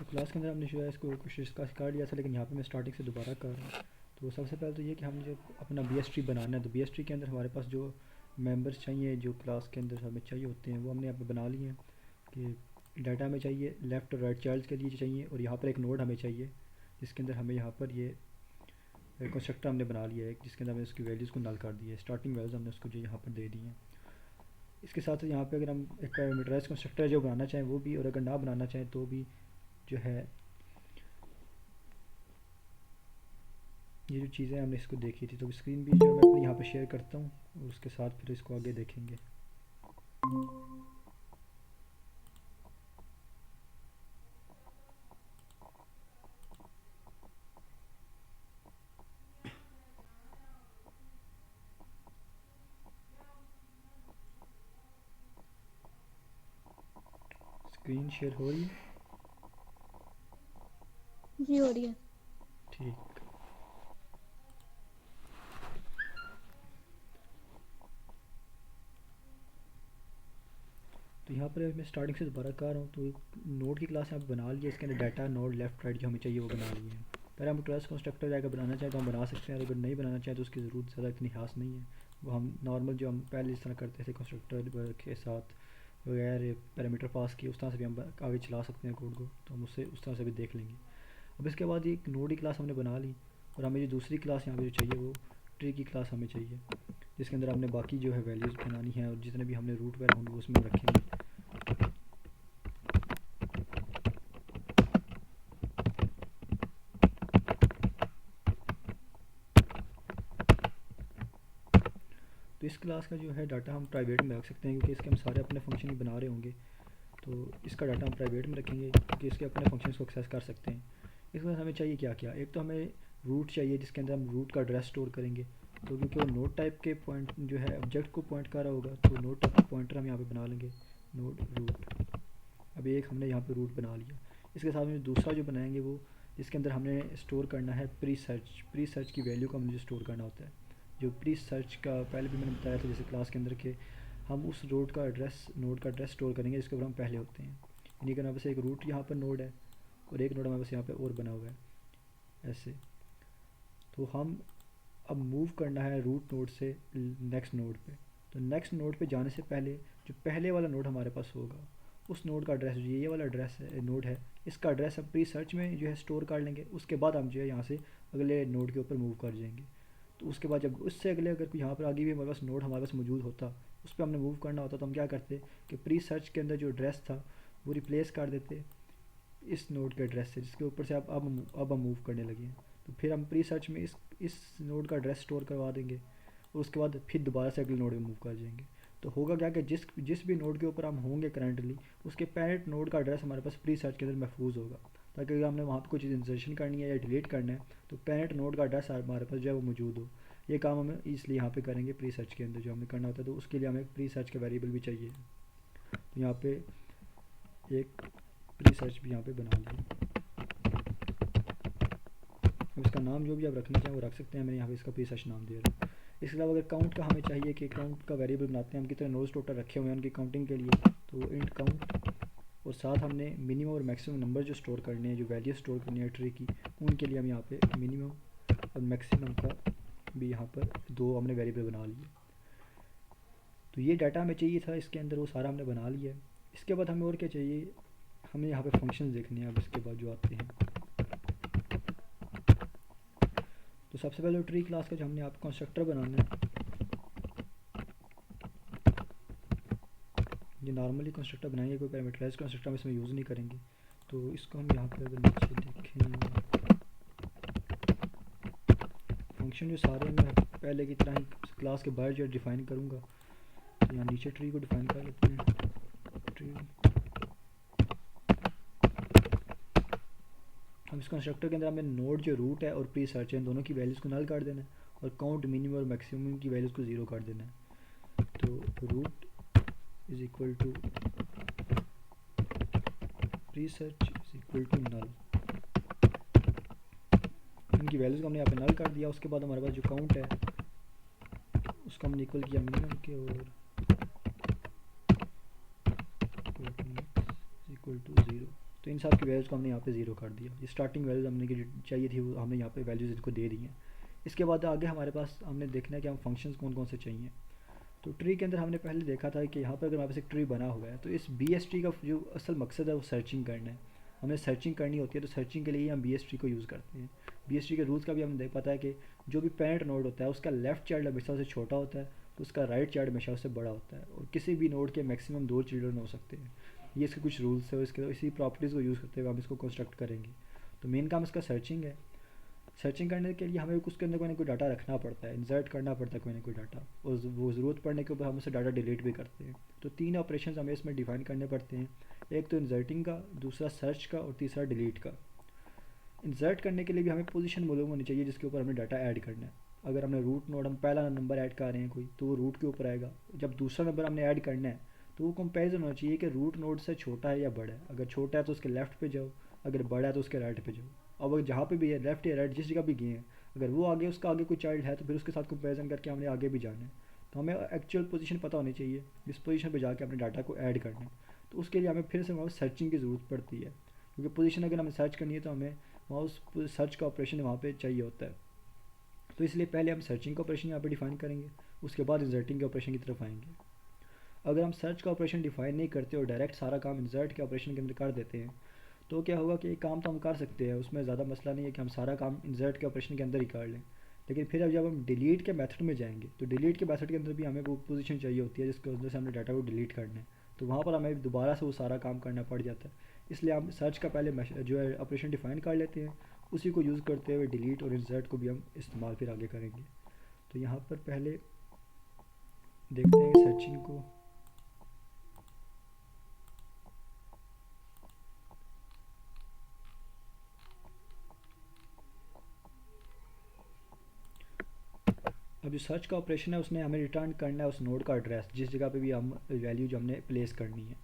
Class के अंदर हमने जो है इसको कोशिश का कर लिया था, लेकिन यहाँ पे मैं स्टार्टिंग से दोबारा कर रहा हूँ। तो सबसे पहले तो ये कि हम जो अपना बी एस ट्री बनाना है, तो बी एस ट्री के अंदर हमारे पास जो मेंबर्स चाहिए जो क्लास के अंदर हमें चाहिए होते हैं वो हमने यहाँ पे बना लिए हैं कि डाटा हमें चाहिए लेफ़्ट और राइट चाइल्ड के लिए चाहिए, और यहाँ पर एक नोड हमें चाहिए जिसके अंदर हमें यहाँ पर ये कंस्ट्रक्टर हमने बना लिया है जिसके अंदर हमने उसकी वैल्यूज़ को नल कर दिया है। स्टार्टिंग वैल्यूज़ हमने उसको जो यहाँ पर दे दी हैं। इसके साथ यहाँ पे अगर हम एक पैरामीटराइज कंस्ट्रक्टर जो बनाना चाहें वो भी, और अगर ना बनाना चाहें तो भी जो है ये जो चीज़ें हमने इसको देखी थी। तो स्क्रीन भी जो मैं अपनी यहाँ पे शेयर करता हूँ और उसके साथ फिर इसको आगे देखेंगे। स्क्रीन शेयर हो रही है? जी हो रही है। ठीक। तो यहाँ पर मैं स्टार्टिंग से दोबारा कर रहा हूँ। तो नोड की क्लास यहाँ पे बना ली है, इसके अंदर डाटा नोड लेफ्ट राइट जो हमें चाहिए वो बना लिए हैं। पहले हम क्लास कंस्ट्रक्टर अगर बनाना चाहें तो हम बना सकते हैं, अगर नहीं बनाना चाहें तो उसकी ज़रूरत ज़्यादा इतनी खास नहीं है। वो हम नॉर्मल जो हम पहले इस तरह करते थे कंस्ट्रक्टर के साथ वगैरह पैरामीटर पास किए उस तरह से भी हम आगे चला सकते हैं कोड को, तो हम उससे उस तरह से भी देख लेंगे। अब इसके बाद एक नोड की क्लास हमने बना ली, और हमें जो दूसरी क्लास यहाँ पे जो चाहिए वो ट्री की क्लास हमें चाहिए जिसके अंदर हमने बाकी जो है वैल्यूज़ बनानी है, और जितने भी हमने रूट वगैरह होंगे वो उसमें रखेंगे। तो इस क्लास का जो है डाटा हम प्राइवेट में रख सकते हैं क्योंकि इसके हम सारे अपने फंक्शन ही बना रहे होंगे। तो इसका डाटा हम प्राइवेट में रखेंगे क्योंकि इसके अपने फंक्शंस को एक्सेस कर सकते हैं। इसमें हमें चाहिए क्या क्या, एक तो हमें रूट चाहिए जिसके अंदर हम रूट का एड्रेस स्टोर करेंगे। तो क्योंकि वो नोड टाइप के पॉइंट जो है ऑब्जेक्ट को पॉइंट कर रहा होगा, तो नोड टाइप का पॉइंटर हम यहाँ पे बना लेंगे नोड रूट। अभी एक हमने यहाँ पे रूट बना लिया। इसके साथ में दूसरा जो बनाएंगे वो जिसके अंदर हमने स्टोर करना है प्री सर्च की वैल्यू को हमें जो स्टोर करना होता है। जो प्री सर्च का पहले भी मैंने बताया था जैसे क्लास के अंदर के हम उस नोड का एड्रेस स्टोर करेंगे जिसके ऊपर हम पहले होते हैं। यानी कि हमारे पास एक रूट यहाँ पर नोड है और एक नोड हमारे पास यहाँ पे और बना हुआ है ऐसे। तो हम अब मूव करना है रूट नोड से नेक्स्ट नोड पे। तो नेक्स्ट नोड पे जाने से पहले जो पहले वाला नोड हमारे पास होगा उस नोड का एड्रेस, ये वाला एड्रेस है नोड है, इसका एड्रेस हम प्री सर्च में जो है स्टोर कर लेंगे। उसके बाद हम जो है यहाँ से अगले नोड के ऊपर मूव कर जाएंगे। तो उसके बाद जब उससे अगले अगर यहाँ पर आगे भी हमारे पास नोड हमारे पास मौजूद होता उस पर हमने मूव करना होता तो हम क्या करते कि प्री सर्च के अंदर जो एड्रेस था वो रिप्लेस कर देते इस नोड के एड्रेस से जिसके ऊपर से अब हम मूव करने लगे हैं। तो फिर हम प्री सर्च में इस नोड का एड्रेस स्टोर करवा देंगे और उसके बाद फिर दोबारा से अगले नोड में मूव कर जाएंगे। तो होगा क्या कि जिस भी नोड के ऊपर हम होंगे करंटली उसके पेरेंट नोड का एड्रेस हमारे पास प्री सर्च के अंदर महफूज होगा, ताकि अगर हमने वहाँ पर कुछ इंसर्शन करनी है या डिलीट करना है तो पेरेंट नोड का एड्रेस हमारे पास जो है वो मौजूद हो। ये काम हमें इसलिए यहाँ पे करेंगे प्री सर्च के अंदर जो हमें करना होता है, तो उसके लिए हमें प्री सर्च का वेरिएबल भी चाहिए। तो यहाँ पे एक प्री सर्च भी यहाँ पे बना लिया। अब इसका नाम जो भी आप रखना चाहें वो रख सकते हैं, मैंने यहाँ पे इसका प्री सर्च नाम दे रहा हूँ। इसके अलावा अगर काउंट का हमें चाहिए कि काउंट का वेरिएबल बनाते हैं हम कितने नोड्स टोटल रखे हुए हैं उनकी काउंटिंग के लिए, तो इंट काउंट, और साथ हमने मिनिमम और मैक्सिमम नंबर जो स्टोर करने हैं जो वैल्यू स्टोर करनी है ट्री की उनके लिए हम यहाँ पे मिनिमम और मैक्सिमम का भी यहाँ पर दो हमने वेरिएबल बना लिए। तो ये डाटा हमें चाहिए था इसके अंदर, वो सारा हमने बना लिया है। इसके बाद हमें और क्या चाहिए, हमें यहाँ पे फंक्शन देखने हैं अब इसके बाद जो आते हैं। तो सबसे पहले ट्री क्लास का जो हमने यहाँ पे कंस्ट्रक्टर बनाना है, ये नॉर्मली कंस्ट्रक्टर बनाएंगे, कोई पैरामीटराइज कंस्ट्रक्टर हम इसमें यूज़ नहीं करेंगे। तो इसको हम यहाँ पे अगर नीचे देखें फंक्शन जो सारे मैं पहले की तरह ही क्लास के बाहर जो डिफ़ाइन करूँगा, तो यहाँ नीचे ट्री को डिफ़ाइन कर लेते हैं। ट्री हम इस कंस्ट्रक्टर के अंदर हमें नोड जो रूट है और प्री सर्च है दोनों की वैल्यूज़ को नल कर देना है और काउंट मिनिमम और मैक्सिमम की वैल्यूज़ को ज़ीरो कर देना है। तो root is equal to pre search is equal to null, इनकी वैल्यूज़ को हमने यहाँ पे नल कर दिया। उसके बाद हमारे पास जो काउंट है उसको हमने इक्वल किया मिनिमम के और इक्वल टू 0। तो इन सब की वैल्यूज़ को हमने यहाँ पे ज़ीरो कर दिया। ये स्टार्टिंग वैल्यूज़ हमने की चाहिए थी वो हमने यहाँ पे वैल्यूज़ इनको दे दी हैं। इसके बाद आगे हमारे पास हमने देखना है कि हम फंक्शंस कौन कौन से चाहिए। तो ट्री के अंदर हमने पहले देखा था कि यहाँ पर अगर हमारे पास एक ट्री बना हुआ है तो इस बी एस ट्री का जो असल मकसद है वो सर्चिंग करना है। हमें सर्चिंग करनी होती है, तो सर्चिंग के लिए हम बी एस ट्री को यूज़ करते हैं। बी एस ट्री के रूल्स का भी हमने देख पाता है कि जो भी पेरेंट नोड होता है उसका लेफ्ट चाइल्ड हमेशा उससे छोटा होता है, तो उसका राइट चाइल्ड हमेशा उससे बड़ा होता है, और किसी भी नोड के मैक्सिमम 2 चिल्ड्रन हो सकते हैं। ये इसके कुछ रूल्स है, इसके इसी प्रॉपर्टीज़ को यूज़ करते हुए हम इसको कंस्ट्रक्ट करेंगे। तो मेन काम इसका सर्चिंग है। सर्चिंग करने के लिए हमें उसके अंदर कोई ना कोई डाटा रखना पड़ता है, इंसर्ट करना पड़ता है कोई ना कोई डाटा, और वो ज़रूरत पड़ने के ऊपर हम उससे डाटा डिलीट भी करते हैं। तो 3 ऑपरेशन हमें इसमें डिफाइन करने पड़ते हैं, एक तो इंसर्टिंग का, दूसरा सर्च का, और तीसरा डिलीट का। इंसर्ट करने के लिए भी हमें पोजीशन मालूम होनी चाहिए जिसके ऊपर हमने डाटा ऐड करना है। अगर हमने रूट नोड हम पहला नंबर ऐड कर रहे हैं कोई, तो वो रूट के ऊपर आएगा। जब दूसरा नंबर हमने ऐड करना है तो वो कंपेरिजन होना चाहिए कि रूट नोड से छोटा है या बड़ा है। अगर छोटा है तो उसके लेफ्ट पे जाओ, अगर बड़ा है तो उसके राइट पे जाओ। अब जहाँ पे भी है, लेफ्ट या राइट, जिस जगह भी गए हैं, अगर वो आगे उसका आगे कोई चाइल्ड है तो फिर उसके साथ कंपेरिजन करके हमने आगे भी जाना है। तो हमें एक्चुअल पोजीशन पता होनी चाहिए, जिस पोजीशन पे जाके अपने डाटा को ऐड करना है। तो उसके लिए हमें फिर से वहाँ सर्चिंग की ज़रूरत पड़ती है, क्योंकि पोजीशन अगर हमें सर्च करनी है तो हमें वहाँ उस सर्च का ऑपरेशन वहाँ पे चाहिए होता है। तो इसलिए पहले हम सर्चिंग का ऑपरेशन यहाँ पे डिफाइन करेंगे, उसके बाद इंसर्टिंग के ऑपरेशन की तरफ आएंगे। अगर हम सर्च का ऑपरेशन डिफाइन नहीं करते और डायरेक्ट सारा काम इंसर्ट के ऑपरेशन के अंदर कर देते हैं तो क्या होगा कि एक काम तो हम कर सकते हैं, उसमें ज़्यादा मसला नहीं है कि हम सारा काम इंसर्ट के ऑपरेशन के अंदर ही कर लें। लेकिन फिर अब जब हम डिलीट के मेथड में जाएंगे तो डिलीट के मेथड के अंदर भी हमें वो पोजीशन चाहिए होती है जिसके अंदर से हमने डाटा को डिलीट करना है। तो वहाँ पर हमें दोबारा से वो सारा काम करना पड़ जाता है। इसलिए हम सर्च का पहले जो है ऑपरेशन डिफाइन कर लेते हैं, उसी को यूज़ करते हुए डिलीट और इंसर्ट को भी हम इस्तेमाल फिर आगे करेंगे। तो यहाँ पर पहले देखते हैं सर्चिंग को। अब जो सर्च का ऑपरेशन है उसने हमें रिटर्न करना है उस नोड का एड्रेस, जिस जगह पे भी हम वैल्यू जो हमने प्लेस करनी है।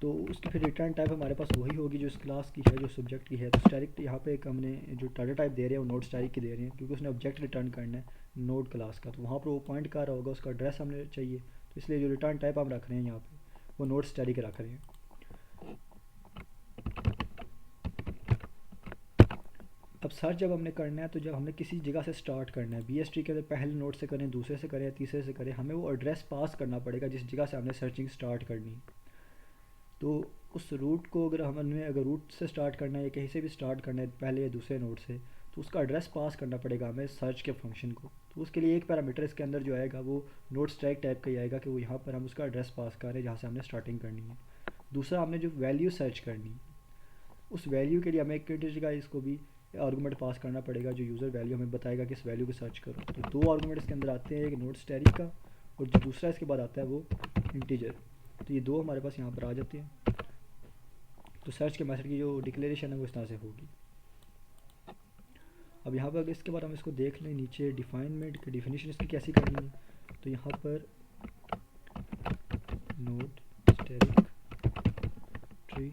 तो उसकी फिर रिटर्न टाइप हमारे पास वही होगी जो इस क्लास की है, जो सब्जेक्ट की है। तो स्टैटिक यहाँ पे एक हमने जो डाटा टाइप दे रहे हैं वो नोड स्टैटिक की दे रहे हैं, क्योंकि उसने ऑब्जेक्ट रिटर्न करना है नोड क्लास का। तो वहाँ पर वो पॉइंट कर रहा होगा, उसका एड्रेस हमें चाहिए, तो इसलिए जो रिटर्न टाइप हम रख रहे हैं यहाँ पे वो नोड स्टैटिक रख रहे हैं। अब सर्च जब हमने करना है तो जब हमने किसी जगह से स्टार्ट करना है, बी एस ट्री के अंदर पहले नोड से करें, दूसरे से करें, तीसरे से करें, हमें वो एड्रेस पास करना पड़ेगा जिस जगह से हमने सर्चिंग स्टार्ट करनी है। तो उस रूट को अगर रूट से स्टार्ट करना है या कहीं से भी स्टार्ट करना है पहले या दूसरे नोड से, तो उसका एड्रेस पास करना पड़ेगा हमें सर्च के फंक्शन को। तो उसके लिए एक पैरामीटर इसके अंदर जो आएगा वो नोड स्टैक टाइप का ही आएगा कि वो यहाँ पर हम उसका एड्रेस पास कर रहे हैं जहाँ से हमने स्टार्टिंग करनी है। दूसरा, हमने जो वैल्यू सर्च करनी है उस वैल्यू के लिए हमें एक इंटीजर का इसको भी आर्गूमेंट पास करना पड़ेगा, जो यूज़र वैल्यू हमें बताएगा कि इस वैल्यू को सर्च करो। तो 2 आर्गूमेंट इसके अंदर आते हैं, एक नोड स्टैटिक का और जो दूसरा इसके बाद आता है वो इंटीजर। तो ये 2 हमारे पास यहाँ पर आ जाते हैं। तो सर्च के मेथड की जो डिक्लेरेशन है वो इस तरह से होगी। अब यहाँ पर इसके बाद हम इसको देख लें, नीचे डिफाइनमेंट की डिफिनीशन इसकी कैसी करनी है। तो यहाँ पर नोड स्टैटिक ट्री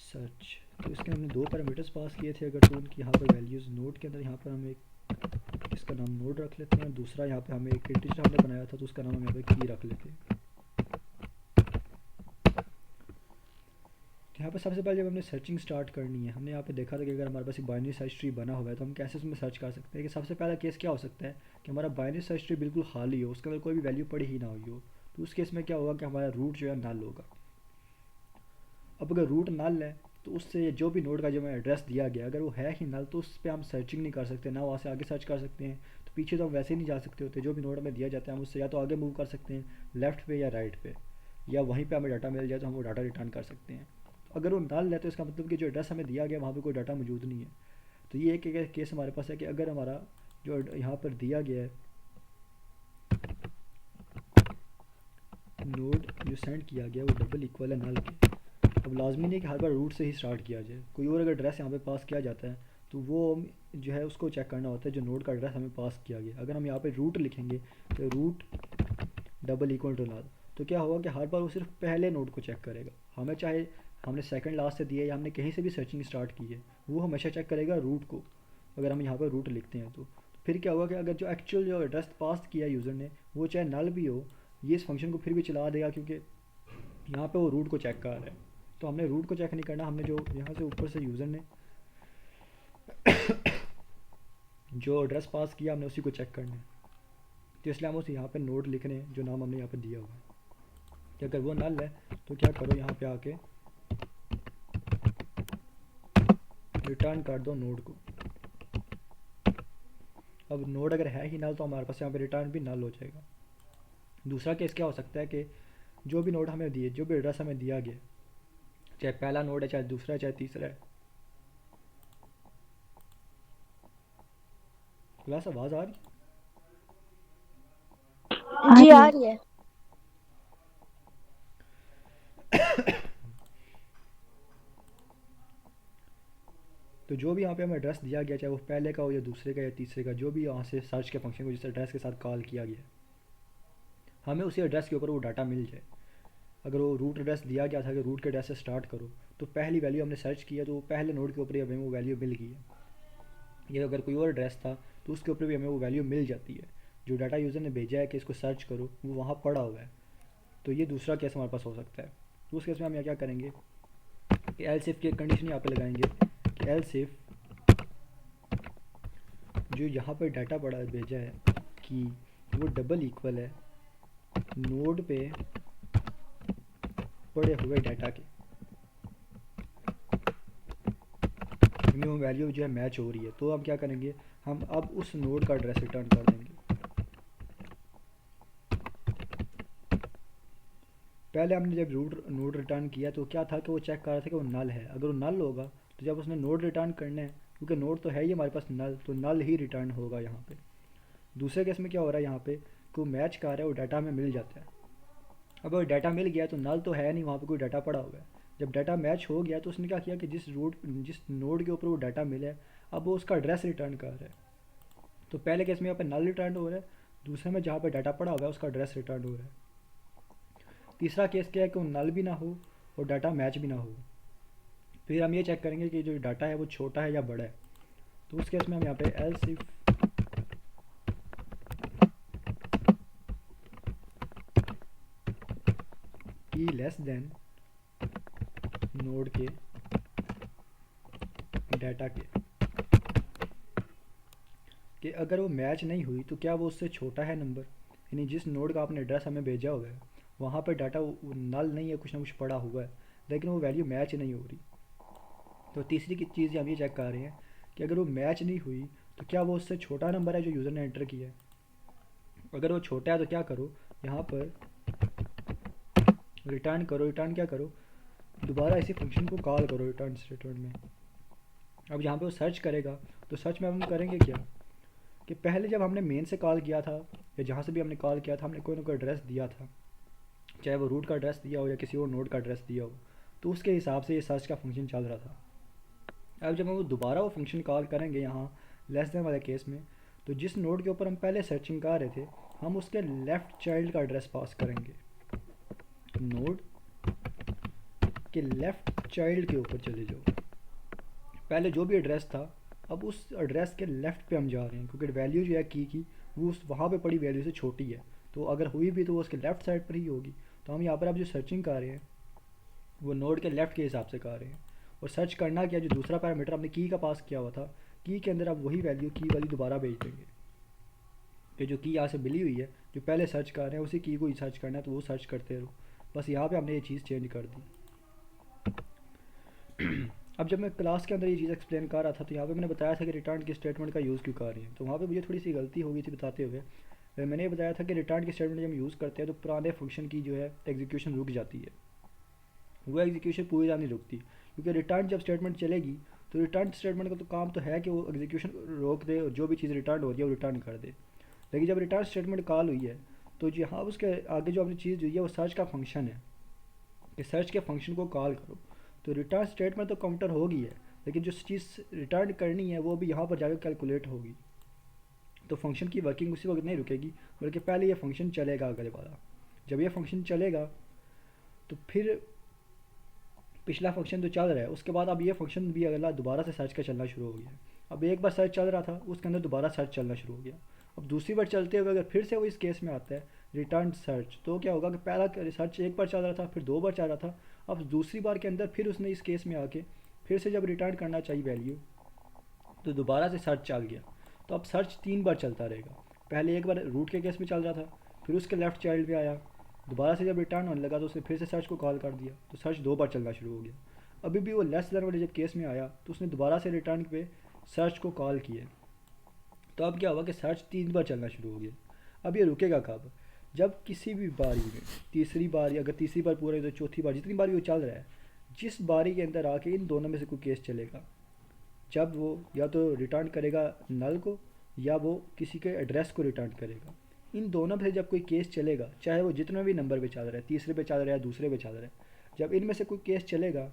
सर्च, तो इसके हमने 2 पैरामीटर्स पास किए थे अगर, तो उनकी यहाँ पर वैल्यूज़ नोड के अंदर यहाँ पर हम एक इसका नाम नोड रख लेते हैं, दूसरा यहाँ पे हमें एक इंटीजर हमने बनाया था तो उसका नाम हम यहाँ पे की रख लेते हैं। तो यहाँ पर सबसे पहले जब हमने सर्चिंग स्टार्ट करनी है, हमने यहाँ पे देखा था कि अगर हमारे पास एक बाइनरी सर्च ट्री बना हुआ है तो हम कैसे उसमें सर्च कर सकते हैं। कि सबसे पहला केस क्या हो सकता है कि हमारा बाइनरी सर्च ट्री बिल्कुल खाली हो, उसके अंदर कोई भी वैल्यू पड़ी ही ना हुई हो। तो उस केस में क्या होगा कि हमारा रूट जो है नल होगा। अब अगर रूट नल है तो उससे जो भी नोड का जो हमें एड्रेस दिया गया अगर वो है ही नल तो उस पर हम सर्चिंग नहीं कर सकते, ना वहाँ से आगे सर्च कर सकते हैं। तो पीछे तो हम वैसे ही नहीं जा सकते होते, जो भी नोड हमें दिया जाता है हम उससे या तो आगे मूव कर सकते हैं लेफ़्ट पे या राइट पे, या वहीं पे हमें डाटा मिल जाए तो हम वो डाटा रिटर्न कर सकते हैं। तो अगर वो नल है तो इसका मतलब कि जो एड्रेस हमें दिया गया वहाँ पर कोई डाटा मौजूद नहीं है। तो ये एक केस हमारे पास है कि अगर हमारा जो यहाँ पर दिया गया है नोड जो सेंड किया गया वो डबल इक्वल है नल के। अब लाजमी नहीं कि हर बार रूट से ही स्टार्ट किया जाए, कोई और अगर एड्रेस यहाँ पे पास किया जाता है तो वो जो है उसको चेक करना होता है जो नोड का एड्रेस हमें पास किया गया। अगर हम यहाँ पे रूट लिखेंगे तो root double equal to null, तो क्या होगा कि हर बार वो सिर्फ पहले नोड को चेक करेगा, हमें चाहे हमने सेकंड लास्ट से दिया या हमने कहीं से भी सर्चिंग स्टार्ट की है वो हमेशा चेक करेगा रूट को। अगर हम यहाँ पर रूट लिखते हैं तो फिर क्या होगा कि अगर जो एक्चुअल जो एड्रेस पास किया यूज़र ने वो चाहे नल भी हो, ये इस फंक्शन को फिर भी चला देगा, क्योंकि यहाँ पे वो रूट को चेक कर रहा है। तो हमने रूट को चेक नहीं करना, हमने जो यहाँ से ऊपर से यूज़र ने जो एड्रेस पास किया हमने उसी को चेक करना है। तो इसलिए हम उसे यहाँ पे नोड लिख रहे हैं जो नाम हमने यहाँ पे दिया हुआ है कि अगर वो नल है तो क्या करो, यहाँ पे आके रिटर्न कर दो नोड को। अब नोड अगर है ही नल तो हमारे पास यहाँ पे रिटर्न भी नल हो जाएगा। दूसरा केस क्या हो सकता है कि जो भी नोड हमें दिए, जो भी एड्रेस हमें दिया गया, चाहे पहला नोड है, चाहे दूसरा है, चाहे तीसरा है। क्लास आवाज़ आ रही? जी आ रही है। तो जो भी यहाँ पे हमें एड्रेस दिया गया, चाहे वो पहले का हो या दूसरे का या तीसरे का, जो भी यहाँ से सर्च के फंक्शन को जिस एड्रेस के साथ कॉल किया गया, हमें उसी एड्रेस के ऊपर वो डाटा मिल जाए। अगर वो रूट एड्रेस दिया गया था कि रूट के एड्रेस से स्टार्ट करो, तो पहली वैल्यू हमने सर्च किया तो वो पहले नोड के ऊपर ही हमें वो वैल्यू मिल गई है। या अगर कोई और एड्रेस था तो उसके ऊपर भी हमें वो वैल्यू मिल जाती है। जो डाटा यूज़र ने भेजा है कि इसको सर्च करो, वो वहाँ पड़ा हुआ है। तो ये दूसरा केस हमारे पास हो सकता है। तो उस केस में हम यहाँ क्या करेंगे कि एल्स इफ की कंडीशन यहाँ पे लगाएंगे कि एल्स इफ जो यहाँ पर डाटा पड़ा भेजा है कि वो डबल इक्वल है नोड पे पड़े हुए डाटा के, मिनिमम वैल्यू जो है मैच हो रही है, तो हम क्या करेंगे, हम अब उस नोड का एड्रेस रिटर्न कर देंगे। पहले हमने जब रूट नोड रिटर्न किया तो क्या था कि वो चेक कर रहा था कि वो नल है। अगर वो नल होगा तो जब उसने नोड रिटर्न करना है, क्योंकि नोड तो है ही हमारे पास नल, तो नल ही रिटर्न होगा यहाँ पे। दूसरे केस में क्या हो रहा है, यहाँ पे कोई मैच कर रहा है, वो डाटा हमें मिल जाता है। अब वो डाटा मिल गया तो नल तो है नहीं, वहाँ पे कोई डाटा पड़ा हुआ है। जब डाटा मैच हो गया तो उसने क्या किया कि जिस नोड के ऊपर वो डाटा मिला है, अब वो उसका एड्रेस रिटर्न कर रहा है। तो पहले केस में यहाँ पे नल रिटर्न हो रहा है, दूसरे में जहाँ पे डाटा पड़ा हुआ है उसका एड्रेस रिटर्न हो रहा है। तीसरा केस क्या है कि वो नल भी ना हो और डाटा मैच भी ना हो। फिर हम ये चेक करेंगे कि जो डाटा है वो छोटा है या बड़ा है। तो उस केस में हम यहाँ पे else if E less than node के डाटा के, कि अगर वो मैच नहीं हुई तो क्या वो उससे छोटा है नंबर, यानी जिस नोड का आपने एड्रेस हमें भेजा हुआ है वहाँ पर डाटा नल नहीं है, कुछ ना कुछ पड़ा हुआ है, लेकिन वो वैल्यू मैच नहीं हो रही। तो तीसरी की चीज़ हम ये चेक कर रहे हैं कि अगर वो मैच नहीं हुई तो क्या वो उससे छोटा नंबर है जो यूज़र ने एंटर किया है। अगर वो छोटा है तो क्या करो, यहाँ पर रिटर्न करो। रिटर्न क्या करो, दोबारा इसी फंक्शन को कॉल करो रिटर्न स्टेटमेंट में। अब यहाँ पे वो सर्च करेगा, तो सर्च में हम करेंगे क्या कि पहले जब हमने मेन से कॉल किया था या जहाँ से भी हमने कॉल किया था, हमने कोई ना कोई एड्रेस दिया था, चाहे वो रूट का एड्रेस दिया हो या किसी और नोड का एड्रेस दिया हो, तो उसके हिसाब से ये सर्च का फंक्शन चल रहा था। अब जब हम वो दोबारा वो फंक्शन कॉल करेंगे यहाँ लेस देन वाले केस में, तो जिस नोड के ऊपर हम पहले सर्चिंग कर रहे थे, हम उसके लेफ़्ट चाइल्ड का एड्रेस पास करेंगे। नोड के लेफ़्ट चाइल्ड के ऊपर चले जाओ, पहले जो भी एड्रेस था अब उस एड्रेस के लेफ़्ट पे हम जा रहे हैं, क्योंकि वैल्यू जो है की वो उस वहाँ पे पड़ी वैल्यू से छोटी है, तो अगर हुई भी तो वो उसके लेफ़्ट साइड पर ही होगी। तो हम यहाँ पर अब जो सर्चिंग कर रहे हैं वो नोड के लेफ़्ट के हिसाब से कर रहे हैं। और सर्च करना क्या, जो दूसरा पैरामीटर हमने की का पास किया हुआ था, की के अंदर अब वही वैल्यू की वाली दोबारा भेज देंगे कि जो की यहाँ से मिली हुई है, जो पहले सर्च कर रहे हैं उसी की को ही सर्च करना है, तो वो सर्च करते रहो। बस यहाँ पे हमने ये चीज़ चेंज कर दी। अब जब मैं क्लास के अंदर ये चीज़ एक्सप्लेन कर रहा था तो यहाँ पे मैंने बताया था कि रिटर्न की स्टेटमेंट का यूज़ क्यों कर रही है, तो वहाँ पे मुझे थोड़ी सी गलती हो गई थी बताते हुए। मैंने ये बताया था कि रिटर्न की स्टेटमेंट जब हम यूज़ करते हैं तो पुराने फंक्शन की जो है एग्जीक्यूशन रुक जाती है, वो एग्जीक्यूशन पूरी तरह नहीं रुकती, क्योंकि रिटर्न जब स्टेटमेंट चलेगी तो रिटर्न स्टेटमेंट का तो काम तो है कि वो एग्जीक्यूशन रोक दे और जो भी चीज़ रिटर्न हो रही है वो रिटर्न कर दे। लेकिन जब रिटर्न स्टेटमेंट कॉल हुई है तो जी हाँ, उसके आगे जो अपनी चीज़ हुई है वो सर्च का फंक्शन है कि सर्च के फंक्शन को कॉल करो। तो रिटर्न स्टेटमेंट तो काउंटर होगी है, लेकिन जो चीज़ रिटर्न करनी है वो भी यहाँ पर जाकर कैलकुलेट होगी। तो फंक्शन की वर्किंग उसी वक्त नहीं रुकेगी, बल्कि पहले ये फंक्शन चलेगा अगले वाला। जब ये फंक्शन चलेगा तो फिर पिछला फंक्शन तो चल रहा है, उसके बाद अब ये फंक्शन भी अगला दोबारा से सर्च का चलना शुरू हो गया। अब एक बार सर्च चल रहा था, उसके अंदर दोबारा सर्च चलना शुरू हो गया। अब दूसरी बार चलते हुए अगर फिर से वो इस केस में आता है, रिटर्न सर्च, तो क्या होगा कि पहला सर्च एक बार चल रहा था, फिर 2 बार चल रहा था, अब दूसरी बार के अंदर फिर उसने इस केस में आके फिर से जब रिटर्न करना चाहिए वैल्यू, तो दोबारा से सर्च चल गया। तो अब सर्च 3 बार चलता रहेगा। पहले एक बार रूट के केस में चल रहा था, फिर उसके लेफ़्ट चाइल्ड पे आया, दोबारा से जब रिटर्न होने लगा तो उसने फिर से सर्च को कॉल कर दिया, तो सर्च 2 बार चलना शुरू हो गया। अभी भी वो लेस देन वाले जब केस में आया तो उसने दोबारा से रिटर्न पे सर्च को कॉल किया, तो अब क्या हुआ कि सर्च 3 बार चलना शुरू हो गया। अब ये रुकेगा कब? जब किसी भी बारी में, तीसरी बार, या अगर तीसरी बार पूरा है तो चौथी बार, जितनी बार भी वो चल रहा है, जिस बारी के अंदर आके इन दोनों में से कोई केस चलेगा, जब वो या तो रिटर्न करेगा नल को, या वो किसी के एड्रेस को रिटर्न करेगा, इन दोनों में से जब कोई केस चलेगा, चाहे वो जितने भी नंबर पे चल रहा है, तीसरे पे चल रहा है, दूसरे पे चल रहा है, जब इनमें से कोई केस चलेगा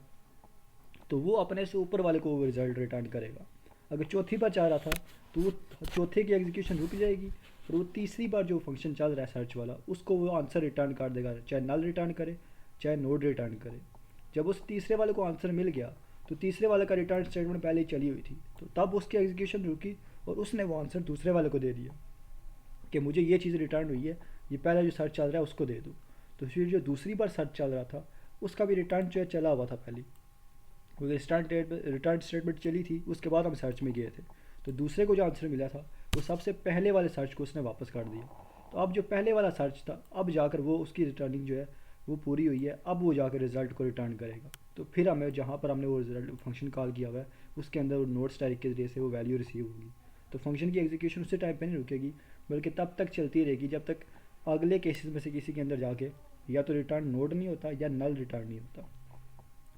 तो वो अपने से ऊपर वाले को रिज़ल्ट रिटर्न करेगा। अगर चौथी बार चाह रहा था तो वो चौथे की एग्जीक्यूशन रुक जाएगी, और वो तीसरी बार जो फंक्शन चल रहा है सर्च वाला, उसको वो आंसर रिटर्न कर देगा, चाहे नल रिटर्न करे चाहे नोड रिटर्न करे। जब उस तीसरे वाले को आंसर मिल गया तो तीसरे वाले का रिटर्न स्टेटमेंट पहले ही चली हुई थी, तो तब उसकी एग्जीक्यूशन रुकी और उसने वो आंसर दूसरे वाले को दे दिया कि मुझे ये चीज़ रिटर्न हुई है, ये पहला जो सर्च चल रहा है उसको दे दूँ। तो फिर जो दूसरी बार सर्च चल रहा था उसका भी रिटर्न जो है चला हुआ था पहले, क्योंकि रिटर्न स्टेटमेंट चली थी, उसके बाद हम सर्च में गए थे, तो दूसरे को जो आंसर मिला था वो सबसे पहले वाले सर्च को उसने वापस कर दिया। तो अब जो पहले वाला सर्च था, अब जाकर वो उसकी रिटर्निंग जो है वो पूरी हुई है, अब वो जाकर रिज़ल्ट को रिटर्न करेगा। तो फिर हमें जहाँ पर हमने वो रिजल्ट फंक्शन कॉल किया हुआ है उसके अंदर वो नोट स्टैटिक के ज़रिए से वो वैल्यू रिसीव होगी। तो फंक्शन की एग्जीक्यूशन उसी टाइम पे नहीं रुकेगी, बल्कि तब तक चलती रहेगी जब तक अगले केसेस में से किसी के अंदर जाके या तो रिटर्न नोड नहीं होता या नल रिटर्न नहीं होता।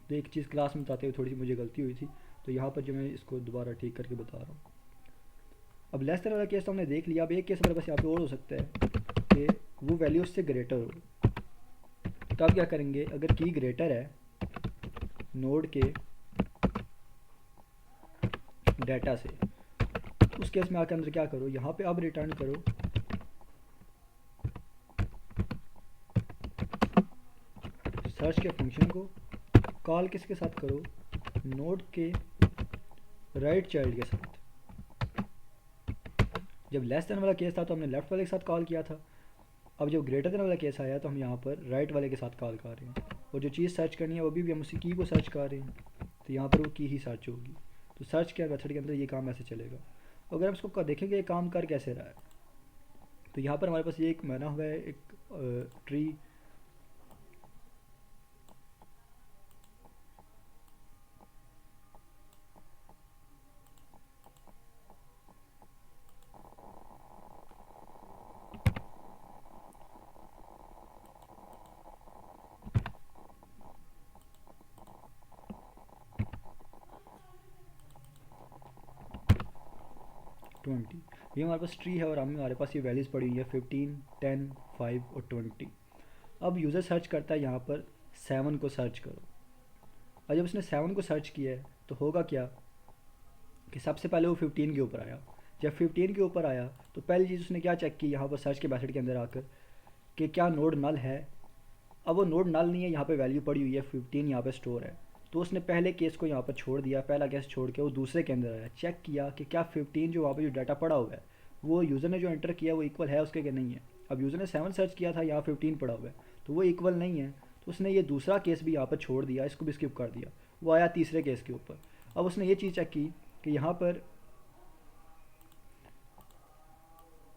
तो एक चीज़ क्लास में बताते हुए थोड़ी सी मुझे गलती हुई थी, तो यहाँ पर जो मैं इसको दोबारा ठीक करके बता रहा हूँ। अब लेस देन वाला केस तो हमने देख लिया, अब एक केस हमारे पास यहाँ पे और हो सकता है कि वो वैल्यू उससे ग्रेटर हो। तो अब क्या करेंगे, अगर की ग्रेटर है नोड के डाटा से, तो उस केस में आके अंदर क्या करो, यहाँ पे अब रिटर्न करो सर्च के फंक्शन को कॉल किसके साथ करो, नोड के राइट चाइल्ड के साथ। जब लेस देन वाला केस था तो हमने लेफ्ट वाले के साथ कॉल किया था, अब जब ग्रेटर देन वाला केस आया तो हम यहाँ पर राइट वाले के साथ कॉल कर रहे हैं, और जो चीज़ सर्च करनी है वो भी हम उसी की को सर्च कर रहे हैं, तो यहाँ पर वो की ही सर्च होगी। तो सर्च के मेथड के अंदर ये काम ऐसे चलेगा। अगर हम इसको देखेंगे ये काम कर कैसे रहा है, तो यहाँ पर हमारे पास ये एक बना हुआ है एक ट्री, ट्वेंटी, ये हमारे पास ट्री है और हमारे पास ये वैल्यूज़ पड़ी हुई है 15, 10, 5 और 20। अब यूज़र सर्च करता है यहाँ पर 7 को सर्च करो, और जब उसने 7 को सर्च किया है तो होगा क्या कि सबसे पहले वो 15 के ऊपर आया। जब 15 के ऊपर आया तो पहली चीज़ उसने क्या चेक की यहाँ पर सर्च के मैथड के अंदर आकर कि क्या नोड नल है। अब वो नोड नल नहीं है, यहाँ पे वैल्यू पड़ी हुई है 15 यहाँ पे स्टोर है, तो उसने पहले केस को यहाँ पर छोड़ दिया, पहला केस छोड़ के वो दूसरे के अंदर आया, चेक किया कि क्या 15 जो वहाँ पे जो डाटा पड़ा हुआ है वो यूज़र ने जो एंटर किया वो इक्वल है उसके कि नहीं है। अब यूज़र ने 7 सर्च किया था, यहाँ 15 पड़ा हुआ है, तो वो इक्वल नहीं है, तो उसने ये दूसरा केस भी यहाँ पर छोड़ दिया, इसको भी स्किप कर दिया, वो आया तीसरे केस के ऊपर। अब उसने ये चीज़ चेक की कि यहाँ पर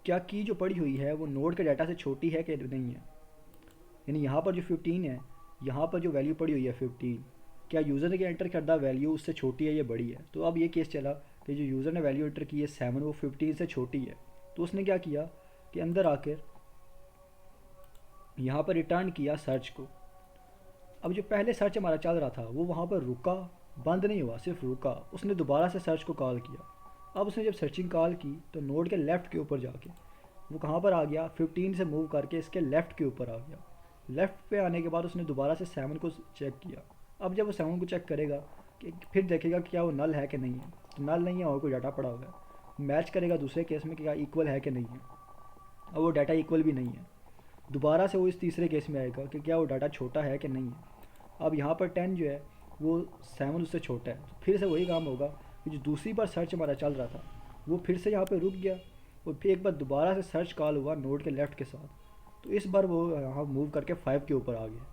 क्या की जो पड़ी हुई है वो नोड के डाटा से छोटी है कि नहीं है, यानी यहाँ पर जो 15 है, यहाँ पर जो वैल्यू पड़ी हुई है 15, क्या यूज़र ने एंटर करदा वैल्यू उससे छोटी है या बड़ी है। तो अब ये केस चला कि जो यूज़र ने वैल्यू एंटर की है 7 वो 15 से छोटी है, तो उसने क्या किया कि अंदर आकर यहाँ पर रिटर्न किया सर्च को। अब जो पहले सर्च हमारा चल रहा था वो वहाँ पर रुका, बंद नहीं हुआ, सिर्फ रुका, उसने दोबारा से सर्च को कॉल किया। अब उसने जब सर्चिंग कॉल की तो नोड के लेफ़्ट के ऊपर जाके वो कहाँ पर आ गया, 15 से मूव करके इसके लेफ़्ट के ऊपर आ गया। लेफ़्ट पे आने के बाद उसने दोबारा से 7 को चेक किया। अब जब वो 7 को चेक करेगा कि फिर देखेगा कि क्या वो नल है कि नहीं है, तो नल नहीं है और कोई डाटा पड़ा हुआ है, मैच करेगा दूसरे केस में कि क्या इक्वल है कि नहीं है, अब वो डाटा इक्वल भी नहीं है। दोबारा से वो इस तीसरे केस में आएगा कि क्या वो डाटा छोटा है कि नहीं है। अब यहाँ पर 10 जो है वो 7 उससे छोटा है, तो फिर से वही काम होगा कि जो दूसरी बार सर्च हमारा चल रहा था वो फिर से यहाँ पे रुक गया, और फिर एक बार दोबारा से सर्च कॉल हुआ नोड के लेफ़्ट के साथ, तो इस बार वो यहाँ मूव करके 5 के ऊपर आ गया।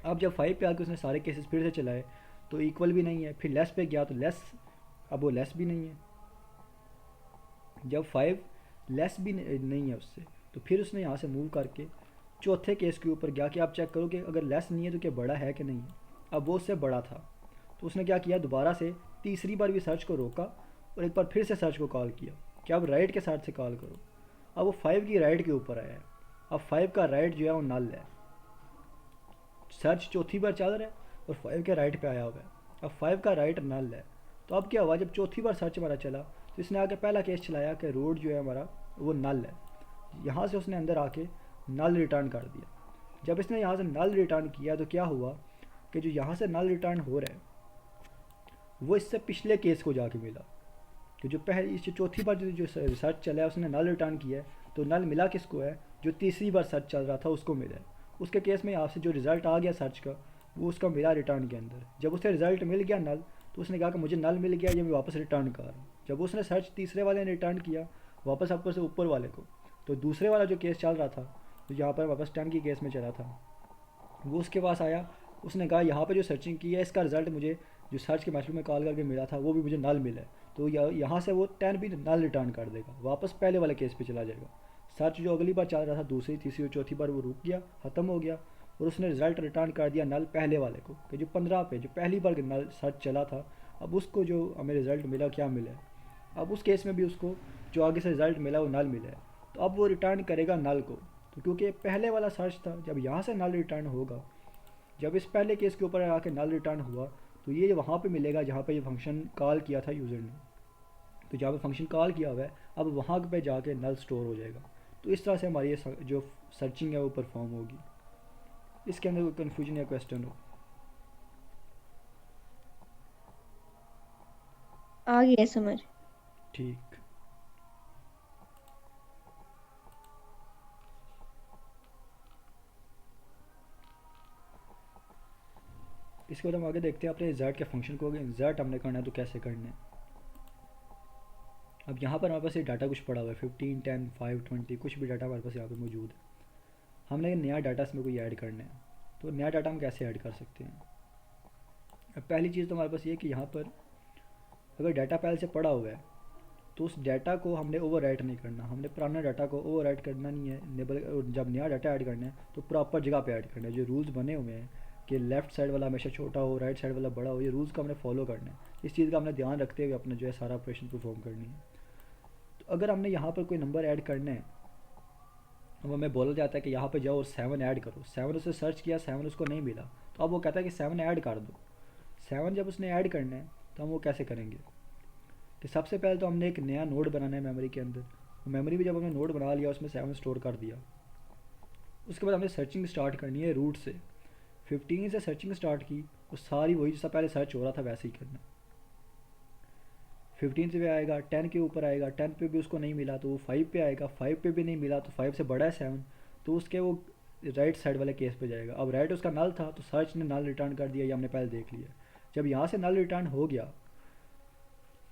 अब जब 5 पे आके उसने सारे केसेस फिर से चलाए तो इक्वल भी नहीं है, फिर लेस पे गया तो लेस, अब वो लेस भी नहीं है। जब 5 लेस भी नहीं है उससे, तो फिर उसने यहाँ से मूव करके चौथे केस के ऊपर गया कि आप चेक करो कि अगर लेस नहीं है तो क्या बड़ा है कि नहीं है। अब वो उससे बड़ा था, तो उसने क्या किया, दोबारा से तीसरी बार भी सर्च को रोका और एक बार फिर से सर्च को कॉल किया कि अब राइट के साइड से कॉल करो। अब वो 5 की राइट के ऊपर आया है। अब 5 का राइट जो है वो नल है। सर्च चौथी बार चल रहा है और 5 के राइट पे आया हुआ है। अब 5 का राइट नल है। तो अब क्या हुआ, जब चौथी बार सर्च हमारा चला तो इसने आके पहला केस चलाया कि रोड जो है हमारा वो नल है। यहाँ से उसने अंदर आके नल रिटर्न कर दिया। जब इसने यहाँ से नल रिटर्न किया तो क्या हुआ कि जो यहाँ से नल रिटर्न हो रहा है वो इससे पिछले केस को जाके मिला। तो जो पहले इस चौथी बार जो सर्च चला है उसने नल रिटर्न किया है, तो नल मिला किसको है, जो तीसरी बार सर्च चल रहा था उसको मिला है। उसके केस में आपसे जो रिज़ल्ट आ गया सर्च का वो उसका मिला रिटर्न के अंदर। जब उसे रिज़ल्ट मिल गया नल, तो उसने कहा कि मुझे नल मिल गया, ये मैं वापस रिटर्न कर रहा हूँ। जब उसने सर्च तीसरे वाले ने रिटर्न किया वापस आपको से ऊपर वाले को, तो दूसरे वाला जो केस चल रहा था, तो यहाँ पर वापस 10 की केस में चला था, वो उसके पास आया। उसने कहा यहाँ पे जो सर्चिंग की है इसका रिज़ल्ट मुझे जो सर्च के मैथड में कॉल करके मिला था वो भी मुझे नल मिला है, तो यहाँ से वो 10 भी नल रिटर्न कर देगा, वापस पहले वाले केस पे चला जाएगा। सर्च जो अगली बार चल रहा था दूसरी तीसरी और चौथी बार वो रुक गया, ख़त्म हो गया, और उसने रिज़ल्ट रिटर्न कर दिया नल पहले वाले को कि जो 15 पे जो पहली बार नल सर्च चला था, अब उसको जो हमें रिज़ल्ट मिला क्या मिला है, अब उस केस में भी उसको जो आगे से रिज़ल्ट मिला वो नल मिला है। तो अब वो रिटर्न करेगा नल को, तो क्योंकि पहले वाला सर्च था, जब यहाँ से नल रिटर्न होगा, जब इस पहले केस के ऊपर आके नल रिटर्न हुआ तो ये वहाँ पे मिलेगा जहाँ पे ये फंक्शन कॉल किया था यूज़र ने। तो जहाँ पे फंक्शन कॉल किया हुआ है अब वहाँ पे जाके नल स्टोर हो जाएगा। तो इस तरह से हमारी ये जो सर्चिंग है वो परफॉर्म होगी। इसके अंदर कोई कन्फ्यूजन या क्वेश्चन हो? आ गया समझ। ठीक। इसके बाद हम आगे देखते हैं अपने इंसर्ट के फंक्शन को। अगर इंसर्ट हमने करना है तो कैसे करना है। अब यहाँ पर हमारे पास ये डाटा कुछ पड़ा हुआ है 15, 10, 5, 20, कुछ भी डाटा हमारे पास यहाँ पर मौजूद है। हमने नया डाटा इसमें कोई ऐड करना है, तो नया डाटा हम कैसे ऐड कर सकते हैं। अब पहली चीज़ तो हमारे पास ये कि यहाँ पर अगर डाटा पहले से पड़ा हुआ है तो उस डाटा को हमने ओवर राइट नहीं करना, हमने पुराना डाटा को ओवर राइट करना नहीं है। जब नया डाटा ऐड करना है तो प्रॉपर जगह पे ऐड करना है। जो रूल्स बने हुए हैं कि लेफ़्ट साइड वाला हमेशा छोटा हो, राइट साइड वाला बड़ा हो, ये रूल्स का हमने फॉलो करना है। इस चीज़ का हमने ध्यान रखते हुए अपना जो है सारा ऑपरेशन परफॉर्म करनी है। तो अगर हमने यहाँ पर कोई नंबर ऐड करना है, अब हमें बोला जाता है कि यहाँ पर जाओ और 7 ऐड करो। 7 उसे सर्च किया, 7 उसको नहीं मिला, तो अब वो कहता है कि 7 ऐड कर दो। 7 जब उसने ऐड करना है तो हम वो कैसे करेंगे कि सबसे पहले तो हमने एक नया नोड बनाना है मेमोरी के अंदर। मेमोरी में जब हमने नोड बना लिया उसमें 7 स्टोर कर दिया, उसके बाद हमने सर्चिंग स्टार्ट करनी है रूट से। 15 से सर्चिंग स्टार्ट की, वो सारी वही जैसा पहले सर्च हो रहा था वैसे ही करना। 15 से भी आएगा, 10 के ऊपर आएगा, 10 पे भी उसको नहीं मिला तो वो 5 पे आएगा, 5 पे भी नहीं मिला तो 5 से बड़ा है 7, तो उसके वो राइट साइड वाले केस पे जाएगा। अब राइट उसका नल था तो सर्च ने नल रिटर्न कर दिया, ये हमने पहले देख लिया। जब यहाँ से नल रिटर्न हो गया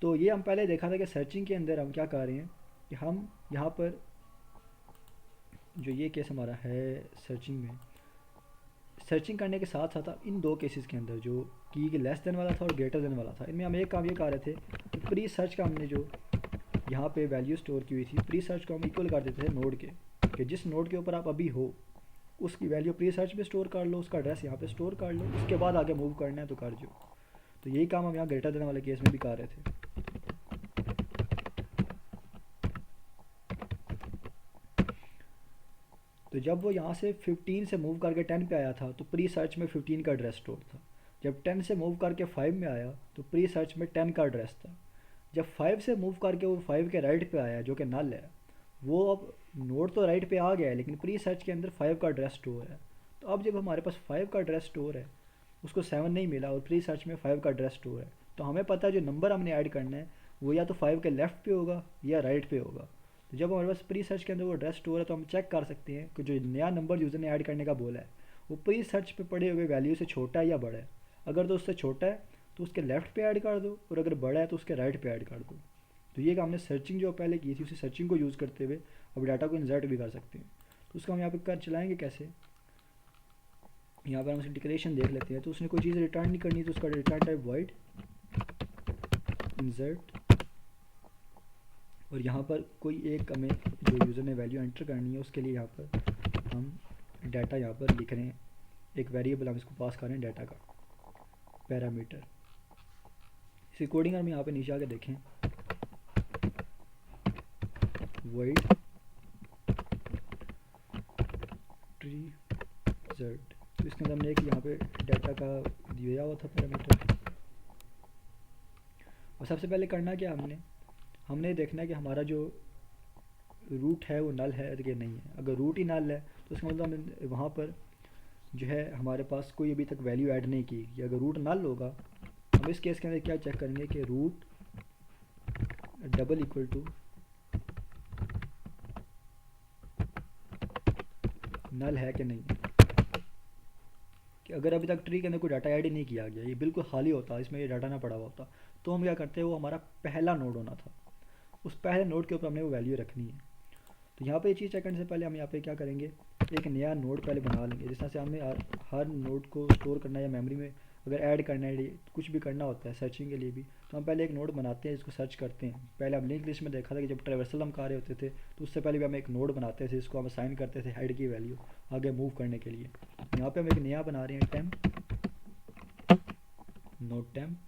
तो ये हम पहले देखा था कि सर्चिंग के अंदर हम क्या कर रहे हैं कि हम यहाँ पर जो ये केस हमारा है सर्चिंग में, सर्चिंग करने के साथ साथ अब इन दो केसेस के अंदर जो की के लेस देन वाला था और ग्रेटर देन वाला था, इनमें हम एक काम ये कर रहे थे कि प्री सर्च का हमने जो यहाँ पे वैल्यू स्टोर की हुई थी, प्री सर्च को हम इक्वल कर देते थे नोड के, कि जिस नोड के ऊपर आप अभी हो उसकी वैल्यू प्री सर्च में स्टोर कर लो, उसका एड्रेस यहाँ पे स्टोर कर लो, उसके बाद आगे मूव करना है तो कर जो। तो यही काम हम यहाँ ग्रेटर देन वाले केस में भी कर रहे थे। तो जब वो यहाँ से 15 से मूव करके 10 पे आया था तो प्री सर्च में 15 का एड्रेस स्टोर था। जब 10 से मूव करके 5 में आया तो प्री सर्च में 10 का एड्रेस था। जब 5 से मूव करके वो 5 के राइट पे आया जो कि नल है, वो अब नोड तो राइट पे आ गया है लेकिन प्री सर्च के अंदर 5 का एड्रेस स्टोर है। तो अब जब हमारे पास 5 का एड्रेस स्टोर है, उसको 7 नहीं मिला और प्री सर्च में 5 का एड्रेस स्टोर है, तो हमें पता है जो नंबर हमने ऐड करना है वो या तो 5 के लेफ़्ट पे होगा या राइट पे होगा। तो जब हमारे पास प्री सर्च के अंदर वो एड्रेस स्टोर है तो हम चेक कर सकते हैं कि जो नया नंबर यूज़र ने ऐड करने का बोला है वो प्री सर्च पे पड़े हुए वैल्यू से छोटा है या बड़ा है। अगर तो उससे छोटा है तो उसके लेफ़्ट पे ऐड कर दो, और अगर बड़ा है तो उसके राइट पे ऐड कर दो। तो ये काम हमने सर्चिंग जो पहले की थी उसी सर्चिंग को यूज़ करते हुए अब डाटा को इंसर्ट भी कर सकते हैं। तो उसको हम यहाँ पे कर चलाएंगे कैसे, यहाँ पर हम उसकी डिक्लेरेशन देख लेते हैं। तो उसने कोई चीज़ रिटर्न नहीं करनी, तो उसका रिटर्न टाइप वॉइड इंसर्ट, और यहाँ पर कोई एक हमें जो यूज़र ने वैल्यू एंटर करनी है उसके लिए यहाँ पर हम डाटा यहाँ पर लिख रहे हैं, एक वेरिएबल हम इसको पास कर रहे हैं डाटा का पैरामीटर। इसी कोडिंग हम यहाँ पे नीचे आके देखें, वॉइड ट्री रिजल्ट, तो इसके अंदर हमने एक यहाँ पे डाटा का दिया हुआ था पैरामीटर। और सबसे पहले करना क्या, हमने देखना है कि हमारा जो रूट है वो नल है कि नहीं है। अगर रूट ही नल है तो उसका मतलब हम वहाँ पर जो है हमारे पास कोई अभी तक वैल्यू ऐड नहीं की गई। अगर रूट नल होगा, हम इस केस के अंदर क्या चेक करेंगे कि root double equal to null है कि नहीं है। कि अगर अभी तक ट्री के अंदर कोई डाटा ऐड ही नहीं किया गया, ये बिल्कुल खाली होता, इसमें ये डाटा ना पड़ा हुआ होता, तो हम क्या करते हैं, वो हमारा पहला नोड होना था, उस पहले नोड के ऊपर हमने वो वैल्यू रखनी है। तो यहाँ पे ये चीज़ चेक करने से पहले हम यहाँ पे क्या करेंगे, एक नया नोड पहले बना लेंगे। जिस तरह से हमें हर नोड को स्टोर करना है या मेमोरी में अगर ऐड करना है, कुछ भी करना होता है सर्चिंग के लिए भी, तो हम पहले एक नोड बनाते हैं, इसको सर्च करते हैं। पहले हम लिंक लिस्ट में देखा था कि जब ट्रैवर्सल हम कर रहे होते थे तो उससे पहले भी हम एक नोड बनाते थे, इसको हम असाइन करते थे हेड की वैल्यू आगे मूव करने के लिए। यहाँ पे हम एक नया बना रहे हैं टेम्प, नोड टेम्प,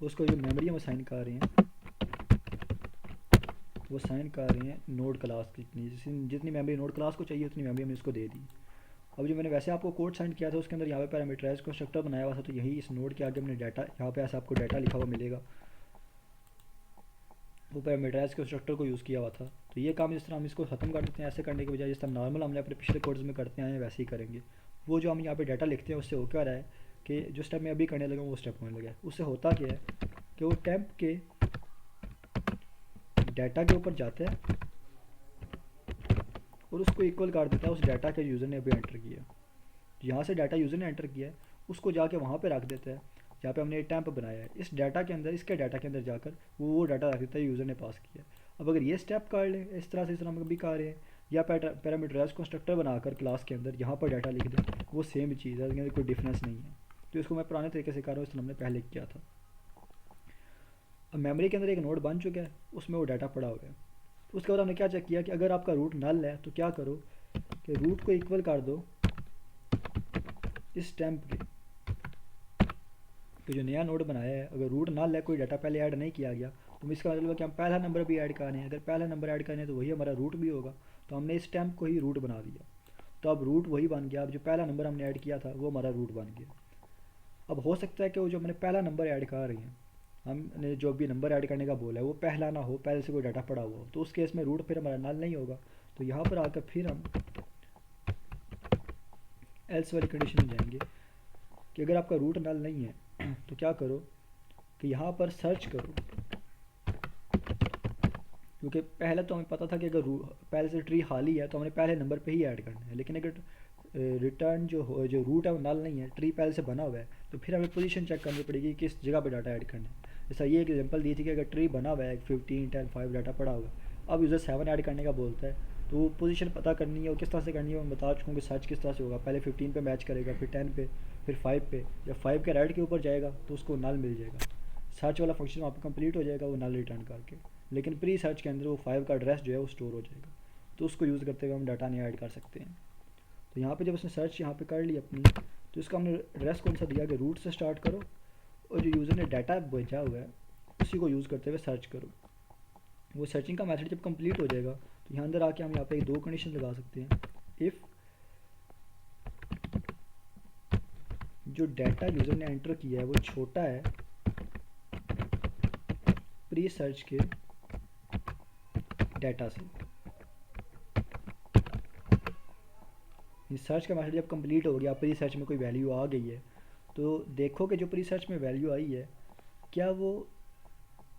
उसको जो मेमोरी हम असाइन कर रहे हैं वो साइन कर रहे हैं नोड क्लास की, जितनी मेमोरी नोड क्लास को चाहिए उतनी मेमोरी हमने इसको दे दी। अब जो मैंने वैसे आपको कोड साइन किया था उसके अंदर यहाँ पे पैरामीटराइज कंस्ट्रक्टर बनाया हुआ था, तो यही इस नोड के आगे हमने डाटा, यहाँ पे ऐसा आपको डाटा लिखा हुआ मिलेगा, वो पैरामीटराइज कंस्ट्रक्टर को यूज़ किया हुआ था। तो ये काम जिस तरह हम इसको ख़त्म कर देते हैं, ऐसे करने के बजाय जिस तरह नॉर्मल हमने अपने पिछले कोड्स में करते हैं वैसे ही करेंगे। वो जो हम यहाँ पे डाटा लिखते हैं उससे हो क्या रहा है कि जो स्टेप मैं अभी करने लगा वो स्टेप होने लगा है। उससे होता क्या है कि वो टेम्प के डाटा के ऊपर जाता है और उसको इक्वल कर देता है उस डाटा के यूज़र ने अभी एंटर किया। यहाँ से डाटा यूज़र ने एंटर किया है उसको जाके वहाँ पे रख देता है जहाँ पे हमने टेम्प बनाया है। इस डाटा के अंदर, इसके डाटा के अंदर जाकर वो डाटा रख देता है यूज़र ने पास किया। अब अगर ये स्टेप कर ले इस तरह से, इस तरह हम कभी कर रहे हैं, या पैरामीटराइज कंस्ट्रक्टर बनाकर क्लास के अंदर यहाँ पर डाटा लिख दें, वो सेम चीज़ है, इसके कोई डिफरेंस नहीं है। तो इसको मैं पुराने तरीके से कर रहा हूँ, इस तरह हमने पहले किया था। अब मेमोरी के अंदर एक नोड बन चुका है, उसमें वो डाटा पड़ा हुआ है। तो उसके बाद हमने क्या चेक किया कि अगर आपका रूट नल है तो क्या करो कि रूट को इक्वल कर दो इस टेम्प के। तो जो नया नोड बनाया है, अगर रूट नल है, कोई डाटा पहले ऐड नहीं किया गया, तो इसका मतलब है कि हम पहला नंबर भी ऐड करने हैं। अगर पहला नंबर ऐड करने हैं तो वही हमारा रूट भी होगा, तो हमने इस टेम्प को ही रूट बना दिया। तो अब रूट वही बन गया, अब जो पहला नंबर हमने ऐड किया था वो हमारा रूट बन गया। अब हो सकता है कि वो जो हमने पहला नंबर ऐड कर रही हैं, हमने जो भी नंबर ऐड करने का बोला है वो पहला ना हो, पहले से कोई डाटा पड़ा हुआ हो, तो उस केस में रूट फिर हमारा नल नहीं होगा। तो यहाँ पर आकर फिर हम एल्स वाली कंडीशन में जाएंगे कि अगर आपका रूट नल नहीं है तो क्या करो कि यहाँ पर सर्च करो, क्योंकि पहले तो हमें पता था कि अगर पहले से ट्री खाली है तो हमने पहले नंबर पे ही ऐड करना है। लेकिन अगर रिटर्न जो रूट है वो नल नहीं है, ट्री पहले से बना हुआ है, तो फिर हमें पोजीशन चेक करनी पड़ेगी किस जगह पे डाटा ऐड करना है। जैसा ये एक एग्जांपल दी थी कि अगर ट्री बना हुआ है 15, 10, 5 डाटा पड़ा हुआ है, अब यूज़र 7 ऐड करने का बोलता है, तो वो पोजीशन पता करनी है और किस तरह से करनी है मैं बता चुका हूँ कि सर्च किस तरह से होगा। पहले 15 पे मैच करेगा, फिर 10 पे, फिर 5 पे। जब 5 के राइट के ऊपर जाएगा तो उसको नल मिल जाएगा, सर्च वाला फंक्शन वहाँ पर कंप्लीट हो जाएगा वो नल रिटर्न करके। लेकिन प्री सर्च के अंदर वो 5 का एड्रेस जो है वो स्टोर हो जाएगा, तो उसको यूज़ करते हुए हम डाटा नहीं ऐड कर सकते हैं। तो यहाँ पे जब उसने सर्च यहाँ पे कर ली अपनी, तो इसका हमने एड्रेस कौन सा दिया कि रूट से स्टार्ट करो और जो यूज़र ने डाटा भेजा हुआ है उसी को यूज़ करते हुए सर्च करो। वो सर्चिंग का मेथड जब कंप्लीट हो जाएगा तो यहाँ अंदर आके हम यहाँ पे 2 कंडीशन लगा सकते हैं। इफ़ जो डाटा यूज़र ने एंटर किया है वो छोटा है प्री सर्च के डाटा से, सर्च का मैथड जब कंप्लीट हो गया, प्री सर्च में कोई वैल्यू आ गई है, तो देखो कि जो प्री सर्च में वैल्यू आई है क्या वो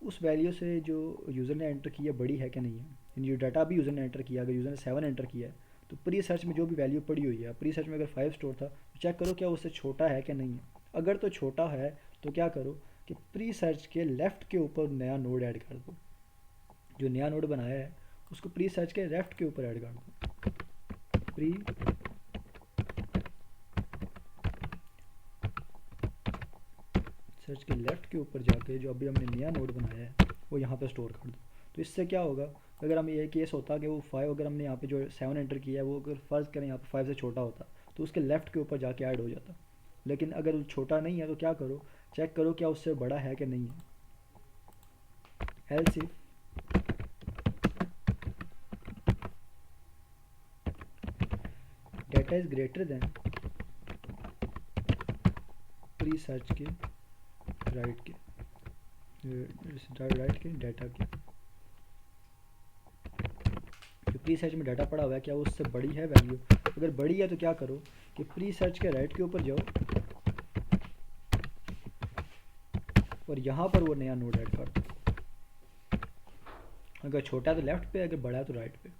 उस वैल्यू से जो यूज़र ने एंटर किया बड़ी है कि नहीं है। यानी जो डाटा भी यूज़र ने एंटर किया, अगर यूज़र ने 7 एंटर किया है तो प्री सर्च में जो भी वैल्यू पड़ी हुई है, प्री सर्च में अगर 5 स्टोर था तो चेक करो क्या उससे छोटा है कि नहीं है। अगर तो छोटा है तो क्या करो कि प्री सर्च के लेफ़्ट के ऊपर नया नोड ऐड कर दो, जो नया नोड बनाया है उसको प्री सर्च के लेफ़्ट के ऊपर ऐड कर दो। प्री सर्च के लेफ़्ट के ऊपर जाके जो अभी हमने नया नोड बनाया है वो यहाँ पे स्टोर कर दो। तो इससे क्या होगा, अगर हम ये केस होता कि वो 5 अगर हमने यहाँ पे जो 7 एंटर किया है वो अगर फ़र्ज़ करें यहाँ पे 5 से छोटा होता तो उसके लेफ़्ट के ऊपर जाके ऐड हो जाता। लेकिन अगर वो छोटा नहीं है तो क्या करो, चेक करो क्या उससे बड़ा है कि नहीं है। Else if data is greater than pre search के राइट के डाटा के, जो प्री सर्च में डाटा पड़ा हुआ है क्या वो उससे बड़ी है वैल्यू। अगर बड़ी है तो क्या करो कि प्री सर्च के राइट के ऊपर जाओ और यहाँ पर वो नया नोड ऐड कर दो। अगर छोटा है तो लेफ़्ट पे, अगर बड़ा है तो राइट पे।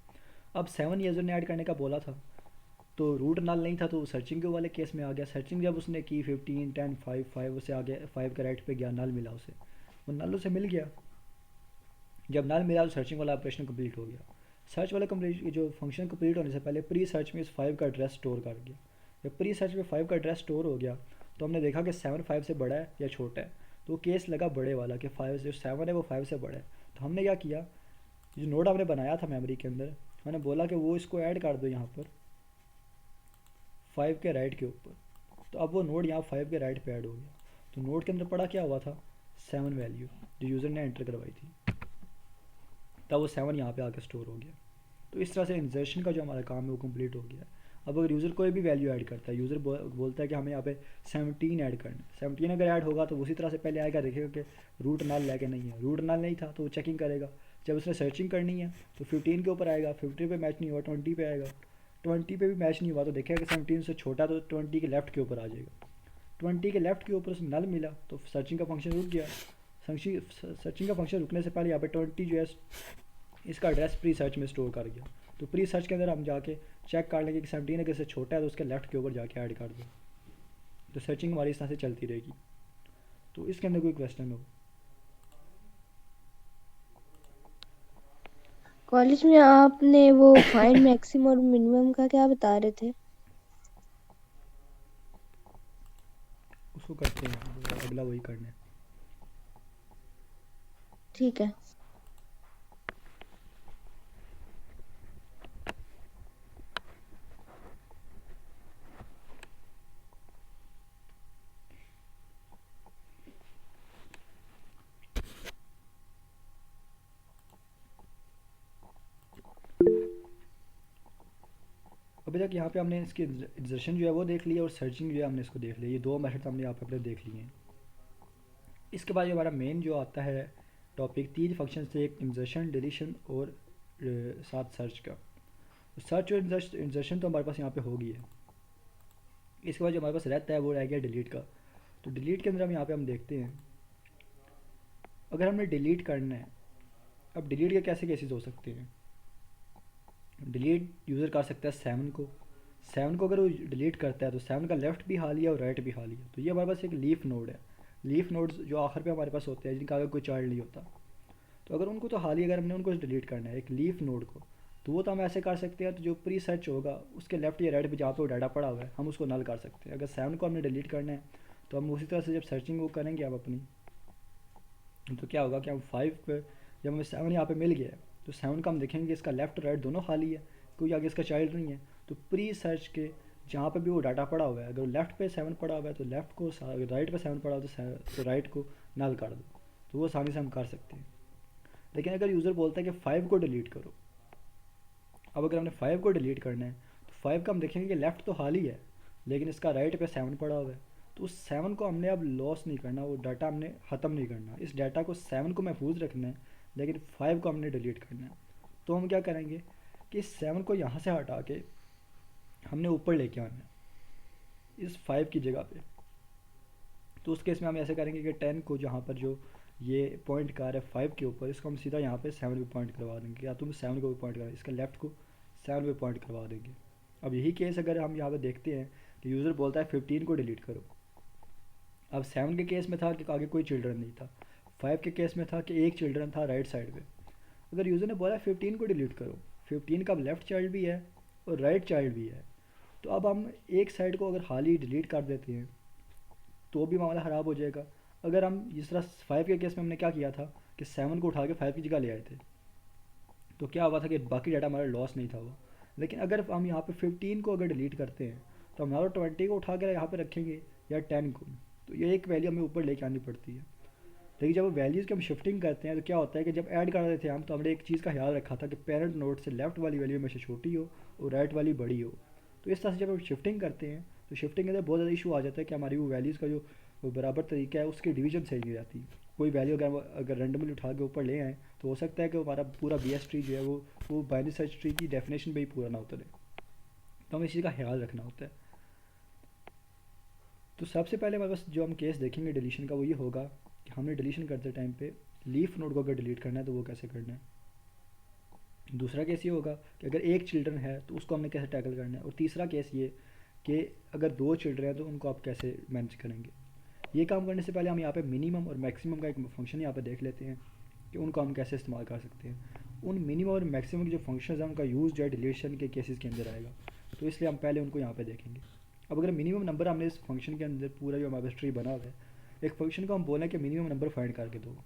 अब 7 यूज़र ने ऐड करने का बोला था तो रूट नल नहीं था तो सर्चिंग के वाले केस में आ गया। सर्चिंग जब उसने की 15 10 5 5 उसे आ गया 5 का राइट पे गया, नल मिला उसे, वो नल उसे मिल गया। जब नल मिला तो सर्चिंग वाला ऑपरेशन कंप्लीट हो गया। सर्च वाला कंप्लीट जो फंक्शन कंप्लीट होने से पहले प्री सर्च में इस 5 का एड्रेस स्टोर कर गया। जब प्री सर्च में 5 का एड्रेस स्टोर हो गया तो हमने देखा कि 7 5 से बड़ा है या छोटा है, तो वो केस लगा बड़े वाला कि 5 जो 7 है वो 5 से बड़ा है। तो हमने क्या किया, जो नोड हमने बनाया था मेमोरी के अंदर, मैंने बोला कि वो इसको ऐड कर दो यहाँ पर 5 के राइट के ऊपर। तो अब वो नोड यहाँ 5 के राइट पे ऐड हो गया। तो नोड के अंदर पड़ा क्या हुआ था, 7 वैल्यू जो यूज़र ने एंटर करवाई थी, तब वो 7 यहाँ पे आके स्टोर हो गया। तो इस तरह से इंसर्शन का जो हमारा काम है वो कंप्लीट हो गया। अब अगर यूज़र कोई भी वैल्यू ऐड करता है, यूज़र बोलता है कि हमें यहाँ पे 17 ऐड करना है, 17 अगर ऐड होगा तो उसी तरह से पहले आएगा, देखेगा कि रूट नल है कि नहीं है। रूट नल नहीं था तो वो चेकिंग करेगा। जब उसने सर्चिंग करनी है तो 15 के ऊपर आएगा, 15 पे मैच नहीं हुआ 20 पे आएगा, 20 पे भी मैच नहीं हुआ तो देखेगा कि 17 से छोटा तो 20 के लेफ़्ट के ऊपर आ जाएगा। 20 के लेफ़्ट के ऊपर उसे नल मिला तो सर्चिंग का फंक्शन रुक गया। सर्चिंग का फंक्शन रुकने से पहले यहाँ पे 20 जो है इसका एड्रेस प्री सर्च में स्टोर कर गया। तो प्री सर्च के अंदर हम जाके चेक कर लेंगे कि 17 अगर से छोटा है तो उसके लेफ़्ट के ऊपर जाके ऐड कर दो। तो सर्चिंग हमारी इस तरह से चलती रहेगी। तो इसके अंदर कोई क्वेश्चन हो? कॉलेज में आपने वो फाइंड मैक्सिमम और मिनिमम का क्या बता रहे थे? उसको करते हैं, अगला वही करना है। ठीक है। अभी तक यहाँ पे हमने इसकी इंसर्शन जो है वो देख लिया और सर्चिंग जो है हमने इसको देख लिया। ये दो मेथड हमने यहाँ पे अपने देख लिए हैं। इसके बाद जो हमारा मेन जो आता है टॉपिक, 3 फंक्शन से, एक इंसर्शन, डिलीशन और साथ सर्च का। सर्च और इंसर्शन तो हमारे पास यहाँ पे हो गई है। इसके बाद जो हमारे पास रहता है वो रह गया डिलीट का। तो डिलीट के अंदर हम यहाँ पे हम देखते हैं, अगर हमने डिलीट करना है, अब डिलीट के कैसे केसेस हो सकते हैं। डिलीट यूज़र कर सकता है 7 को अगर वो डिलीट करता है तो 7 का लेफ़्ट भी हालिया और राइट भी हालिया। तो ये हमारे पास एक लीफ नोड है। लीफ नोड्स जो आखिर पे हमारे पास होते हैं जिनका अगर कोई चाइल्ड नहीं होता, तो अगर उनको तो हालिया अगर हमने उनको डिलीट करना है एक लीफ नोड को, तो वो तो हम ऐसे कर सकते हैं, तो जो प्री सर्च होगा उसके लेफ्ट या राइट पे जहाँ पे वो डाटा पड़ा हुआ है हम उसको नल कर सकते हैं। अगर 7 को हमने डिलीट करना है तो हम उसी तरह से जब सर्चिंग वो करेंगे हम अपनी, तो क्या होगा कि हम 5 पे जब हमें 7 यहाँ पे मिल गया है तो 7 का हम देखेंगे कि इसका लेफ़्ट राइट दोनों खाली है, कोई आगे इसका चाइल्ड नहीं है। तो प्री सर्च के जहाँ पे भी वो डाटा पड़ा हुआ है, अगर लेफ़्ट पे 7 पड़ा हुआ है तो लेफ़्ट को, अगर राइट पे 7 पड़ा हुआ है तो राइट को नल कर दो। तो वो आसानी से हम कर सकते हैं। लेकिन अगर यूज़र बोलता है कि 5 को डिलीट करो, अब अगर हमने 5 को डिलीट करना है तो 5 का हम देखेंगे कि लेफ़्ट तो खाली है लेकिन इसका राइट पे 7 पड़ा हुआ है। तो उस 7 को हमने अब लॉस नहीं करना, वो डाटा हमने ख़त्म नहीं करना। इस डाटा को 7 को महफूज रखना है लेकिन 5 को हमने डिलीट करना है। तो हम क्या करेंगे कि 7 को यहाँ से हटा के हमने ऊपर लेके आना है इस 5 की जगह पे। तो उस केस में हम ऐसे करेंगे कि 10 को जहाँ पर जो ये पॉइंट कर रहा है 5 के ऊपर, इसको हम सीधा यहाँ पे 7 पे पॉइंट करवा देंगे, या तुम 7 को भी पॉइंट करा, इसका लेफ़्ट को 7 पे पॉइंट करवा देंगे। अब यही केस अगर हम यहाँ पे देखते हैं कि यूज़र बोलता है 15 को डिलीट करो। अब 7 के केस में था कि आगे कोई चिल्ड्रन नहीं था, 5 के केस में था कि एक चिल्ड्रन था राइट साइड पे। अगर यूज़र ने बोला 15 को डिलीट करो, 15 का लेफ़्ट चाइल्ड भी है और राइट चाइल्ड भी है। तो अब हम एक साइड को अगर हाल ही डिलीट कर देते हैं तो भी मामला ख़राब हो जाएगा। अगर हम जिस तरह 5 के केस में हमने क्या किया था कि 7 को उठा के 5 की जगह ले आए थे, तो क्या हुआ था कि बाकी डाटा हमारा लॉस नहीं था वो। लेकिन अगर हम यहाँ पे 15 को अगर डिलीट करते हैं तो हमारा 20 को उठा कर यहाँ पे रखेंगे या 10 को, तो ये एक वैल्यू हमें ऊपर लेके आनी पड़ती है। लेकिन जब वैल्यूज़ की हम शिफ्टिंग करते हैं तो क्या होता है कि जब ऐड कर रहे थे हम, तो हमने एक चीज़ का ख्याल रखा था कि पेरेंट नोड से लेफ्ट वाली वैल्यू हमेशा छोटी हो और राइट वाली बड़ी हो। तो इस तरह से जब हम शिफ्टिंग करते हैं तो शिफ्टिंग के अंदर बहुत ज़्यादा इशू आ जाता है कि हमारी वो वैल्यूज़ का जो वो बराबर तरीका है उसकी डिवीजन सही नहीं हो जाती। कोई वैल्यू अगर रेंडमली उठा के ऊपर ले आए तो हो सकता है कि हमारा पूरा BS ट्री जो है वो बाइनरी सर्च ट्री की डेफिनेशन पे ही पूरा ना उतरे। तो हमें इस चीज़ का ख्याल रखना होता है। तो सबसे पहले हमारे पास जो हम केस देखेंगे डिलीशन का वो ये होगा कि हमने डिलीशन करते टाइम पे लीफ नोड को अगर डिलीट करना है तो वो कैसे करना है। दूसरा केस ये होगा कि अगर एक चिल्ड्रन है तो उसको हमने कैसे टैकल करना है। और तीसरा केस ये कि अगर 2 चिल्ड्रन हैं तो उनको आप कैसे मैनेज करेंगे। ये काम करने से पहले हम यहाँ पे मिनिमम और मैक्सिमम का एक फंक्शन यहाँ पे देख लेते हैं कि उनको हम कैसे इस्तेमाल कर सकते हैं। उन मिनिमम और मैक्सिमम के जो फंक्शन हैं उनका यूज़ जो है डिलीशन के केसेस के अंदर आएगा, तो इसलिए हम पहले उनको यहाँ पे देखेंगे। अब अगर मिनिमम नंबर हमने इस फंक्शन के अंदर पूरा जो हमारे पास ट्री बना हुआ है, एक फंक्शन को हम बोलें कि मिनिमम नंबर फाइंड करके दो,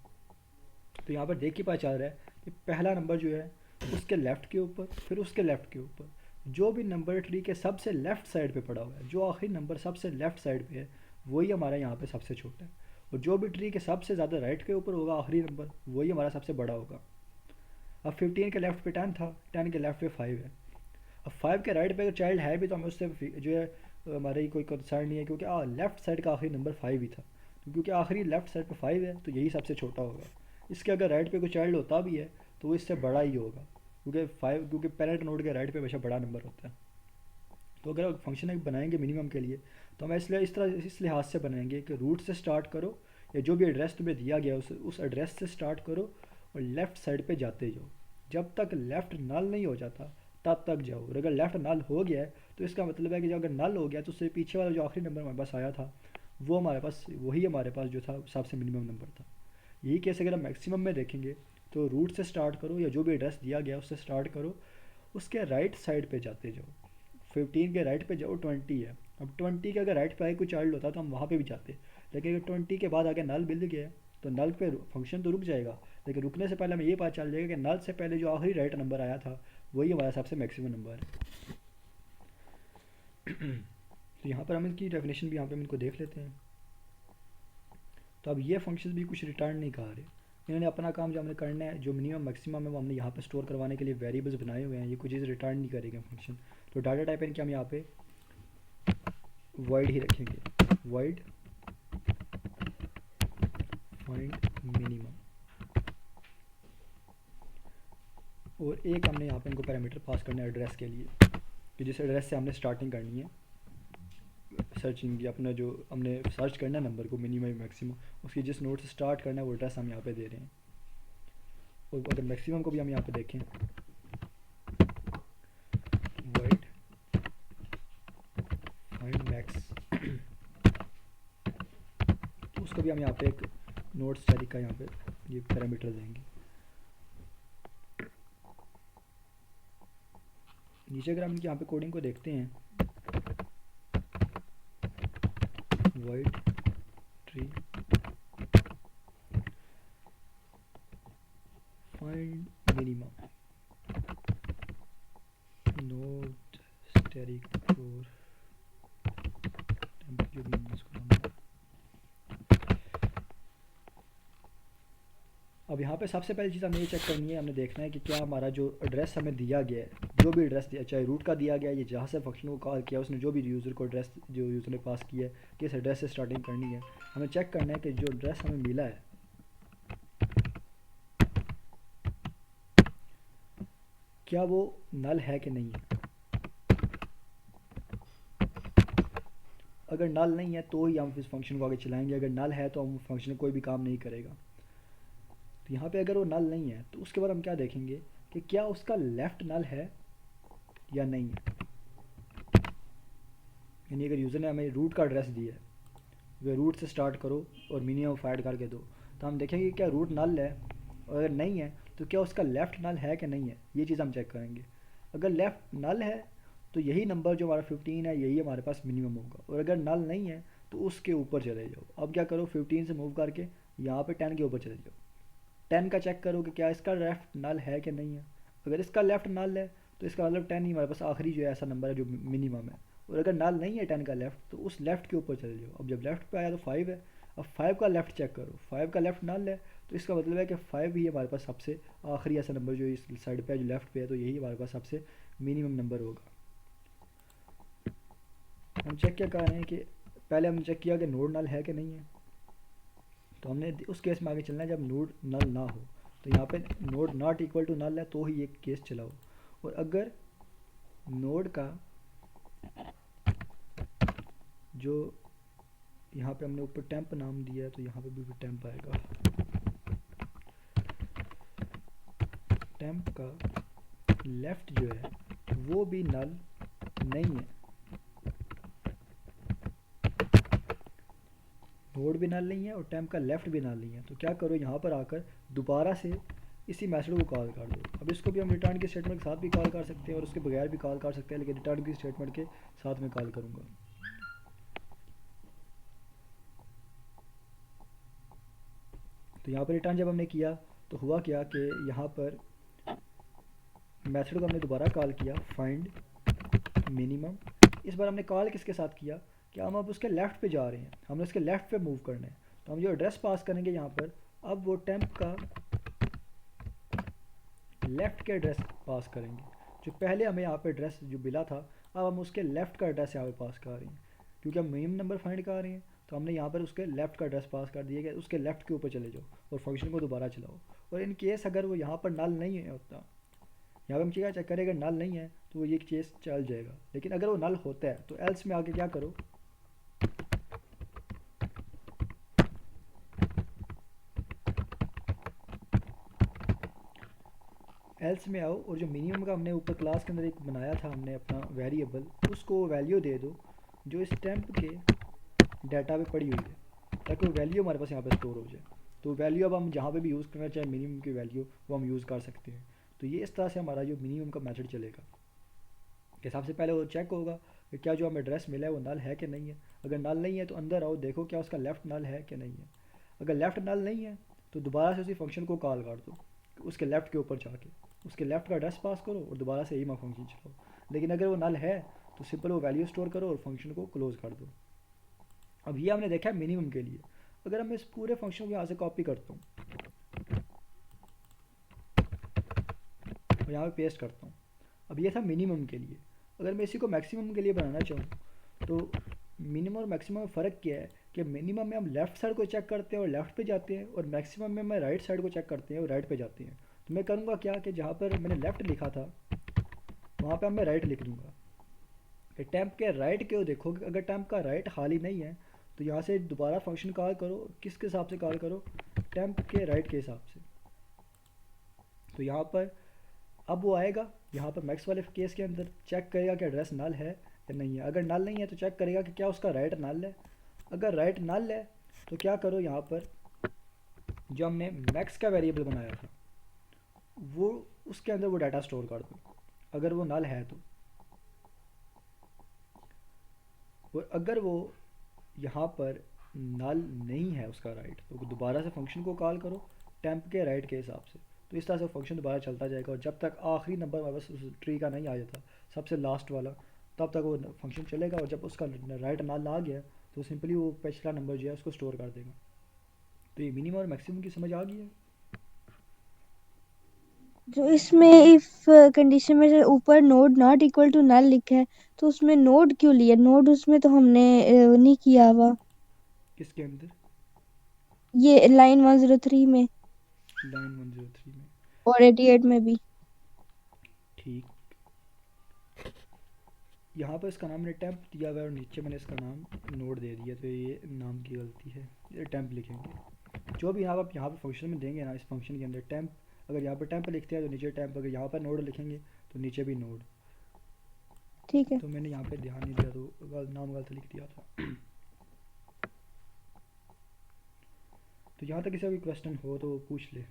तो यहाँ पर देख के पता चल रहा है कि पहला नंबर जो है उसके लेफ़्ट के ऊपर, फिर उसके लेफ़्ट के ऊपर जो भी नंबर ट्री के सबसे लेफ़्ट साइड पे पड़ा हुआ है, जो आखिरी नंबर सबसे लेफ़्ट साइड पे है वही हमारा यहाँ पे सबसे छोटा है। और जो भी ट्री के सबसे ज़्यादा राइट के ऊपर होगा आखिरी नंबर वही हमारा सबसे बड़ा होगा। अब 15 के लेफ़्ट पे 10 था, 10 के लेफ़्ट पे 5 है। अब 5 के राइट पे अगर चाइल्ड है भी तो हमें उससे जो है हमारे कोई कंसर्न नहीं है, क्योंकि लेफ़्ट साइड का आखिरी नंबर 5 ही था। तो क्योंकि आखिरी लेफ़्ट साइड पे 5 है तो यही सबसे छोटा होगा। इसके अगर राइट पे कोई चाइल्ड होता भी है तो वो इससे बड़ा ही होगा, क्योंकि पेरेंट नोड के राइट पे हमेशा बड़ा नंबर होता है। तो अगर फंक्शन एक बनाएंगे मिनिमम के लिए तो हम इसलिए इस लिहाज से बनाएंगे कि रूट से स्टार्ट करो या जो भी एड्रेस तुम्हें दिया गया उस एड्रेस से स्टार्ट करो और लेफ़्ट साइड पे जाते जाओ। जब तक लेफ़्ट नल नहीं हो जाता तब तक जाओ। और अगर लेफ़्ट नल हो गया है तो इसका मतलब है कि जो अगर नल हो गया तो उससे पीछे वाला जो आखिरी नंबर हमारे पास आया था वो हमारे पास वही हमारे पास जो था सबसे मिनिमम नंबर था। यही केस अगर हम मैक्सिमम में देखेंगे तो रूट से स्टार्ट करो या जो भी एड्रेस दिया गया उससे स्टार्ट करो, उसके राइट साइड पे जाते जाओ। 15 के राइट पे जाओ 20 है, अब 20 के अगर राइट पे आगे कोई चाइल्ड होता तो हम वहाँ पे भी जाते। लेकिन अगर 20 के बाद आगे नल मिल गया तो नल पे फंक्शन तो रुक जाएगा, लेकिन रुकने से पहले हमें ये पता चल जाएगा कि नल से पहले जो आखिरी राइट नंबर आया था वही हमारा सबसे मैक्सिमम नंबर है। तो यहाँ पर हम इसकी डेफिनेशन भी यहाँ पे हम इनको देख लेते हैं। तो अब ये फंक्शन भी कुछ रिटर्न नहीं कर रहे। इन्होंने अपना काम जो हमने करना है, जो मिनिमम मैक्सिमम है वो हमने यहाँ पे स्टोर करवाने के लिए वेरिएबल्स बनाए हुए हैं। ये कुछ चीज़ रिटर्न नहीं करेगा फंक्शन। तो डाटा टाइप इनके हम यहाँ पे void ही रखेंगे, void find minimum। और एक हमने यहाँ पे इनको पैरामीटर पास करना है एड्रेस के लिए कि जिस एड्रेस से हमने स्टार्टिंग करनी है सर्चिंग की, अपना जो हमने सर्च करना है नंबर को मिनिमम मैक्सिमम, उसकी जिस नोड से स्टार्ट करना है वो एड्रेस हम यहाँ पे दे रहे हैं। और अगर मैक्सिमम को भी हम यहाँ पे देखें void find max, तो उसको भी हम यहाँ पे एक नोड स्टैटिक का यहाँ पे ये पैरामीटर देंगे। नीचे अगर हम यहाँ पे कोडिंग को देखते हैं void tree find minimum node static for अब यहाँ पे सबसे पहली चीज़ हमें ये चेक करनी है, हमने देखना है कि क्या हमारा जो एड्रेस हमें दिया गया है, जो भी एड्रेस दिया, चाहे रूट का दिया गया है या जहाँ से फंक्शन को कॉल किया उसने जो भी यूज़र को एड्रेस जो यूज़र ने पास किया है किस एड्रेस से स्टार्टिंग करनी है, हमें चेक करना है कि जो एड्रेस हमें मिला है क्या वो नल है कि नहीं है। अगर नल नहीं है तो ही हम इस फंक्शन को आगे चलाएंगे, अगर नल है तो हम फंक्शन कोई भी काम नहीं करेगा। तो यहाँ पे अगर वो नल नहीं है तो उसके बाद हम क्या देखेंगे कि क्या उसका लेफ़्ट नल है या नहीं है। यानी अगर यूज़र ने हमें रूट का एड्रेस दिया है, वे रूट से स्टार्ट करो और मिनिमम फाइंड करके दो, तो हम देखेंगे क्या रूट नल है, और अगर नहीं है तो क्या उसका लेफ़्ट नल है कि नहीं है, ये चीज़ हम चेक करेंगे। अगर लेफ़्ट नल है तो यही नंबर जो हमारा 15 है यही हमारे पास मिनिमम होगा। और अगर नल नहीं है तो उसके ऊपर चले जाओ। अब क्या करो, 15 से मूव करके यहाँ पे 10 के ऊपर चले जाओ। 10 का चेक करो कि क्या इसका लेफ्ट नल है कि नहीं है। अगर इसका लेफ्ट नल है तो इसका मतलब 10 ही हमारे पास आखिरी जो है ऐसा नंबर है जो मिनिमम है। और अगर नल नहीं है 10 का लेफ्ट तो उस लेफ्ट के ऊपर चले जाओ। अब जब लेफ्ट पे आया तो 5 है। अब 5 का लेफ्ट चेक करो, 5 का लेफ्ट नल है तो इसका मतलब है कि 5 ही हमारे पास सबसे आखिरी ऐसा नंबर जो इस साइड पे है जो लेफ्ट पे है, तो यही हमारे पास सबसे मिनिमम नंबर होगा। हम चेक क्या कर रहे हैं कि पहले हमने चेक किया कि नोड नल है कि नहीं है। तो हमने उस केस में आगे चलना है जब नोड नल ना हो। तो यहाँ पे node not equal to null है तो ही ये केस चलाओ। और अगर नोड का जो यहाँ पे हमने ऊपर टेम्प नाम दिया है तो यहाँ पे भी टेम्प आएगा। टेम्प का लेफ्ट जो है वो भी नल नहीं है, नोड भी नल नहीं है और टेम्प का लेफ्ट भी नल नहीं है। तो क्या करो, यहाँ पर आकर दोबारा से इसी मैथड को कॉल कर दो। अब इसको भी हम रिटर्न की स्टेटमेंट के साथ भी कॉल कर सकते हैं और उसके बगैर भी कॉल कर सकते हैं, लेकिन रिटर्न की स्टेटमेंट के साथ में कॉल करूँगा। तो यहाँ पर रिटर्न जब हमने किया तो हुआ क्या कि यहाँ पर मेथड को हमने दोबारा कॉल किया, फाइंड मिनिमम। इस बार हमने कॉल किसके साथ किया कि हम अब उसके लेफ़्ट पे जा रहे हैं, हमने उसके लेफ़्ट पे मूव करना है। तो हम जो एड्रेस पास करेंगे यहाँ पर, अब वो टेम्प का लेफ़्ट के एड्रेस पास करेंगे। जो पहले हमें यहाँ पे एड्रेस जो मिला था, अब हम उसके लेफ़्ट का एड्रेस यहाँ पे पास कर रहे हैं। क्योंकि हम मिनिमम नंबर फाइंड कर रहे हैं तो हमने यहाँ पर उसके लेफ़्ट का एड्रेस पास कर दिया कि उसके लेफ़्ट के ऊपर चले जाओ और फंक्शन को दोबारा चलाओ। और इन केस अगर वो यहाँ पर नल नहीं है होता, यहाँ पर हम क्या चेक करें, अगर नल नहीं है तो वो ये केस चल जाएगा। लेकिन अगर वो नल होता है तो एल्स में आके क्या करो, एल्स में आओ और जो मिनिमम का हमने ऊपर क्लास के अंदर एक बनाया था हमने अपना वेरिएबल, उसको वैल्यू दे दो जो इस टेम्प के डाटा पे पड़ी हुई है, ताकि वो वैल्यू हमारे पास यहाँ पे स्टोर हो जाए। तो वैल्यू अब हम जहाँ पे भी यूज़ करना चाहे मिनिमम की वैल्यू वो हम यूज़ कर सकते हैं। तो ये इस तरह से हमारा जो मिनिमम का मेथड चलेगा कि सबसे पहले वो चेक होगा कि क्या जो हमें एड्रेस मिला है वो नल है कि नहीं है। अगर नल नहीं है तो अंदर आओ, देखो क्या उसका लेफ़्ट नल है कि नहीं है। अगर लेफ़्ट नल नहीं है तो दोबारा से उसी फंक्शन को कॉल कर दो, उसके लेफ़्ट के ऊपर जाके उसके लेफ़्ट का एड्रेस पास करो और दोबारा से यही फंक्शन चलाओ। लेकिन अगर वो नल है तो सिंपल वो वैल्यू स्टोर करो और फंक्शन को क्लोज़ कर दो। अब ये हमने देखा है मिनिमम के लिए। अगर मैं इस पूरे फंक्शन को यहाँ से कॉपी करता हूँ और यहाँ पे पेस्ट करता हूँ, अब ये था मिनिमम के लिए। अगर मैं इसी को मैक्सिमम के लिए बनाना चाहूँ तो मिनिमम और मैक्सिमम में फ़र्क क्या है कि मिनिमम में हम लेफ़्ट साइड को चेक करते हैं और लेफ़्ट पे जाते हैं, और मैक्सिमम में हम राइट साइड को चेक करते हैं और राइट पे जाते हैं। तो मैं करूँगा क्या कि जहाँ पर मैंने लेफ़्ट लिखा था वहाँ पर मैं राइट लिख दूँगा। कि टैम्प के राइट क्यों, देखो कि अगर टैम्प का राइट खाली नहीं है तो यहाँ से दोबारा फंक्शन कॉल करो, किसके हिसाब से कॉल करो, टैम्प के राइट के हिसाब से। तो यहाँ पर अब वो आएगा, यहाँ पर मैक्स वाले केस के अंदर चेक करेगा कि एड्रेस नल है या नहीं है। अगर नल नहीं है तो चेक करेगा कि क्या उसका राइट नल है। अगर राइट नल है तो क्या करो, यहाँ पर जो हमने मैक्स का वेरिएबल बनाया था वो उसके अंदर वो डाटा स्टोर कर दो अगर वो नल है तो। और अगर वो यहाँ पर नल नहीं है उसका राइट, तो दोबारा से फंक्शन को कॉल करो टेम्प के राइट के हिसाब से। तो इस तरह से फंक्शन दोबारा चलता जाएगा और जब तक आखिरी नंबर हमारे पास उस ट्री का नहीं आ जाता, सबसे लास्ट वाला, तब तक वो फंक्शन चलेगा। और जब उसका राइट नल आ गया तो सिंपली वो पिछला नंबर जो है उसको स्टोर कर देगा। तो ये मिनिमम और मैक्सिमम की समझ आ गई है। जो इसमें इफ कंडीशन में जो ऊपर node not equal to null लिखा है, तो उसमें नोड क्यों लिया? नोड उसमें तो हमने नहीं किया हुआ। किसके अंदर? ये लाइन 103 में लाइन 103 में। और 88 में भी। ठीक, यहाँ पर इसका नाम मैंने टेम्प दिया हुआ है और नीचे मैंने इसका नाम नोड दे दिया, तो ये नाम की गलती है, ये टेम्प लिखेंगे। जो भी आप यहाँ पे फंक्शन में देंगे ना, इस फंक्शन के अंदर टेम्प, अगर यहाँ पर टेम्प लिखते हैं तो नीचे टेम्प, अगर यहाँ पर नोड लिखेंगे तो नीचे भी नोड। ठीक है। तो मैंने यहाँ पे ध्यान नहीं दिया तो नाम गलत लिख दिया था। तो यहाँ तक किसी का भी क्वेश्चन हो तो पूछ ले।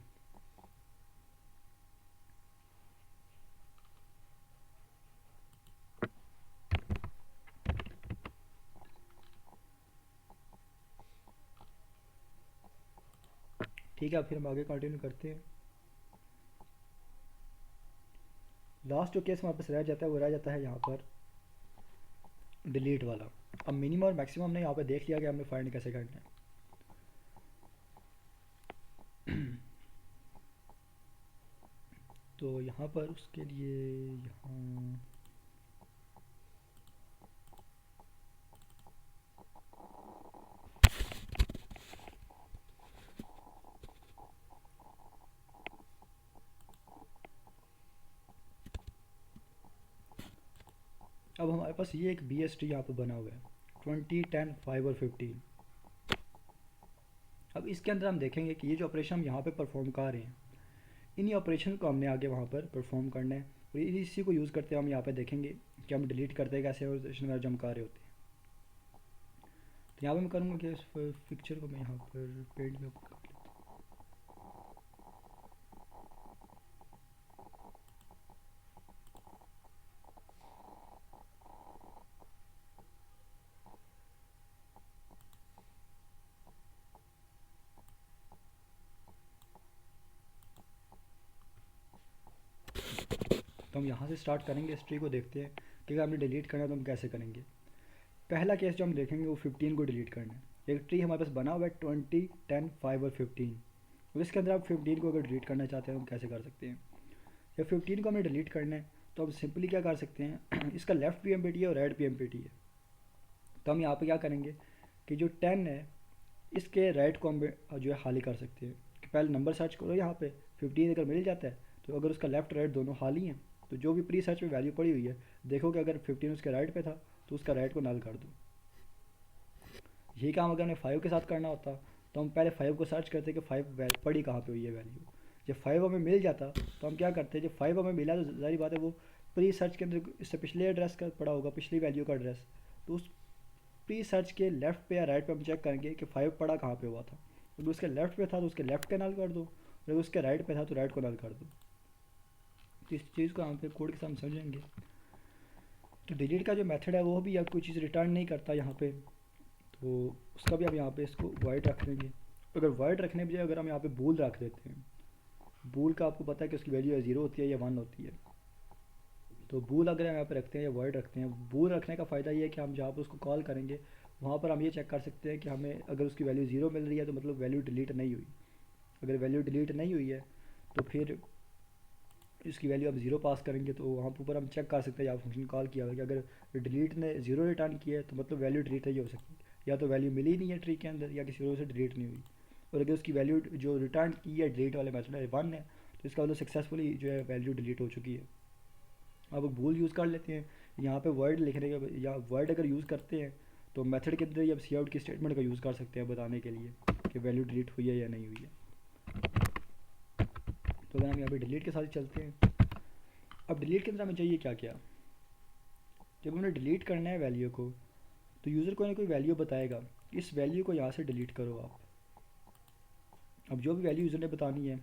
ठीक है, फिर हम आगे कंटिन्यू करते हैं। लास्ट जो केस हमारे पास रह जाता है वो रह जाता है यहाँ पर डिलीट वाला। अब मिनिमम और मैक्सिमम हमने यहाँ पर देख लिया कि हमने फाइंड कैसे करना है। तो यहाँ पर उसके लिए यहाँ अब हमारे पास ये एक बी एस टी यहाँ पर बना हुआ है 20, 10, 5 और 15। अब इसके अंदर हम देखेंगे कि ये जो ऑपरेशन हम यहाँ पे परफॉर्म कर रहे हैं, इन्हीं ऑपरेशन को हमने आगे वहाँ पर परफॉर्म करना है और इसी को यूज़ करते हुए हम यहाँ पे देखेंगे कि हम डिलीट करते हैं कैसे ऑपरेशन वगैरह जो हम कर रहे होते हैं। तो यहाँ पे मैं करूँगा कि इस पिक्चर को मैं यहाँ पर पेंट में कर लेता हूँ। तो हम यहाँ से स्टार्ट करेंगे, हिस्ट्री को देखते हैं कि अगर हमने डिलीट करना है तो हम कैसे करेंगे। पहला केस जो हम देखेंगे वो 15 को डिलीट करना है। एक ट्री हमारे पास बना हुआ है 20, 10, 5 और 15 और इसके अंदर आप 15 को अगर डिलीट करना चाहते हैं तो हम कैसे कर सकते हैं। जब 15 को हमें डिलीट करना है तो हम सिंपली क्या कर सकते हैं इसका left P M P T है और right P M P T है। तो हम यहाँ पे क्या करेंगे कि जो 10 है इसके राइट को हम जो है खाली कर सकते हैं कि पहले नंबर सर्च करो यहाँ पे 15 अगर मिल जाता है तो अगर उसका लेफ़्ट राइट दोनों खाली हैं तो जो भी प्री सर्च में वैल्यू पड़ी हुई है देखो कि अगर 15 उसके राइट पे था तो उसका राइट को नल कर दो। यही काम अगर हमें 5 के साथ करना होता तो हम पहले 5 को सर्च करते कि 5 पड़ी कहाँ पे हुई है वैल्यू। जब 5 हमें मिल जाता तो हम क्या करते, जब 5 हमें मिला तो ज़ाहिर बात है वो प्री सर्च के अंदर इससे पिछले एड्रेस का पड़ा होगा, पिछली वैल्यू का एड्रेस। तो उस प्री सर्च के लेफ़्ट पे या राइट पे हम चेक करेंगे कि 5 पड़ा कहाँ पे हुआ था। अगर उसके लेफ़्ट पे था तो उसके लेफ़्ट का नल कर दो और अगर उसके राइट पे था तो राइट को नल कर दो। तो इस चीज़ को हम पे कोड के साथ समझेंगे। तो डिलीट का जो मेथड है वो भी अब कोई चीज़ रिटर्न नहीं करता यहाँ पे, तो उसका भी हम यहाँ पे इसको वाइड रख देंगे। अगर वाइड रखने बजाय अगर हम यहाँ पे बूल रख देते हैं, बूल का आपको पता है कि उसकी वैल्यू या 0 होती है या 1 होती है। तो बूल अगर हम यहाँ पे रखते हैं या वाइड रखते हैं, बूल रखने का फ़ायदा ये है कि हम जहाँ पर उसको कॉल करेंगे वहाँ पर हम ये चेक कर सकते हैं कि हमें अगर उसकी वैल्यू 0 मिल रही है तो मतलब वैल्यू डिलीट नहीं हुई। अगर वैल्यू डिलीट नहीं हुई है तो फिर इसकी वैल्यू अब 0 पास करेंगे तो वहाँ पर ऊपर हम चेक कर सकते हैं, यहाँ फंक्शन कॉल किया हुआ कि अगर डिलीट ने 0 रिटर्न किया है तो मतलब वैल्यू डिलीट नहीं हो सकती, या तो वैल्यू मिली नहीं है ट्री के अंदर या किसी वजह से डिलीट नहीं हुई। और अगर उसकी वैल्यू जो रिटर्न की है डिलीट वाले मेथड है 1 है तो इसका मतलब सक्सेसफुली जो है वैल्यू डिलीट हो चुकी है। अब बूल यूज़ कर लेते हैं, यहाँ पे वर्ड लिखने का या वर्ड अगर यूज़ करते हैं तो मेथड के अंदर या सी आउट की स्टेटमेंट का यूज़ कर सकते हैं बताने के लिए कि वैल्यू डिलीट हुई है या नहीं हुई है। तो अगर हम यहाँ पे डिलीट के साथ चलते हैं, अब डिलीट के अंदर हमें चाहिए क्या क्या। जब हमने डिलीट करना है वैल्यू को तो यूज़र कोई ना कोई वैल्यू बताएगा, इस वैल्यू को यहाँ से डिलीट करो आप। अब जो भी वैल्यू यूज़र ने बतानी है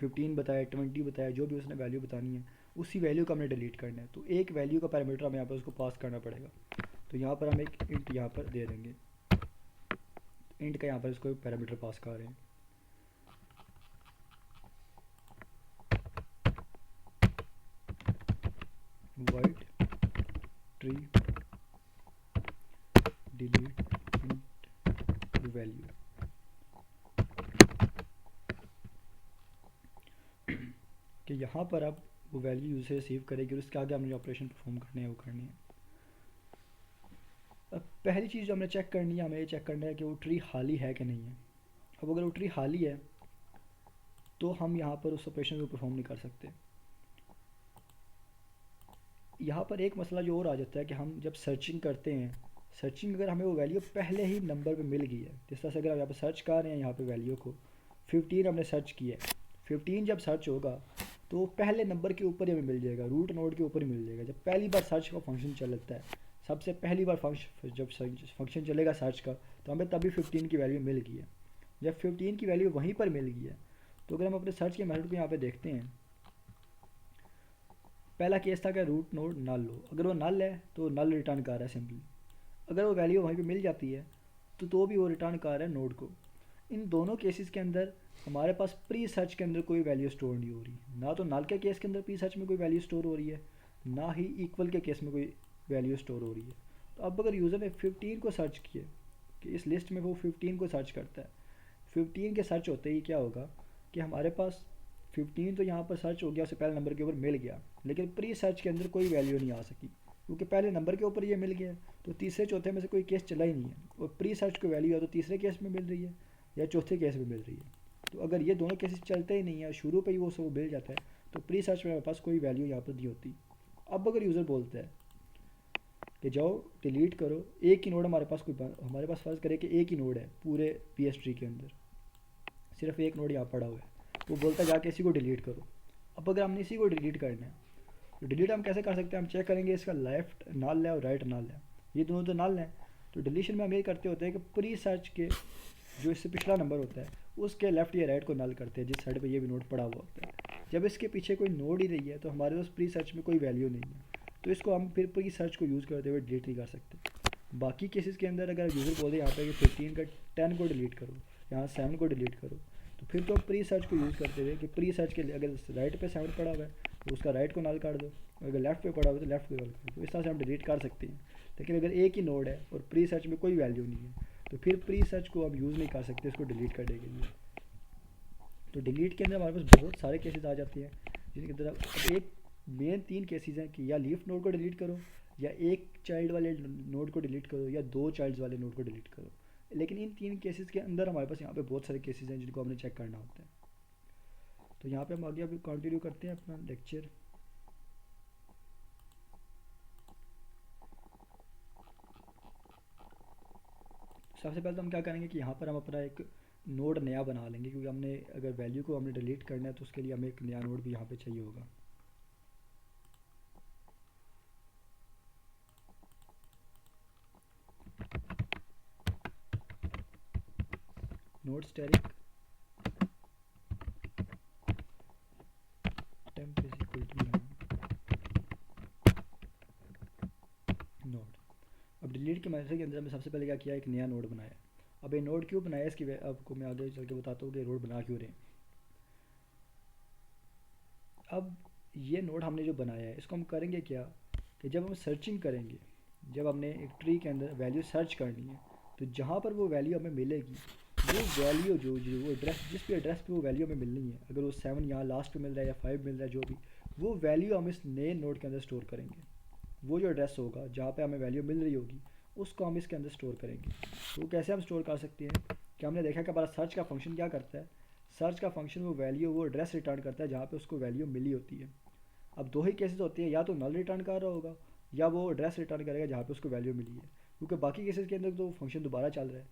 15 बताया 20 बताया जो भी उसने वैल्यू बतानी है उसी वैल्यू को हमने डिलीट करना है। तो एक वैल्यू का पैरामीटर हमें यहाँ पर उसको पास करना पड़ेगा। तो यहाँ पर हम एक इंट यहाँ पर दे देंगे, इंट का यहाँ पर इसको पैरामीटर पास कर रहे हैं। Wide tree delete int value. कि यहाँ पर अब वो वैल्यू यूज़र रिसीव करेगी और उसके आगे हमने जो ऑपरेशन परफॉर्म करने हैं वो करने हैं। अब पहली चीज़ जो हमने चेक करनी है, हमें ये चेक करना है कि वो ट्री खाली है कि नहीं है। अब अगर वो ट्री खाली है तो हम यहाँ पर उस ऑपरेशन को परफॉर्म नहीं कर सकते। यहाँ पर एक मसला जो और आ जाता है कि हम जब सर्चिंग करते हैं, सर्चिंग अगर हमें वो वैल्यू पहले ही नंबर पे मिल गई है, जिस तरह से अगर आप यहाँ पर सर्च कर रहे हैं यहाँ पे वैल्यू को 15 हमने सर्च किया है, 15 जब सर्च होगा तो पहले नंबर के ऊपर ही हमें मिल जाएगा, रूट नोड के ऊपर ही मिल जाएगा। जब पहली बार सर्च का फंक्शन चलता है, सबसे पहली बार जब फंक्शन चलेगा सर्च का तो हमें तभी 15 की वैल्यू मिल गई है। जब 15 की वैल्यू वहीं पर मिल गई है तो अगर हम अपने सर्च के मेथड को यहाँ पे देखते हैं, पहला केस था कि रूट नोड नल हो, अगर वो नल है तो नल रिटर्न कर रहा है सिंपली। अगर वो वैल्यू वहीं पे मिल जाती है तो भी वो रिटर्न कर रहा है नोड को। इन दोनों केसेस के अंदर हमारे पास प्री सर्च के अंदर कोई वैल्यू स्टोर नहीं हो रही, ना तो नल के केस के अंदर प्री सर्च में कोई वैल्यू स्टोर हो रही है, ना ही इक्वल के केस में कोई वैल्यू स्टोर हो रही है। तो अब अगर यूज़र ने 15 को सर्च किए कि इस लिस्ट में वो 15 को सर्च करता है, 15 के सर्च होते ही क्या होगा कि हमारे पास 15 तो यहाँ पर सर्च हो गया, उससे पहले नंबर के ऊपर मिल गया, लेकिन प्री सर्च के अंदर कोई वैल्यू नहीं आ सकी क्योंकि पहले नंबर के ऊपर ये मिल गया। तो तीसरे चौथे में से कोई केस चला ही नहीं है, और प्री सर्च को वैल्यू या तो तीसरे केस में मिल रही है या चौथे केस में मिल रही है। तो अगर ये दोनों केसेस चलते ही नहीं है, शुरू पे ही वो सब मिल जाता है, तो प्री सर्च में हमारे पास कोई वैल्यू यहाँ पर नहीं होती। अब अगर यूज़र बोलता है कि जाओ डिलीट करो, एक ही नोड हमारे पास हमारे पास फर्ज करे कि एक ही नोड है पूरे पी ट्री के अंदर, सिर्फ एक नोड यहाँ पड़ा हुआ है, वो बोलता है जाके इसी को डिलीट करो। अब अगर हमने इसी को डिलीट करना है तो डिलीट हम कैसे कर सकते हैं? हम चेक करेंगे इसका लेफ्ट नल है और राइट नल है, ये दोनों तो नल हैं। तो डिलीशन में हम ये करते होते हैं कि प्री सर्च के जो इससे पिछला नंबर होता है उसके लेफ्ट या राइट को नल करते हैं, जिस साइड पे ये भी नोड पड़ा हुआ होता है। जब इसके पीछे कोई नोड ही नहीं है तो हमारे पास प्री सर्च में कोई वैल्यू नहीं है, तो इसको हम फिर प्री सर्च को यूज़ करते हुए डिलीट नहीं कर सकते। बाकी केसेस के अंदर अगर यूज़र बोले यहाँ पे कि 15 का 10 को डिलीट करो, यहाँ 7 को डिलीट करो, तो फिर तो प्री सर्च को यूज़ करते हुए कि प्री सर्च के लिए अगर राइट पे 7 पड़ा हुआ है तो उसका राइट को नल कर दो, अगर लेफ्ट पे पड़ा हुआ है तो लेफ्ट को नल कर दो। इस तरह से हम डिलीट कर सकते हैं। लेकिन अगर एक ही नोड है और प्री सर्च में कोई वैल्यू नहीं है तो फिर प्री सर्च को हम यूज़ नहीं कर सकते इसको डिलीट करने के लिए। तो डिलीट के अंदर हमारे पास बहुत सारे केसेस आ जाते हैं, जिनके अंदर अब एक मेन 3 केसेस हैं कि या लीफ नोड को डिलीट करो, या एक चाइल्ड वाले नोड को डिलीट करो, या 2 चाइल्ड्स वाले नोड को डिलीट करो। लेकिन इन 3 केसेस के अंदर हमारे पास यहाँ पे बहुत सारे केसेस हैं जिनको हमने चेक करना होता है। तो यहाँ पे हम आगे अभी कंटिन्यू करते हैं अपना लेक्चर। सबसे पहले तो हम क्या करेंगे कि यहाँ पर हम अपना एक नोड नया बना लेंगे, क्योंकि हमने अगर वैल्यू को हमने डिलीट करना है तो उसके लिए हमें एक नया नोड भी यहाँ पे चाहिए होगा। Node static temp is equal to node. अब डिलीट के मैसेज के अंदर हमने सबसे पहले क्या किया, एक नया नोड बनाया। अब ये नोड क्यों बनाया इसकी आपको मैं आगे चल के बताता हूँ कि नोड बना क्यों रहे हैं। अब ये नोड हमने जो बनाया है इसको हम करेंगे क्या कि जब हम सर्चिंग करेंगे, जब हमने एक ट्री के अंदर वैल्यू सर्च करनी है, तो जहाँ पर वो वैल्यू हमें मिलेगी, वो वैल्यू जो वो एड्रेस जिस भी एड्रेस पे वो वैल्यू हमें मिलनी है, अगर वो 7 यहाँ लास्ट पे मिल रहा है या 5 मिल रहा है जो भी, वो वैल्यू हम इस नए नोड के अंदर स्टोर करेंगे। वो जो एड्रेस होगा जहाँ पे हमें वैल्यू मिल रही होगी उसको हम इसके अंदर स्टोर करेंगे। तो कैसे हम स्टोर कर सकते हैं कि हमने देखा कि हमारा सर्च का फंक्शन क्या करता है, सर्च का फंक्शन वो वैल्यू वो एड्रेस रिटर्न करता है जहाँ पे उसको वैल्यू मिली होती है। अब दो ही केसेस होती है, या तो नल रिटर्न कर रहा होगा या वो एड्रेस रिटर्न करेगा जहाँ पे उसको वैल्यू मिली है, क्योंकि बाकी केसेस के अंदर तो फंक्शन दोबारा चल रहा है।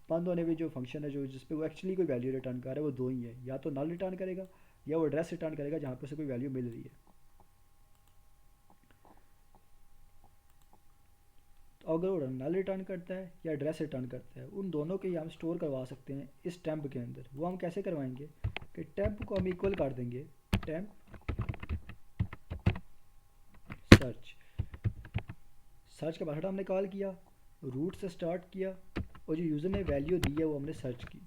बंद होने में जो फंक्शन है जो जिस पे वो एक्चुअली कोई वैल्यू रिटर्न कर रहा है वो दो ही है, या तो नल रिटर्न करेगा या वो एड्रेस रिटर्न करेगा जहाँ पे उसे कोई वैल्यू मिल रही है। तो अगर वो नल रिटर्न करता है या एड्रेस रिटर्न करता है, उन दोनों के ही हम स्टोर करवा सकते हैं इस टेम्प के अंदर। वो हम कैसे करवाएंगे कि टेम्प को हम इक्वल कर देंगे टेम्प सर्च। सर्च का पासवर्ड हमने कॉल किया, रूट से स्टार्ट किया, और जो यूज़र ने वैल्यू दी है वो हमने सर्च की,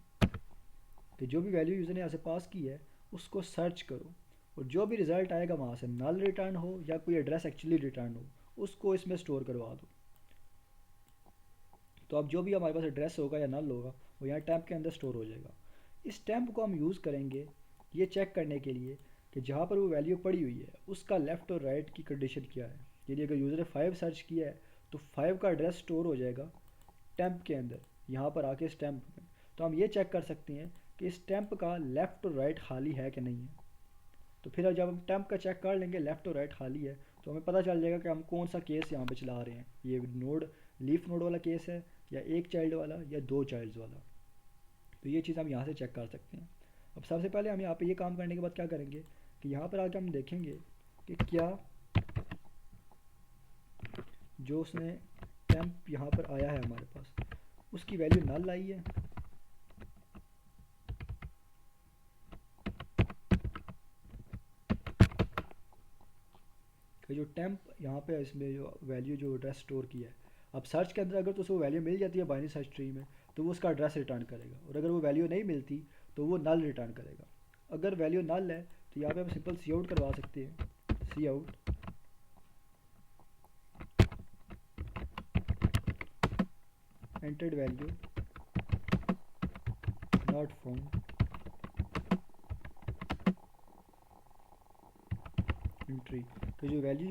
कि जो भी वैल्यू यूज़र ने यहाँ से पास की है उसको सर्च करो, और जो भी रिज़ल्ट आएगा वहाँ से नल रिटर्न हो या कोई एड्रेस एक्चुअली रिटर्न हो उसको इसमें स्टोर करवा दो। तो अब जो भी हमारे पास एड्रेस होगा या नल होगा वो यहाँ टैम्प के अंदर स्टोर हो जाएगा। इस टैम्प को हम यूज़ करेंगे ये चेक करने के लिए कि जहाँ पर वो वैल्यू पड़ी हुई है उसका लेफ़्ट और राइट की कंडीशन क्या है। यदि अगर यूज़र ने 5 सर्च किया है तो 5 का एड्रेस स्टोर हो जाएगा टैम्प के अंदर, यहाँ पर आके इस टैम्प में। तो हम ये चेक कर सकते हैं कि इस टैम्प का लेफ़्ट और राइट खाली है कि नहीं है। तो फिर जब हम टैम्प का चेक कर लेंगे लेफ़्ट और राइट खाली है तो हमें पता चल जाएगा कि हम कौन सा केस यहाँ पे चला रहे हैं, ये नोड लीफ नोड वाला केस है या एक चाइल्ड वाला या 2 चाइल्ड्स वाला। तो ये चीज़ हम यहाँ से चेक कर सकते हैं। अब सबसे पहले हम यहाँ पे ये काम करने के बाद क्या करेंगे कि यहाँ पर आके हम देखेंगे कि क्या जो उसने टेम्प यहाँ पर आया है हमारे पास उसकी वैल्यू नल आई है। कि जो टेम्प यहाँ पे इसमें जो वैल्यू जो एड्रेस स्टोर किया है अब सर्च के अंदर अगर तो उसको वैल्यू मिल जाती है बाइनरी सर्च ट्री में, तो वो उसका एड्रेस रिटर्न करेगा, और अगर वो वैल्यू नहीं मिलती तो वो नल रिटर्न करेगा। अगर वैल्यू नल है तो यहाँ पे हम सिंपल सी आउट करवा सकते हैं, cout entered value not found in tree. तो जो वैल्यू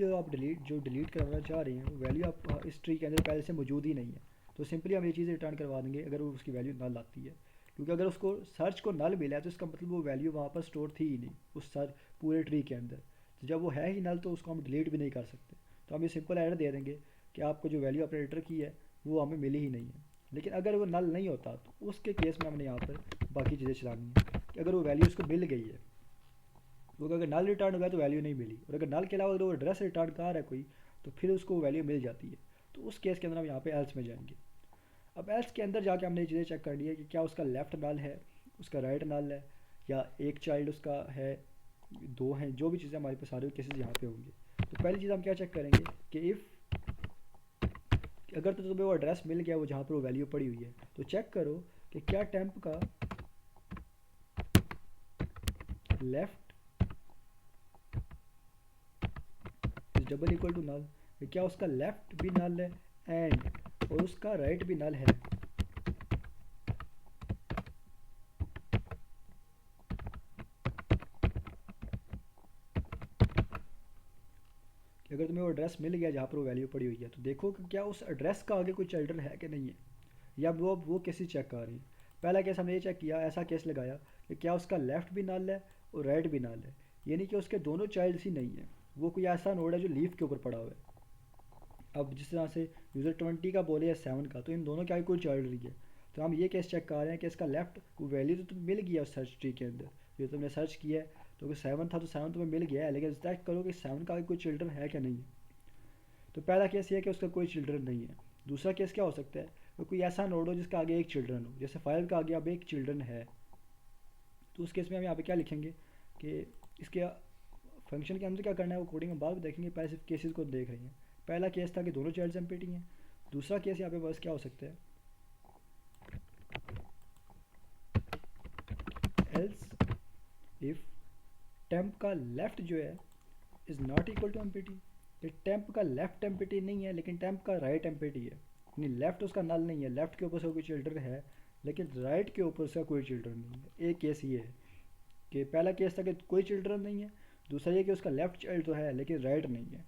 जो डिलीट करवाना चाह रहे हैं वो वैल्यू आप इस ट्री के अंदर पहले से मौजूद ही नहीं है, तो सिंपली हम ये चीज़ रिटर्न करवा देंगे अगर वो उसकी वैल्यू नल आती है। क्योंकि अगर उसको सर्च को नल मिला है तो इसका मतलब वो वैल्यू वहाँ पर स्टोर थी ही नहीं उस सर पूरे ट्री के अंदर। तो जब वो है ही नल तो उसको हम डिलीट भी नहीं कर सकते। तो हम ये सिंपल एरर दे देंगे कि आपको जो वैल्यू आपने एंटर की है वो हमें मिली ही नहीं है। लेकिन अगर वो नल नहीं होता तो उसके केस में हमने यहाँ पर बाकी चीज़ें चलानी है कि अगर वो वैल्यू उसको मिल गई है, क्योंकि अगर नल रिटर्न हो गया तो वैल्यू नहीं मिली, और अगर नल के अलावा अगर वो एड्रेस रिटर्न कर रहा है कोई तो फिर उसको वैल्यू मिल जाती है। तो उस केस के अंदर हम यहाँ पे एल्स में जाएंगे। अब एल्स के अंदर जाके हमने ये चीज़ें चेक करनी है कि क्या उसका लेफ्ट नल है, उसका राइट नल है, या एक चाइल्ड उसका है, दो हैं, जो भी चीज़ें हमारे पास सारे केसेस यहाँ पे होंगे। तो पहली चीज़ हम क्या चेक करेंगे कि इफ़ अगर तो तुम्हें वो एड्रेस मिल गया वो जहाँ पर वो वैल्यू पड़ी हुई है, तो चेक करो कि क्या टेम्प का left is double equal to null, क्या उसका लेफ्ट भी नल है एंड और उसका राइट भी नल है। कि अगर तुम्हें वो एड्रेस मिल गया जहाँ पर वो वैल्यू पड़ी हुई है तो देखो कि क्या उस एड्रेस का आगे कोई चिल्ड्रन है कि नहीं है, या वो केसेस चेक कर रही है। पहला केस हमने ये चेक किया, ऐसा केस लगाया कि क्या उसका लेफ्ट भी नल है और राइट भी नल है, यानी कि उसके दोनों चाइल्ड्स ही नहीं है, वो कोई ऐसा नोड है जो लीफ के ऊपर पड़ा हुआ है। अब जिस तरह से यूज़र 20 का बोले या 7 का, तो इन दोनों के आगे कोई चाइल्ड नहीं है। तो हम ये केस चेक कर रहे हैं कि इसका लेफ्ट वो वैल्यू तो तुम्हें मिल गया उस सर्च ट्री के अंदर जो तुमने सर्च किया है, तो अगर 7 था तो 7 तुम्हें मिल गया है, लेकिन चेक करो कि 7 का आगे कोई चिल्ड्रन है क्या नहीं है। तो पहला केस ये है कि उसका कोई चिल्ड्रन नहीं है। दूसरा केस क्या हो सकता है कि कोई ऐसा नोड हो जिसका आगे एक चिल्ड्रन हो, जैसे 5 का आगे अब एक चिल्ड्रन है। तो उस केस में हम यहाँ पे क्या लिखेंगे कि इसके फंक्शन के अंदर क्या करना है वो कोडिंग हम बाद में देखेंगे, पहले सिर्फ केसेस को देख रहे हैं। पहला केस था कि दोनों चाइल्ड्स एम्प्टी हैं। दूसरा केस यहाँ पे बस क्या हो सकता है, एल्स इफ टेम्प का लेफ्ट जो है is not equal to empty. ये टेम्प का लेफ्ट एम्प्टी नहीं है लेकिन टेम्प का राइट एम्प्टी है, यानी लेफ्ट उसका नल नहीं है, लेफ्ट के ऊपर से कोई चिल्ड्रन है लेकिन राइट के ऊपर से कोई चिल्ड्रन नहीं है। एक केस ये है कि पहला केस था कि कोई चिल्ड्रन नहीं है, दूसरा ये कि उसका लेफ्ट चाइल्ड तो है लेकिन राइट नहीं है।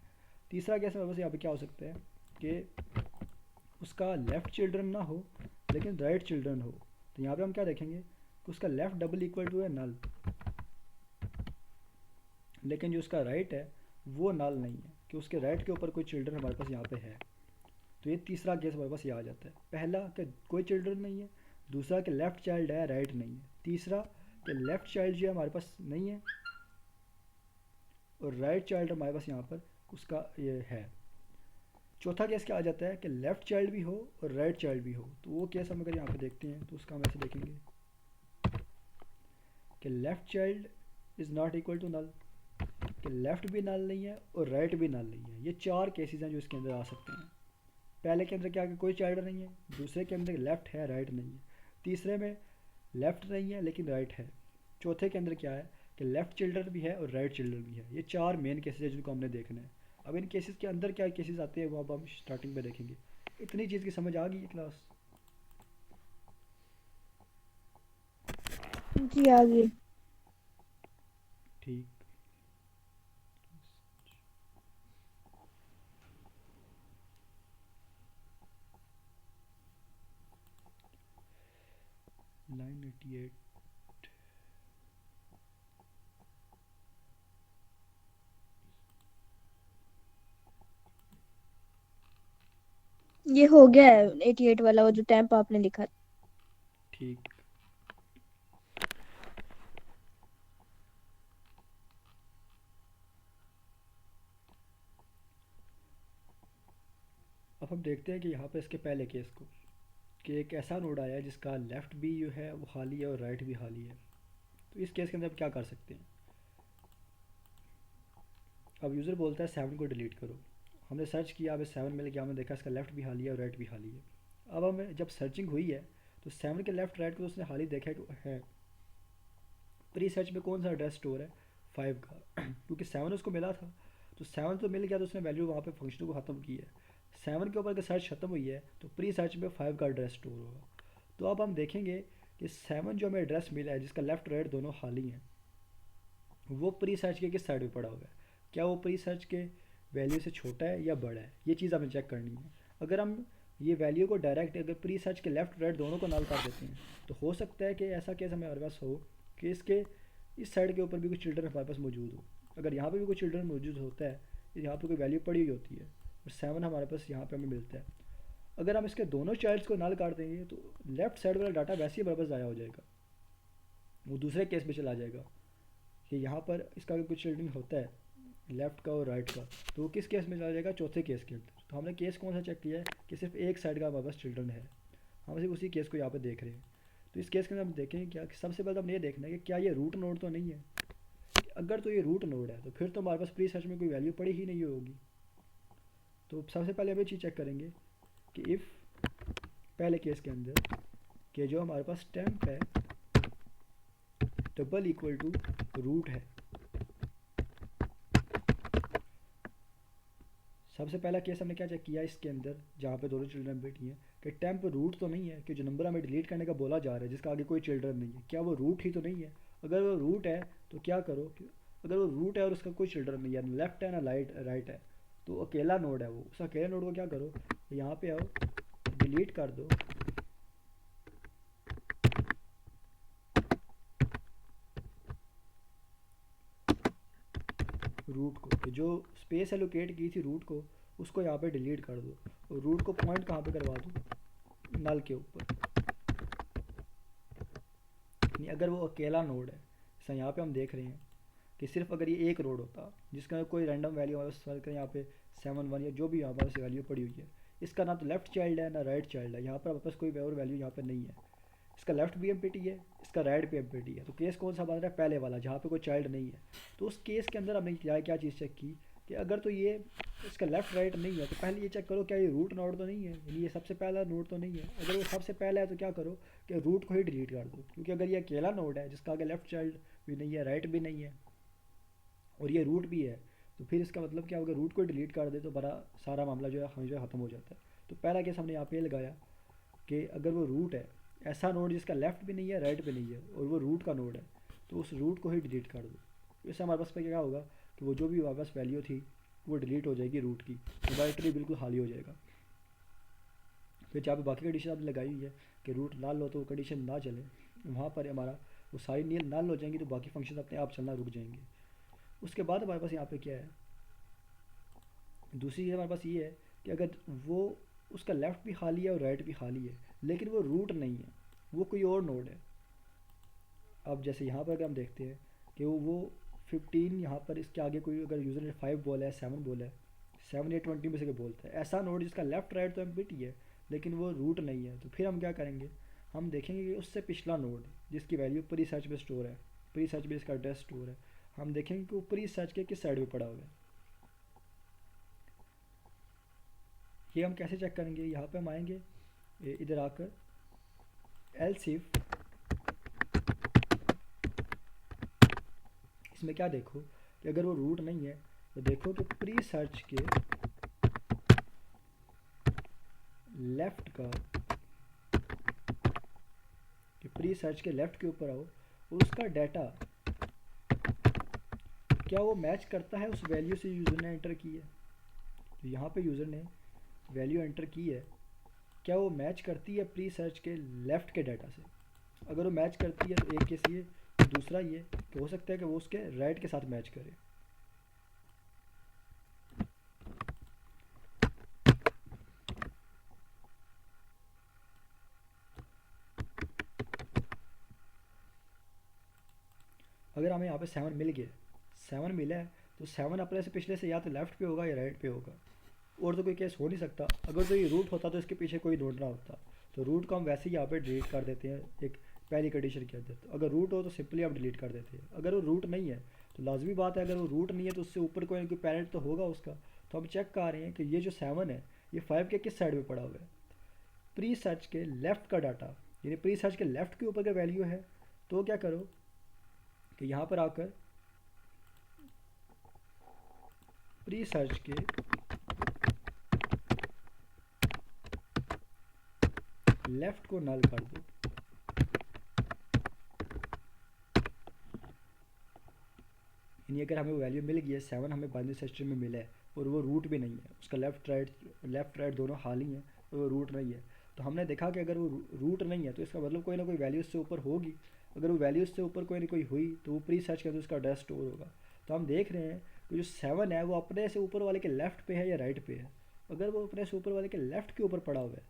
तीसरा केस में बस यहाँ पे क्या हो सकता है कि उसका लेफ्ट चिल्ड्रन ना हो लेकिन राइट चिल्ड्रन हो। तो यहाँ पे हम क्या देखेंगे कि उसका लेफ्ट डबल इक्वल टू है नल, लेकिन जो उसका राइट है वो नल नहीं है कि उसके राइट के ऊपर कोई चिल्ड्रन हमारे पास यहाँ पे है। तो ये तीसरा केस हमारे पास ये आ जाता है, पहला कि कोई चिल्ड्रन नहीं है, दूसरा कि लेफ्ट चाइल्ड है राइट नहीं है, तीसरा कि लेफ्ट चाइल्ड जो है हमारे पास नहीं है और राइट चाइल्ड हमारे पास यहाँ पर उसका ये है। चौथा केस क्या आ जाता है कि लेफ्ट चाइल्ड भी हो और राइट चाइल्ड भी हो। तो वो केस हम अगर यहाँ पे देखते हैं तो उसका हम ऐसे देखेंगे कि left child is not equal to null, कि लेफ़्ट भी नल नहीं है और राइट भी नल नहीं है। ये चार केसेस हैं जो इसके अंदर आ सकते हैं। पहले के अंदर क्या कि कोई चाइल्ड नहीं है, दूसरे के अंदर लेफ़्ट है राइट नहीं है, तीसरे में लेफ़्ट नहीं है लेकिन राइट है, चौथे के अंदर क्या है कि लेफ़्ट चिल्ड्रन भी है और राइट चिल्ड्रन भी है। ये चार मेन केसेस हैं जिनको हमने देखना है। अब इन केसेस के अंदर क्या केसेस आते हैं वो अब हम स्टार्टिंग में देखेंगे। इतनी चीज़ की समझ आ गई है क्लास? जी आगे। ठीक। लाइन 88। ये हो गया है 88 वाला वो जो टेम्प आपने लिखा। ठीक। अब हम देखते हैं कि यहाँ पे इसके पहले केस को, कि एक ऐसा नोड आया है जिसका लेफ़्ट भी जो है वो खाली है और राइट भी खाली है। तो इस केस के अंदर आप क्या कर सकते हैं। अब यूज़र बोलता है 7 को डिलीट करो, हमने सर्च किया, हमें 7 मिल गया, हमने देखा इसका लेफ़्ट भी खाली है और राइट भी खाली है। अब हमें जब सर्चिंग हुई है तो 7 के लेफ़्ट राइट को तो उसने खाली देखा है। प्री सर्च में कौन सा एड्रेस स्टोर है, 5 का क्योंकि 7 उसको मिला था, तो 7 तो मिल गया, तो उसने वैल्यू वहाँ पे फंक्शन को ख़त्म की है। 7 के ऊपर अगर सर्च खत्म हुई है तो प्री सर्च में 5 का एड्रेस स्टोर होगा। तो अब हम देखेंगे कि 7 जो हमें एड्रेस मिला है जिसका लेफ़्ट राइट दोनों खाली हैं, वो प्री सर्च के किस साइड पे पड़ा हुआ है। क्या वो प्री सर्च के वैल्यू से छोटा है या बड़ा है, ये चीज़ हमें चेक करनी है। अगर हम ये वैल्यू को डायरेक्ट अगर प्री सर्च के लेफ़्ट राइट दोनों को नल कर देते हैं तो हो सकता है कि ऐसा केस हमारे पास हो कि इसके इस साइड के ऊपर भी कुछ चिल्ड्रन हमारे पास मौजूद हो। अगर यहाँ पे भी कोई चिल्ड्रन मौजूद होता है, यहाँ पे कोई वैल्यू पड़ी हुई होती है और 7 हमारे पास यहाँ पे हमें मिलता है, अगर हम इसके दोनों चाइल्ड्स को नल कर देंगे तो लेफ़्ट साइड वाला डाटा वैसे ही हमारे पास ज़ाया हो जाएगा, वो दूसरे केस में चला जाएगा कि यहाँ पर इसका अगर कुछ चिल्ड्रन होता है लेफ़्ट का और राइट का, तो वो किस केस में चला जाएगा, चौथे केस के अंदर। तो हमने केस कौन सा चेक किया है कि सिर्फ एक साइड का हमारे पास चिल्ड्रन है, हम सिर्फ उसी केस को यहाँ पे देख रहे हैं। तो इस केस के अंदर हम देखेंगे क्या कि सबसे पहले हमने ये देखना है कि क्या ये रूट नोड तो नहीं है। अगर तो ये रूट नोड है तो फिर तो हमारे पास प्री सर्च में कोई वैल्यू पड़ी ही नहीं होगी। तो सबसे पहले हम ये चीज़ चेक करेंगे कि इफ़ पहले केस के अंदर कि जो हमारे पास टेम्प है डबल इक्वल टू रूट है। सबसे पहला केस हमने क्या चेक किया इसके अंदर जहाँ पे दोनों चिल्ड्रन बैठी हैं कि टेम्प रूट तो नहीं है, कि जो नंबर हमें डिलीट करने का बोला जा रहा है जिसका आगे कोई चिल्ड्रन नहीं है, क्या वो रूट ही तो नहीं है। अगर वो रूट है तो क्या करो कि अगर वो रूट है और उसका कोई चिल्ड्रन नहीं है, ना लेफ्ट है ना राइट है, तो अकेला नोड है वो, उस अकेले नोड को क्या करो, यहाँ पे आओ, डिलीट कर दो रूट को, कि जो स्पेस एलोकेट की थी रूट को उसको यहाँ पे डिलीट कर दो और रूट को पॉइंट कहाँ पे करवा दो, नल के ऊपर। नहीं, अगर वो अकेला नोड है, जैसा यहाँ पे हम देख रहे हैं कि सिर्फ अगर ये एक नोड होता जिसका कोई रैंडम वैल्यू हमारे पास करें यहाँ पे 7 1 या जो भी यहाँ पास वैल्यू पड़ी हुई है, इसका ना तो लेफ्ट चाइल्ड है ना राइट चाइल्ड है, यहाँ पर हमारे पास कोई और वैल्यू यहाँ पे नहीं है, इसका लेफ्ट भी एम्प्टी है, इसका राइट भी एम्प्टी है। तो केस कौन सा बन रहा है, पहले वाला जहाँ पे कोई चाइल्ड नहीं है। तो उस केस के अंदर हमने क्या चीज़ चेक की कि अगर तो ये इसका लेफ्ट राइट नहीं है तो पहले ये चेक करो क्या ये रूट नोड तो नहीं है, यानी ये सबसे पहला नोड तो नहीं है। अगर वो सबसे पहला है तो क्या करो कि रूट को ही डिलीट कर दो, क्योंकि अगर ये अकेला नोड है जिसका आगे लेफ्ट चाइल्ड भी नहीं है राइट भी नहीं है और ये रूट भी है, तो फिर इसका मतलब क्या होगा, रूट को डिलीट कर दे तो बड़ा सारा मामला जो है हमेशा ख़त्म हो जाता है। तो पहला केस हमने यहाँ पे लगाया कि अगर वो रूट है, ऐसा नोड जिसका लेफ्ट भी नहीं है राइट भी नहीं है और वो रूट का नोड है, तो उस रूट को ही डिलीट कर दो। तो इससे हमारे पास पे क्या होगा कि वो जो भी हमारे पास वैल्यू थी वो डिलीट हो जाएगी रूट की, तो डायरेक्टरी बिल्कुल खाली हो जाएगा। फिर जहाँ पे बाकी कंडीशन आपने लगाई हुई है कि रूट नल हो तो वो कंडीशन ना चले, वहाँ पर हमारा वो सारी नल हो जाएंगी, तो बाकी फंक्शन अपने आप चलना रुक जाएंगे। उसके बाद हमारे पास यहाँ पे क्या है, दूसरी चीज़ हमारे पास ये है कि अगर वो उसका लेफ़्ट भी खाली है और राइट भी खाली है लेकिन वो रूट नहीं है, वो कोई और नोड है। अब जैसे यहाँ पर अगर हम देखते हैं कि वो 15 यहाँ पर इसके आगे कोई अगर यूज़र ने 5 बोला है 7 बोला है, 7 या 20 में से कोई बोलता है, ऐसा नोड जिसका लेफ़्ट राइट तो एम्प्टी है लेकिन वो रूट नहीं है, तो फिर हम क्या करेंगे, हम देखेंगे कि उससे पिछला नोड जिसकी वैल्यू प्री सर्च में स्टोर है, प्री सर्च में इसका एड्रेस स्टोर है, हम देखेंगे कि वो प्री सर्च के किस साइड में पड़ा हुआ है। ये हम कैसे चेक करेंगे, यहाँ पे हम आएंगे इधर आकर एल्स इफ, इसमें क्या देखो कि अगर वो रूट नहीं है तो देखो कि प्री सर्च के लेफ़्ट का, कि प्री सर्च के लेफ़्ट के ऊपर आओ और उसका डाटा क्या वो मैच करता है उस वैल्यू से यूज़र ने एंटर की है। तो यहाँ पे यूज़र ने वैल्यू एंटर की है, क्या वो मैच करती है प्री सर्च के लेफ़्ट के डाटा से। अगर वो मैच करती है तो एक केस ये, दूसरा ये कि हो सकता है कि वो उसके राइट के साथ मैच करे। अगर हमें यहाँ पे 7 मिल गया, 7 मिला है तो 7 अपने से पिछले से या तो लेफ़्ट पे होगा या राइट पे होगा, और तो कोई केस हो नहीं सकता। अगर तो ये रूट होता तो इसके पीछे कोई नोड ना होता, तो रूट को हम वैसे ही यहाँ पे डिलीट कर देते हैं एक पहली कंडीशन के अंदर। तो अगर रूट हो तो सिंपली हम डिलीट कर देते हैं। अगर वो रूट नहीं है तो लाजमी बात है, अगर वो रूट नहीं है तो उससे ऊपर कोई ना कोई पेरेंट तो होगा उसका, तो हम चेक कर रहे हैं कि ये जो 7 है ये 5 के किस साइड पे पड़ा हुआ है, प्री सर्च के लेफ़्ट का डाटा, यानी प्री सर्च के लेफ़्ट के ऊपर का वैल्यू है। तो क्या करो कि यहाँ पर आकर प्री सर्च के लेफ़्ट को नल कर दो। यानी अगर हमें वो वैल्यू मिल गई है 7 हमें बाइनरी सर्च में मिला है और वो रूट भी नहीं है, उसका लेफ़्ट राइट दोनों खाली हैं और वो रूट नहीं है, तो हमने देखा कि अगर वो रूट नहीं है तो इसका मतलब कोई ना कोई वैल्यू उससे ऊपर होगी। अगर वो वैल्यू उससे ऊपर कोई ना कोई हुई तो वो प्री सर्च के अंदर उसका एड्रेस स्टोर होगा। तो हम देख रहे हैं कि जो 7 है वो अपने से ऊपर वाले के लेफ़्ट पे है या राइट पे है। अगर वो अपने से ऊपर वाले के लेफ़्ट के ऊपर पड़ा हुआ है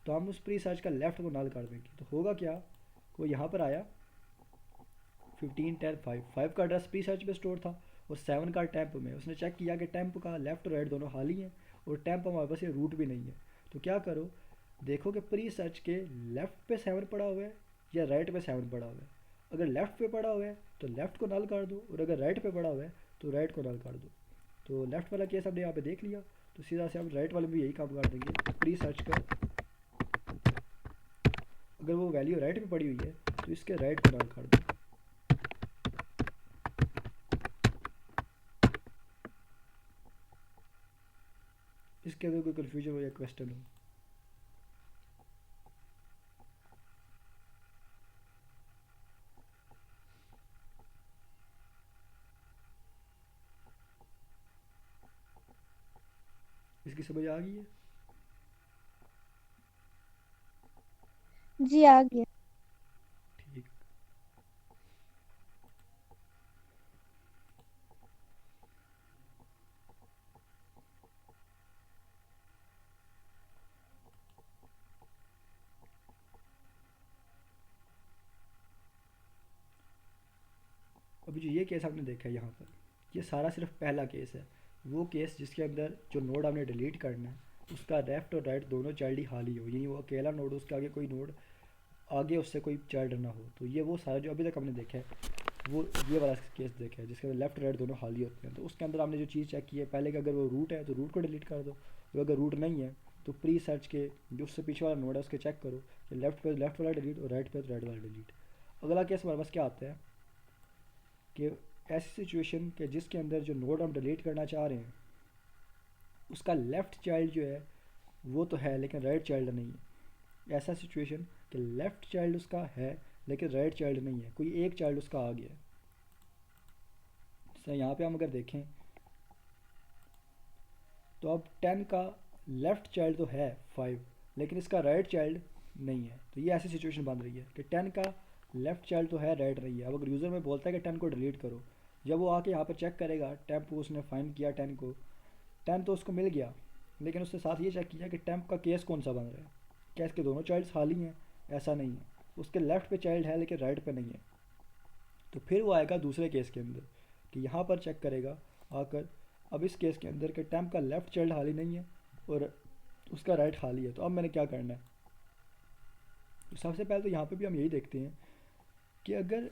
तो हम उस प्री सर्च का लेफ़्ट को नल कर देंगे। तो होगा क्या, वो यहाँ पर आया 15 10 5, 5 का एड्रेस प्री सर्च पे स्टोर था और 7 का टेम्प में। उसने चेक किया कि टेम्प का लेफ़्ट और राइट दोनों खाली हैं और टेम्प हमारे पास ये रूट भी नहीं है। तो क्या करो, देखो कि प्री सर्च के लेफ़्ट पे 7 पड़ा हुआ है या राइट पे 7 पड़ा हुआ है। अगर लेफ़्ट पे पड़ा हुआ है तो लेफ़्ट को नल कर दो और अगर राइट पे पड़ा हुआ है तो राइट को नल कर दो। तो लेफ़्ट वाला केस हमने यहाँ पे देख लिया, तो सीधा से हम राइट वाले में भी यही काम कर देंगे। प्री सर्च कर अगर वो वैल्यू राइट पे पड़ी हुई है तो इसके राइट को नल कर दो। इसके अंदर कोई कन्फ्यूजन हो या क्वेश्चन हो? इसकी समझ आ गई है? जी आ गया। ठीक। अभी जो ये केस आपने देखा है यहाँ पर, ये सारा सिर्फ पहला केस है। वो केस जिसके अंदर जो नोड आपने डिलीट करना है उसका लेफ्ट और राइट दोनों चाइल्ड ही खाली हो, यानी वो अकेला नोड हो, उसके आगे कोई नोड आगे उससे कोई चाइल्ड ना हो। तो ये वो सारा जो अभी तक हमने देखा है वो ये वाला केस देखा है जिसके अंदर लेफ्ट राइट दोनों खाली होते हैं। तो उसके अंदर हमने जो चीज़ चेक की है पहले कि अगर वो रूट है तो रूट को डिलीट कर दो, और अगर रूट नहीं है तो प्री सर्च के जो उससे पीछे वाला नोड है उसके चेक करो कि लेफ्ट पे लेफ्ट वाला डिलीट और राइट पे राइट वाला डिलीट। अगला केस हमारे पास क्या आता है कि ऐसी सिचुएशन के जिसके अंदर जो नोड हम डिलीट करना चाह रहे हैं उसका लेफ़्ट चाइल्ड जो है वो तो है लेकिन राइट चाइल्ड नहीं है। ऐसा सिचुएशन कि लेफ़्ट चाइल्ड उसका है लेकिन राइट चाइल्ड नहीं है, कोई एक चाइल्ड उसका आ गया है। जैसे यहाँ पे हम अगर देखें तो अब 10 का लेफ़्ट चाइल्ड तो है 5 लेकिन इसका राइट चाइल्ड नहीं है। तो ये ऐसी सिचुएशन बन रही है कि 10 का लेफ़्ट चाइल्ड तो है राइट नहीं है। अब अगर यूज़र में बोलता है कि 10 को डिलीट करो, जब वो आके यहाँ पर चेक करेगा टेम्प को उसने फाइंड किया 10 को, 10 तो उसको मिल गया लेकिन उसके साथ ये चेक किया कि टेम्प का केस कौन सा बन रहा है, क्या इसके दोनों चाइल्ड्स खाली हैं? ऐसा नहीं है, उसके लेफ़्ट पे चाइल्ड है लेकिन राइट पे नहीं है। तो फिर वो आएगा दूसरे केस के अंदर कि यहाँ पर चेक करेगा आकर, अब इस केस के अंदर कि टेम्प का लेफ़्ट चाइल्ड खाली नहीं है और उसका राइट खाली है। तो अब मैंने क्या करना है, तो सबसे पहले तो यहाँ पे भी हम यही देखते हैं कि अगर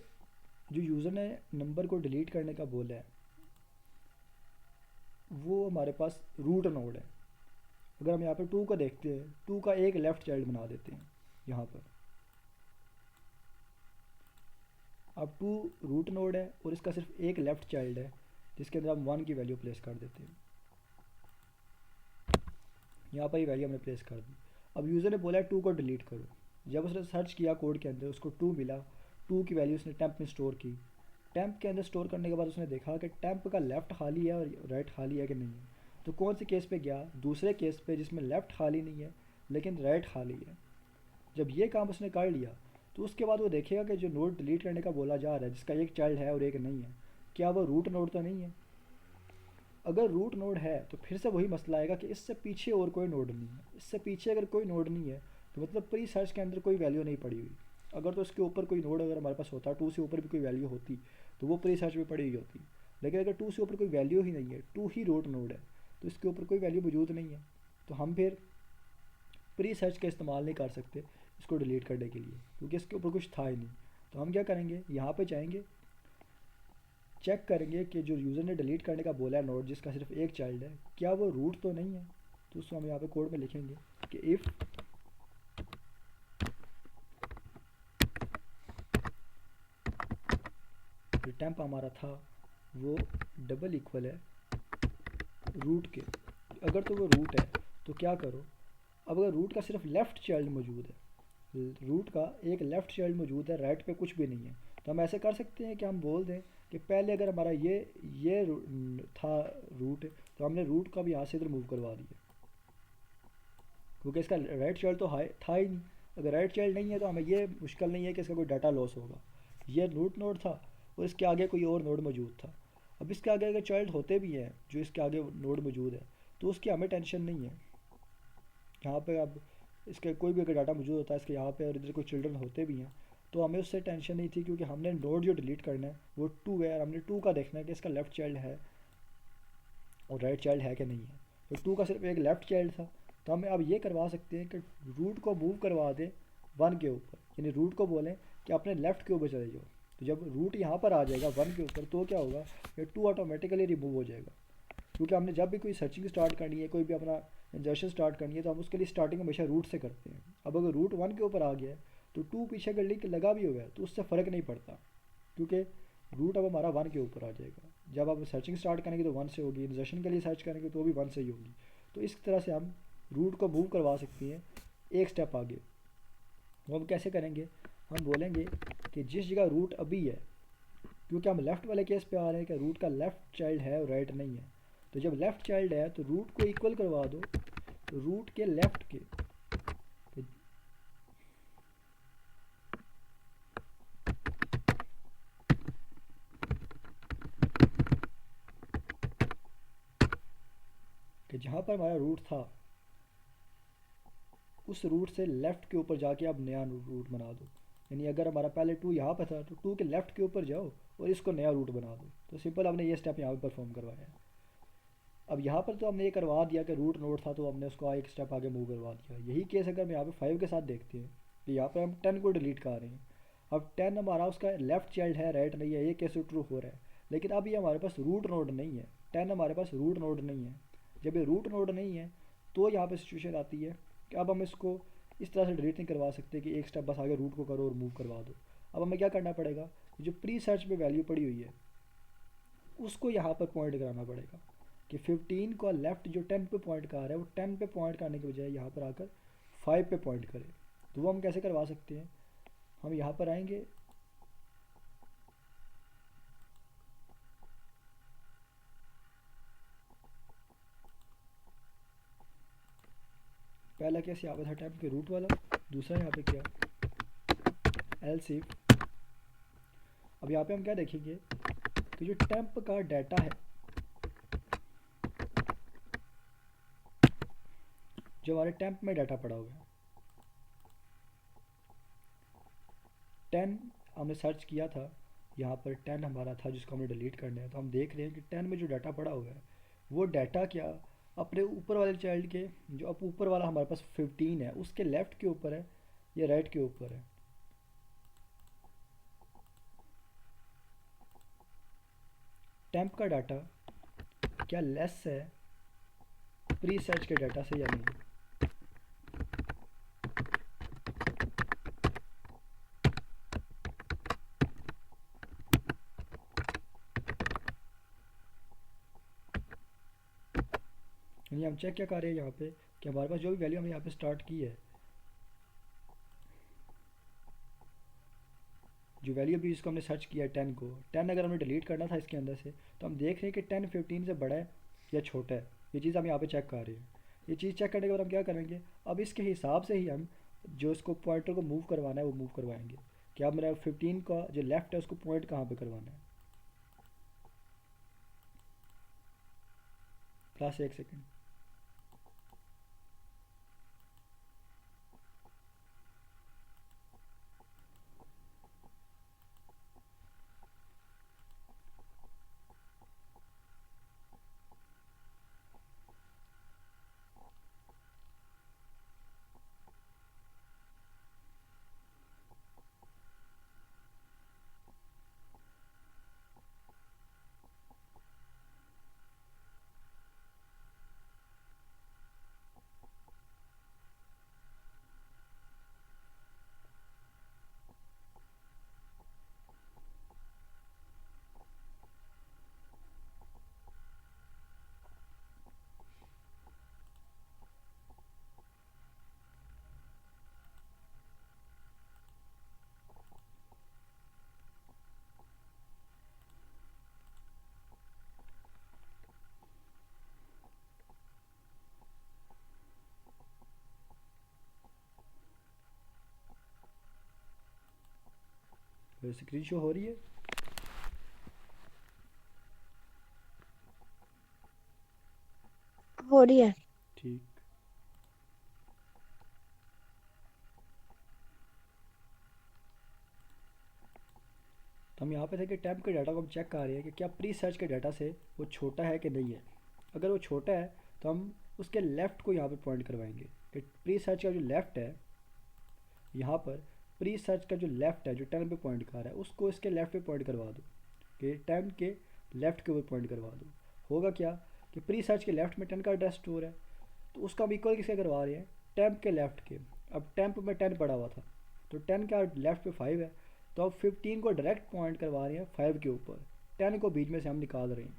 जो यूज़र ने नंबर को डिलीट करने का बोला है वो हमारे पास रूट नोड है। अगर हम यहाँ पर 2 का देखते हैं, 2 का एक लेफ़्ट चाइल्ड बना देते हैं यहाँ पर। अब 2 रूट नोड है और इसका सिर्फ एक लेफ़्ट चाइल्ड है जिसके अंदर हम 1 की वैल्यू प्लेस कर देते हैं। यहाँ पर ये वैल्यू हमने प्लेस कर दी। अब यूज़र ने बोला है 2 को डिलीट करो, जब उसने सर्च किया कोड के अंदर उसको 2 मिला, 2 की वैल्यू उसने टेम्प में स्टोर की। टेम्प के अंदर स्टोर करने के बाद उसने देखा कि टेम्प का लेफ़्ट खाली है और राइट खाली है कि नहीं है। तो कौन से केस पे गया, दूसरे केस पे जिसमें लेफ़्ट खाली नहीं है लेकिन राइट खाली है। जब ये काम उसने कर लिया तो उसके बाद वो देखेगा कि जो नोड डिलीट करने का बोला जा रहा है जिसका एक चाइल्ड है और एक नहीं है, क्या वो रूट नोड तो नहीं है? अगर रूट नोड है तो फिर से वही मसला आएगा कि इससे पीछे और कोई नोड नहीं है। इससे पीछे अगर कोई नोड नहीं है तो मतलब प्री सर्च के अंदर कोई वैल्यू नहीं पड़ी हुई। अगर तो इसके ऊपर कोई नोड अगर हमारे पास होता, 2 से ऊपर भी कोई वैल्यू होती तो वो प्री सर्च में पड़ी हुई होती। लेकिन अगर 2 से ऊपर कोई वैल्यू ही नहीं है, 2 ही रूट नोड है, तो इसके ऊपर कोई वैल्यू मौजूद नहीं है, तो हम फिर प्री सर्च का इस्तेमाल नहीं कर सकते इसको डिलीट करने के लिए क्योंकि इसके ऊपर कुछ था ही नहीं। तो हम क्या करेंगे, यहाँ पे जाएंगे, चेक करेंगे कि जो यूज़र ने डिलीट करने का बोला है नोड जिसका सिर्फ एक चाइल्ड है, क्या वो रूट तो नहीं है। तो उसको हम यहाँ पे कोड में लिखेंगे कि इफ़ जो टेम्प हमारा था वो डबल इक्वल है रूट के, अगर तो वो रूट है तो क्या करो, अब अगर रूट का सिर्फ लेफ़्ट चाइल्ड मौजूद है, रूट का एक लेफ़्ट चाइल्ड मौजूद है, राइट पे कुछ भी नहीं है, तो हम ऐसे कर सकते हैं कि हम बोल दें कि पहले अगर हमारा ये था रूट, तो हमने रूट का भी यहाँ से इधर मूव करवा दिया, क्योंकि इसका राइट चाइल्ड तो हाई था ही नहीं। अगर राइट चाइल्ड नहीं है तो हमें ये मुश्किल नहीं है कि इसका कोई डाटा लॉस होगा। ये रूट नोड था और इसके आगे कोई और नोड मौजूद था। अब इसके आगे अगर चाइल्ड होते भी हैं जो इसके आगे नोड मौजूद है, तो उसकी हमें टेंशन नहीं है। यहाँ पे अब इसके कोई भी अगर डाटा मौजूद होता है इसके यहाँ पे और इधर कोई चिल्ड्रन होते भी हैं, तो हमें उससे टेंशन नहीं थी, क्योंकि हमने नोड जो डिलीट करना है वो 2 है और हमने 2 का देखना है कि इसका लेफ़्ट चाइल्ड है और राइट चाइल्ड है कि नहीं है। तो 2 का सिर्फ एक लेफ़्ट चाइल्ड था, तो हमें अब ये करवा सकते हैं कि रूट को मूव करवा दें 1 के ऊपर, यानी रूट को बोलें कि अपने लेफ़्ट के ऊपर चले जाओ। तो जब रूट यहाँ पर आ जाएगा 1 के ऊपर, तो क्या होगा, ये 2 ऑटोमेटिकली रिमूव हो जाएगा, क्योंकि हमने जब भी कोई सर्चिंग स्टार्ट करनी है, कोई भी अपना इंजर्शन स्टार्ट करनी है, तो हम उसके लिए स्टार्टिंग हमेशा रूट से करते हैं। अब अगर रूट 1 के ऊपर आ गया है तो 2 पीछे अगर लिंक लगा भी हुआ है तो उससे फ़र्क नहीं पड़ता, क्योंकि रूट अब हमारा 1 के ऊपर आ जाएगा। जब आप सर्चिंग स्टार्ट करेंगे तो 1 से होगी, इंजर्शन के लिए सर्च करेंगे तो भी 1 से ही होगी। तो इस तरह से हम रूट को मूव करवा सकते हैं एक स्टेप आगे। वो हम कैसे करेंगे, हम बोलेंगे कि जिस जगह रूट अभी है, क्योंकि हम लेफ़्ट वाले केस पे आ रहे हैं कि रूट का लेफ़्ट चाइल्ड है और राइट नहीं है, तो जब लेफ़्ट चाइल्ड है तो रूट को इक्वल करवा दो रूट के लेफ़्ट के। तो कि जहाँ पर हमारा रूट था उस रूट से लेफ़्ट के ऊपर जाके आप नया रूट बना दो, यानी अगर हमारा पहले 2 यहाँ पर था तो 2 के लेफ़्ट के ऊपर जाओ और इसको नया रूट बना दो। तो सिंपल हमने ये स्टेप यहाँ पर परफॉर्म करवाया है। अब यहाँ पर तो हमने ये करवा दिया कि रूट नोड था तो हमने उसको एक स्टेप आगे मूव करवा दिया। यही केस अगर हम यहाँ पे 5 के साथ देखते हैं कि यहाँ पर हम 10 को डिलीट कर रहे हैं। अब 10 हमारा उसका लेफ़्ट चाइल्ड है, राइट नहीं है, ये केस ट्रू हो रहा है, लेकिन अब ये हमारे पास रूट नोड नहीं है, 10 हमारे पास रूट नोड नहीं है। जब ये रूट नोड नहीं है तो यहाँ पर सिचुएशन आती है कि अब हम इसको इस तरह से डिलीट नहीं करवा सकते कि एक स्टेप बस आगे रूट को करो और मूव करवा दो। अब हमें क्या करना पड़ेगा, जो प्री सर्च में वैल्यू पड़ी हुई है उसको यहाँ पर पॉइंट कराना पड़ेगा कि 15 का लेफ़्ट जो 10 पे पॉइंट कर रहा है वो 10 पे पॉइंट करने के बजाय यहाँ पर आकर 5 पे पॉइंट करे। तो वो हम कैसे करवा सकते हैं, हम यहाँ पर आएंगे, पहला केस यहाँ पर था टेम्प के रूट वाला, दूसरा यहाँ पे क्या एल्स इफ। अब यहाँ पे हम क्या देखेंगे कि जो टेम्प का डाटा है, जो हमारे टेम्प में डाटा पड़ा हुआ है, 10 हमने सर्च किया था, यहाँ पर 10 हमारा था जिसको हमने डिलीट करना है, तो हम देख रहे हैं कि 10 में जो डाटा पड़ा हुआ है वो डाटा क्या अपने ऊपर वाले चाइल्ड के, जो अब ऊपर वाला हमारे पास 15 है उसके लेफ़्ट के ऊपर है या राइट के ऊपर है। टेम्प का डाटा क्या लेस है प्री सर्च के डाटा से या नहीं। यानी हम चेक क्या कर रहे हैं यहाँ पे कि हमारे पास जो भी वैल्यू हमने यहाँ पे स्टार्ट की है, जो वैल्यू भी जिसको हमने सर्च किया है 10 को, 10 अगर हमने डिलीट करना था इसके अंदर से, तो हम देख रहे हैं कि 10 15 से बड़ा है या छोटा है। ये चीज़ हम यहाँ पे चेक कर रहे हैं। ये चीज़ चेक करने के बाद हम क्या करेंगे, अब इसके हिसाब से ही हम जो इसको पॉइंटर को मूव करवाना है वो मूव करवाएंगे कि अब मेरा 15 का जो लेफ़्ट है उसको पॉइंट कहाँ पर करवाना है। Plus 1 second. स्क्रीन शो हो रही है? हो रही है। ठीक। तो हम यहाँ पे थे कि टैब के डाटा को हम चेक कर रहे हैं कि क्या प्री सर्च के डाटा से वो छोटा है कि नहीं है। अगर वो छोटा है तो हम उसके लेफ़्ट को यहाँ पे पॉइंट करवाएंगे कि प्री सर्च का जो लेफ़्ट है, यहाँ पर प्री सर्च का जो लेफ़्ट है जो 10 पे पॉइंट कर रहा है उसको इसके लेफ़्ट पे पॉइंट करवा दो, कि 10 के लेफ़्ट के ऊपर पॉइंट करवा दो। होगा क्या कि प्री सर्च के लेफ़्ट में 10 का एड्रेस स्टोर है, तो उसका हम इक्वल किसके करवा रहे हैं, टेम्प के लेफ़्ट के। अब टेम्प में 10 पड़ा हुआ था तो 10 का लेफ़्ट पे 5 है, तो अब 15 को डायरेक्ट पॉइंट करवा रहे हैं 5 के ऊपर, 10 को बीच में से हम निकाल रहे हैं।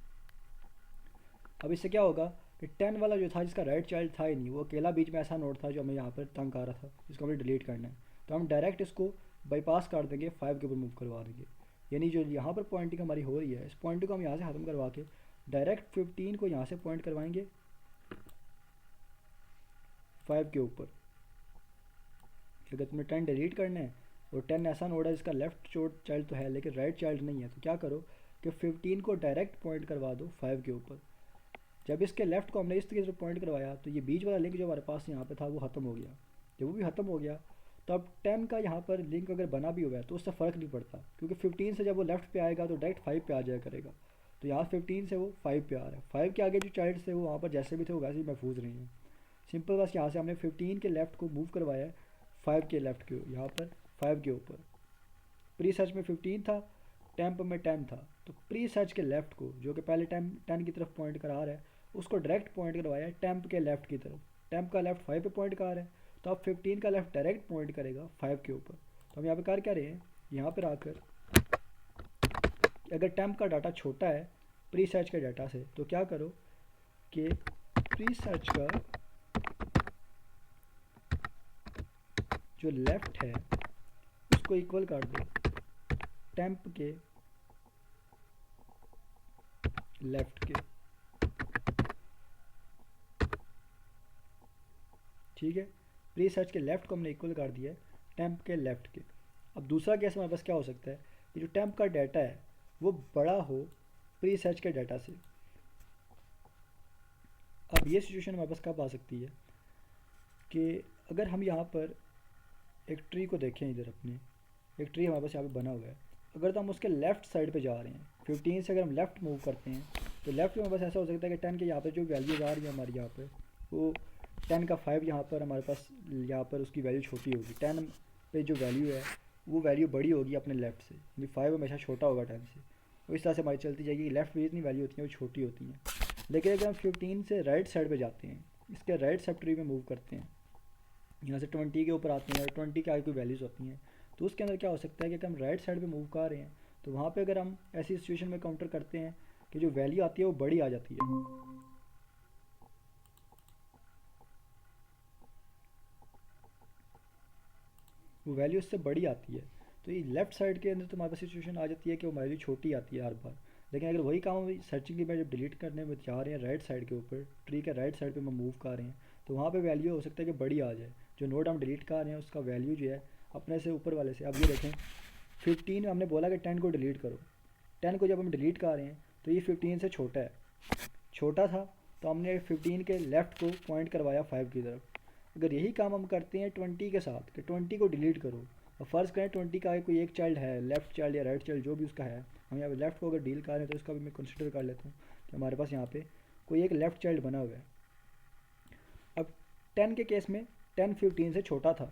अब इससे क्या होगा कि 10 वाला जो था जिसका राइट चाइल्ड था ही नहीं, वो अकेला बीच में ऐसा नोड था जो हमें यहाँ पर तंग आ रहा था, जिसको हमें डिलीट करना है, तो हम डायरेक्ट इसको बाईपास कर देंगे, 5 के ऊपर मूव करवा देंगे। यानी जो यहाँ पर पॉइंटिंग हमारी हो रही है, इस पॉइंटिंग को हम यहाँ से ख़त्म करवा के डायरेक्ट 15 को यहाँ से पॉइंट करवाएंगे 5 के ऊपर। अगर तुम्हें 10 डिलीट करना है और 10 ऐसा नोड है जिसका लेफ्ट चाइल्ड तो है लेकिन राइट चाइल्ड नहीं है, तो क्या करो कि 15 को डायरेक्ट पॉइंट करवा दो 5 के ऊपर। जब इसके लेफ़्ट को हमने इस तरीके से पॉइंट करवाया तो ये बीच वाला लिंक जो हमारे पास यहाँ पे था वो ख़त्म हो गया। जब वो भी ख़त्म हो गया तो अब 10 का यहाँ पर लिंक अगर बना भी हुआ है तो उससे फ़र्क नहीं पड़ता, क्योंकि 15 से जब वो लेफ़्ट पे आएगा तो डायरेक्ट 5 पे आ जाया करेगा। तो यहाँ 15 से वो 5 पे आ रहा है, 5 के आगे जो चाइल्ड थे वो वहाँ पर जैसे भी थे वो वैसे ही महफूज रहे हैं। सिंपल बस यहाँ से हमने 15 के लेफ़्ट को मूव करवाया है 5 के लेफ़्ट के यहाँ पर 5 के ऊपर। प्री सर्च में 15 था, टेम्प में 10 था, तो प्री सर्च के लेफ़्ट को जो कि पहले 10 की तरफ पॉइंट करा रहा है उसको डायरेक्ट पॉइंट करवाया टेम्प के लेफ़्ट की तरफ। टेम्प का लेफ़्ट 5 पे पॉइंट कर रहा है, तो अब 15 का लेफ़्ट डायरेक्ट पॉइंट करेगा 5 के ऊपर। तो हम यहाँ पे कर क्या रहे हैं, यहाँ पर आकर अगर टेम्प का डाटा छोटा है प्री सर्च के डाटा से तो क्या करो कि प्री सर्च का जो लेफ़्ट है उसको इक्वल कर दो टेम्प के लेफ़्ट के। ठीक है, प्री सर्च के लेफ़्ट को हमने इक्वल कर दिया है टेम्प के लेफ़्ट के। अब दूसरा केस हमारे पास क्या हो सकता है कि जो टेम्प का डाटा है वो बड़ा हो प्री सर्च के डाटा से। अब ये सिचुएशन हमारे पास कब आ सकती है कि अगर हम यहाँ पर एक ट्री को देखें, इधर अपने एक ट्री हमारे पास यहाँ पे बना हुआ है, अगर तो हम उसके लेफ़्ट साइड पे जा रहे हैं 15 से अगर हम लेफ़्ट मूव करते हैं तो लेफ़्ट में बस ऐसा हो सकता है कि 10 के यहाँ पर जो वैल्यूज आ रही है हमारी यहाँ पर वो 10 का 5 यहाँ पर हमारे पास यहाँ पर उसकी वैल्यू छोटी होगी, 10 पे जो वैल्यू है वो वैल्यू बड़ी होगी अपने लेफ़्ट से, यानी 5 हमेशा छोटा होगा 10 से। तो इस तरह से हमारी चलती जाएगी, लेफ़्ट में जितनी वैल्यू होती है वो छोटी होती हैं। लेकिन अगर हम 15 से राइट साइड पर जाते हैं, इसके राइट सब ट्री में मूव करते हैं, यहाँ से 20 के ऊपर आते हैं और 20 के आगे कोई वैल्यूज़ होती हैं, तो उसके अंदर क्या हो सकता है कि अगर हम राइट साइड पे मूव कर रहे हैं तो वहाँ पे अगर हम ऐसी सिचुएशन में काउंटर करते हैं कि जो वैल्यू आती है वो बड़ी आ जाती है, वो वैल्यू उससे बड़ी आती है, तो ये लेफ्ट साइड के अंदर तो हमारे पास सिचुएशन आ जाती है कि वो वैल्यू छोटी आती है हर बार। लेकिन अगर वही काम हम सर्चिंग की में जब डिलीट करने में जा रहे हैं राइट साइड के ऊपर, ट्री के राइट साइड पे हम मूव कर रहे हैं, तो वहाँ पे वैल्यू हो सकता है कि बड़ी आ जाए, जो नोड हम डिलीट कर रहे हैं उसका वैल्यू जो है अपने से ऊपर वाले से। अब ये देखें 15 में हमने बोला कि 10 को डिलीट करो, 10 को जब हम डिलीट कर रहे हैं तो ये 15 से छोटा है, छोटा था, तो हमने 15 के लेफ़्ट को पॉइंट करवाया 5 की तरफ। अगर यही काम हम करते हैं 20 के साथ कि 20 को डिलीट करो, और फ़र्ज़ करें 20 का कोई एक चाइल्ड है, लेफ़्ट चाइल्ड या राइट चाइल्ड जो भी उसका है, हम यहाँ पे लेफ़्ट को अगर डील कर रहे हैं तो उसका भी मैं कंसिडर कर लेता हूँ कि हमारे पास यहाँ पे कोई एक लेफ़्ट चाइल्ड बना हुआ है। अब 10 के केस में 10 15 से छोटा था,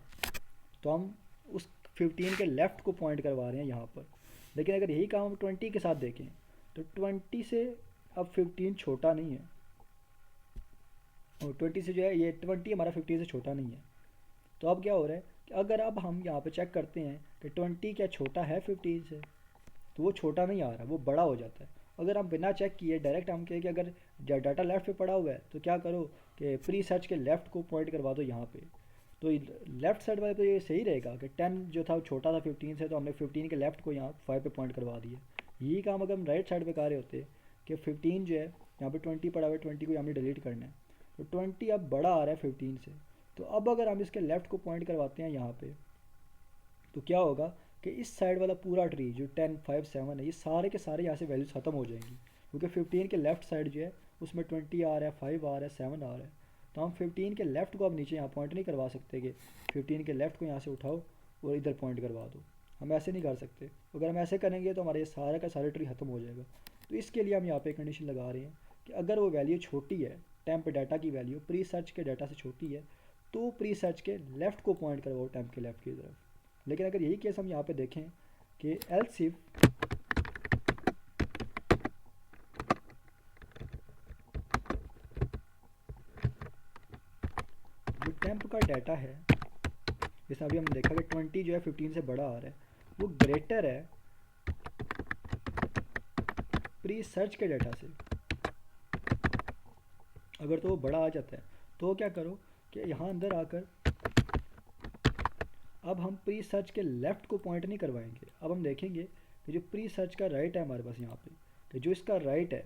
तो हम उस 15 के लेफ़्ट को पॉइंट करवा रहे हैं यहाँ पर। लेकिन अगर यही काम हम 20 के साथ देखें तो 20 से अब 15 छोटा नहीं है, और 20 से जो है ये 20 हमारा 15 से छोटा नहीं है। तो अब क्या हो रहा है कि अगर अब हम यहाँ पे चेक करते हैं कि 20 क्या छोटा है 15 से, तो वो छोटा नहीं आ रहा, वो बड़ा हो जाता है। अगर हम बिना चेक किए डायरेक्ट हम कहें कि अगर डाटा लेफ़्ट पे पड़ा हुआ है तो क्या करो कि प्री सर्च के लेफ़्ट को पॉइंट करवा दो यहाँ पे, तो लेफ़्ट साइड वाले तो ये सही रहेगा कि 10 जो था वो छोटा था 15 से, तो हमने 15 के लेफ़्ट को यहाँ 5 पे पॉइंट करवा दिया। यही काम अगर हम राइट साइड पे कर रहे होते कि 15 जो है यहाँ पे 20 पड़ा हुआ है, 20 को हमने डिलीट करना है, तो 20 अब बड़ा आ रहा है 15 से, तो अब अगर हम इसके लेफ़्ट को पॉइंट करवाते हैं यहाँ पे तो क्या होगा कि इस साइड वाला पूरा ट्री जो 10 5 7 है, ये सारे के सारे यहाँ से वैल्यूज ख़त्म हो जाएंगी, क्योंकि 15 के लेफ्ट साइड जो है उसमें 20 आ रहा है, 5 आ रहा है, 7 आ रहा है। तो हम 15 के लेफ़्ट को अब नीचे यहाँ पॉइंट नहीं करवा सकते कि 15 के लेफ़्ट को यहाँ से उठाओ और इधर पॉइंट करवा दो, हम ऐसे नहीं कर सकते। अगर हम ऐसे करेंगे तो हमारे ये सारा का सारा ट्री ख़त्म हो जाएगा। तो इसके लिए हम यहाँ पे कंडीशन लगा रहे हैं कि अगर वो वैल्यू छोटी है, टेम्प डाटा की वैल्यू प्री सर्च के डाटा से छोटी है, तो प्री सर्च के लेफ़्ट को पॉइंट करवाओ टेम्प के लेफ़्ट की तरफ। लेकिन अगर यही केस हम यहाँ पे देखें कि एल्स इफ जो टेम्प का डाटा है, जैसे अभी हमने देखा कि 20 जो है 15 से बड़ा आ रहा है, वो ग्रेटर है प्री सर्च के डाटा से, अगर तो वो बड़ा आ जाता है तो क्या करो कि यहाँ अंदर आकर अब हम प्री सर्च के लेफ़्ट को पॉइंट नहीं करवाएंगे। अब हम देखेंगे कि जो प्री सर्च का राइट है हमारे पास यहाँ पे, कि जो इसका राइट है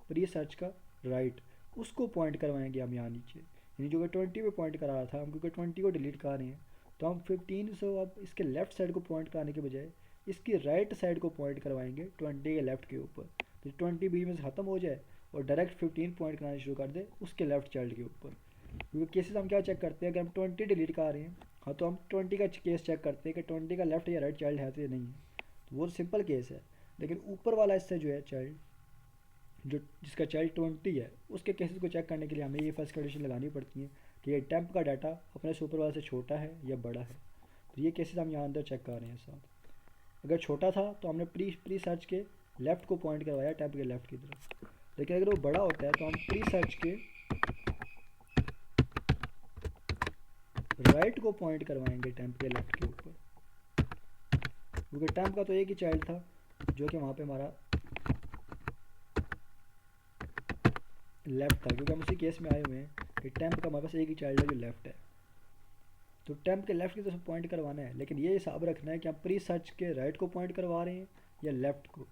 प्री सर्च का राइट, उसको पॉइंट करवाएंगे हम यहाँ नीचे। यानी जो 20 पे पॉइंट करा रहा था हम, क्योंकि 20 को डिलीट कर रहे हैं, तो हम 15 से अब इसके लेफ़्ट साइड को पॉइंट कराने के बजाय इसकी राइट साइड को पॉइंट करवाएंगे 20 के लेफ़्ट के ऊपर। तो 20 बीच में से ख़त्म हो जाए और डायरेक्ट 15 पॉइंट कराना शुरू कर दे उसके लेफ़्ट चाइल्ड के ऊपर। क्योंकि केसेस हम क्या चेक करते हैं, अगर हम 20 डिलीट कर रहे हैं, हाँ, तो हम 20 का केस चेक करते हैं कि 20 का लेफ्ट या राइट चाइल्ड है तो या नहीं है। तो वो सिंपल केस है। लेकिन ऊपर वाला इससे जो है चाइल्ड, जो जिसका चाइल्ड 20 है, उसके केसेस को चेक करने के लिए हमें ये फर्स्ट कंडीशन लगानी पड़ती है कि ये टेम्प का डाटा अपने से ऊपर वाले से छोटा है या बड़ा है। तो ये केसेस हम यहाँ अंदर चेक कर रहे हैं साथ। अगर छोटा था तो हमने प्री सर्च के लेफ़्ट को पॉइंट करवाया टेम्प के लेफ़्ट की तरफ। लेकिन अगर वो बड़ा होता है तो हम प्री सर्च के राइट को पॉइंट करवाएंगे टेम्प के लेफ़्ट के ऊपर, क्योंकि टेम्प का तो एक ही चाइल्ड था जो कि वहाँ पे हमारा लेफ़्ट था, क्योंकि हम उसी केस में आए हुए हैं कि टेम्प का हमारे पास एक ही चाइल्ड है जो लेफ़्ट है। तो टेम्प के लेफ़्ट की तरफ पॉइंट करवाना है, लेकिन ये हिसाब रखना है कि हम प्री सर्च के राइट को पॉइंट करवा रहे हैं या लेफ़्ट को।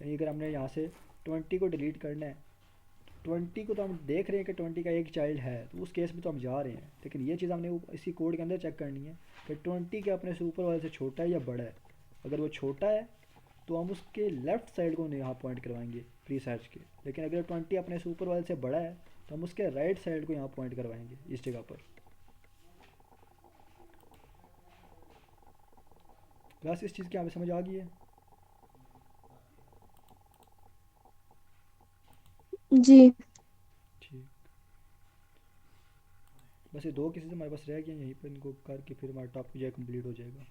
यानी अगर हमने यहाँ से 20 को डिलीट करना है, 20 को तो हम देख रहे हैं कि 20 का एक चाइल्ड है, तो उस केस में तो हम जा रहे हैं। लेकिन ये चीज़ हमने इसी कोड के अंदर चेक करनी है कि 20 के अपने से ऊपर वाले से छोटा है या बड़ा है। अगर वो छोटा है तो हम उसके लेफ़्ट साइड को यहाँ पॉइंट करवाएंगे प्री सर्च के। लेकिन अगर 20 अपने से ऊपर वाले से बड़ा है तो हम उसके राइट साइड को यहाँ पॉइंट करवाएंगे इस जगह पर। क्लास इस चीज़ की यहाँ पे समझ आ गई है? जी। ठीक, बस ये दो केसेस हमारे पास रह गए हैं, यहीं पर इनको करके फिर हमारा टॉपिक जो है कम्प्लीट हो जाएगा।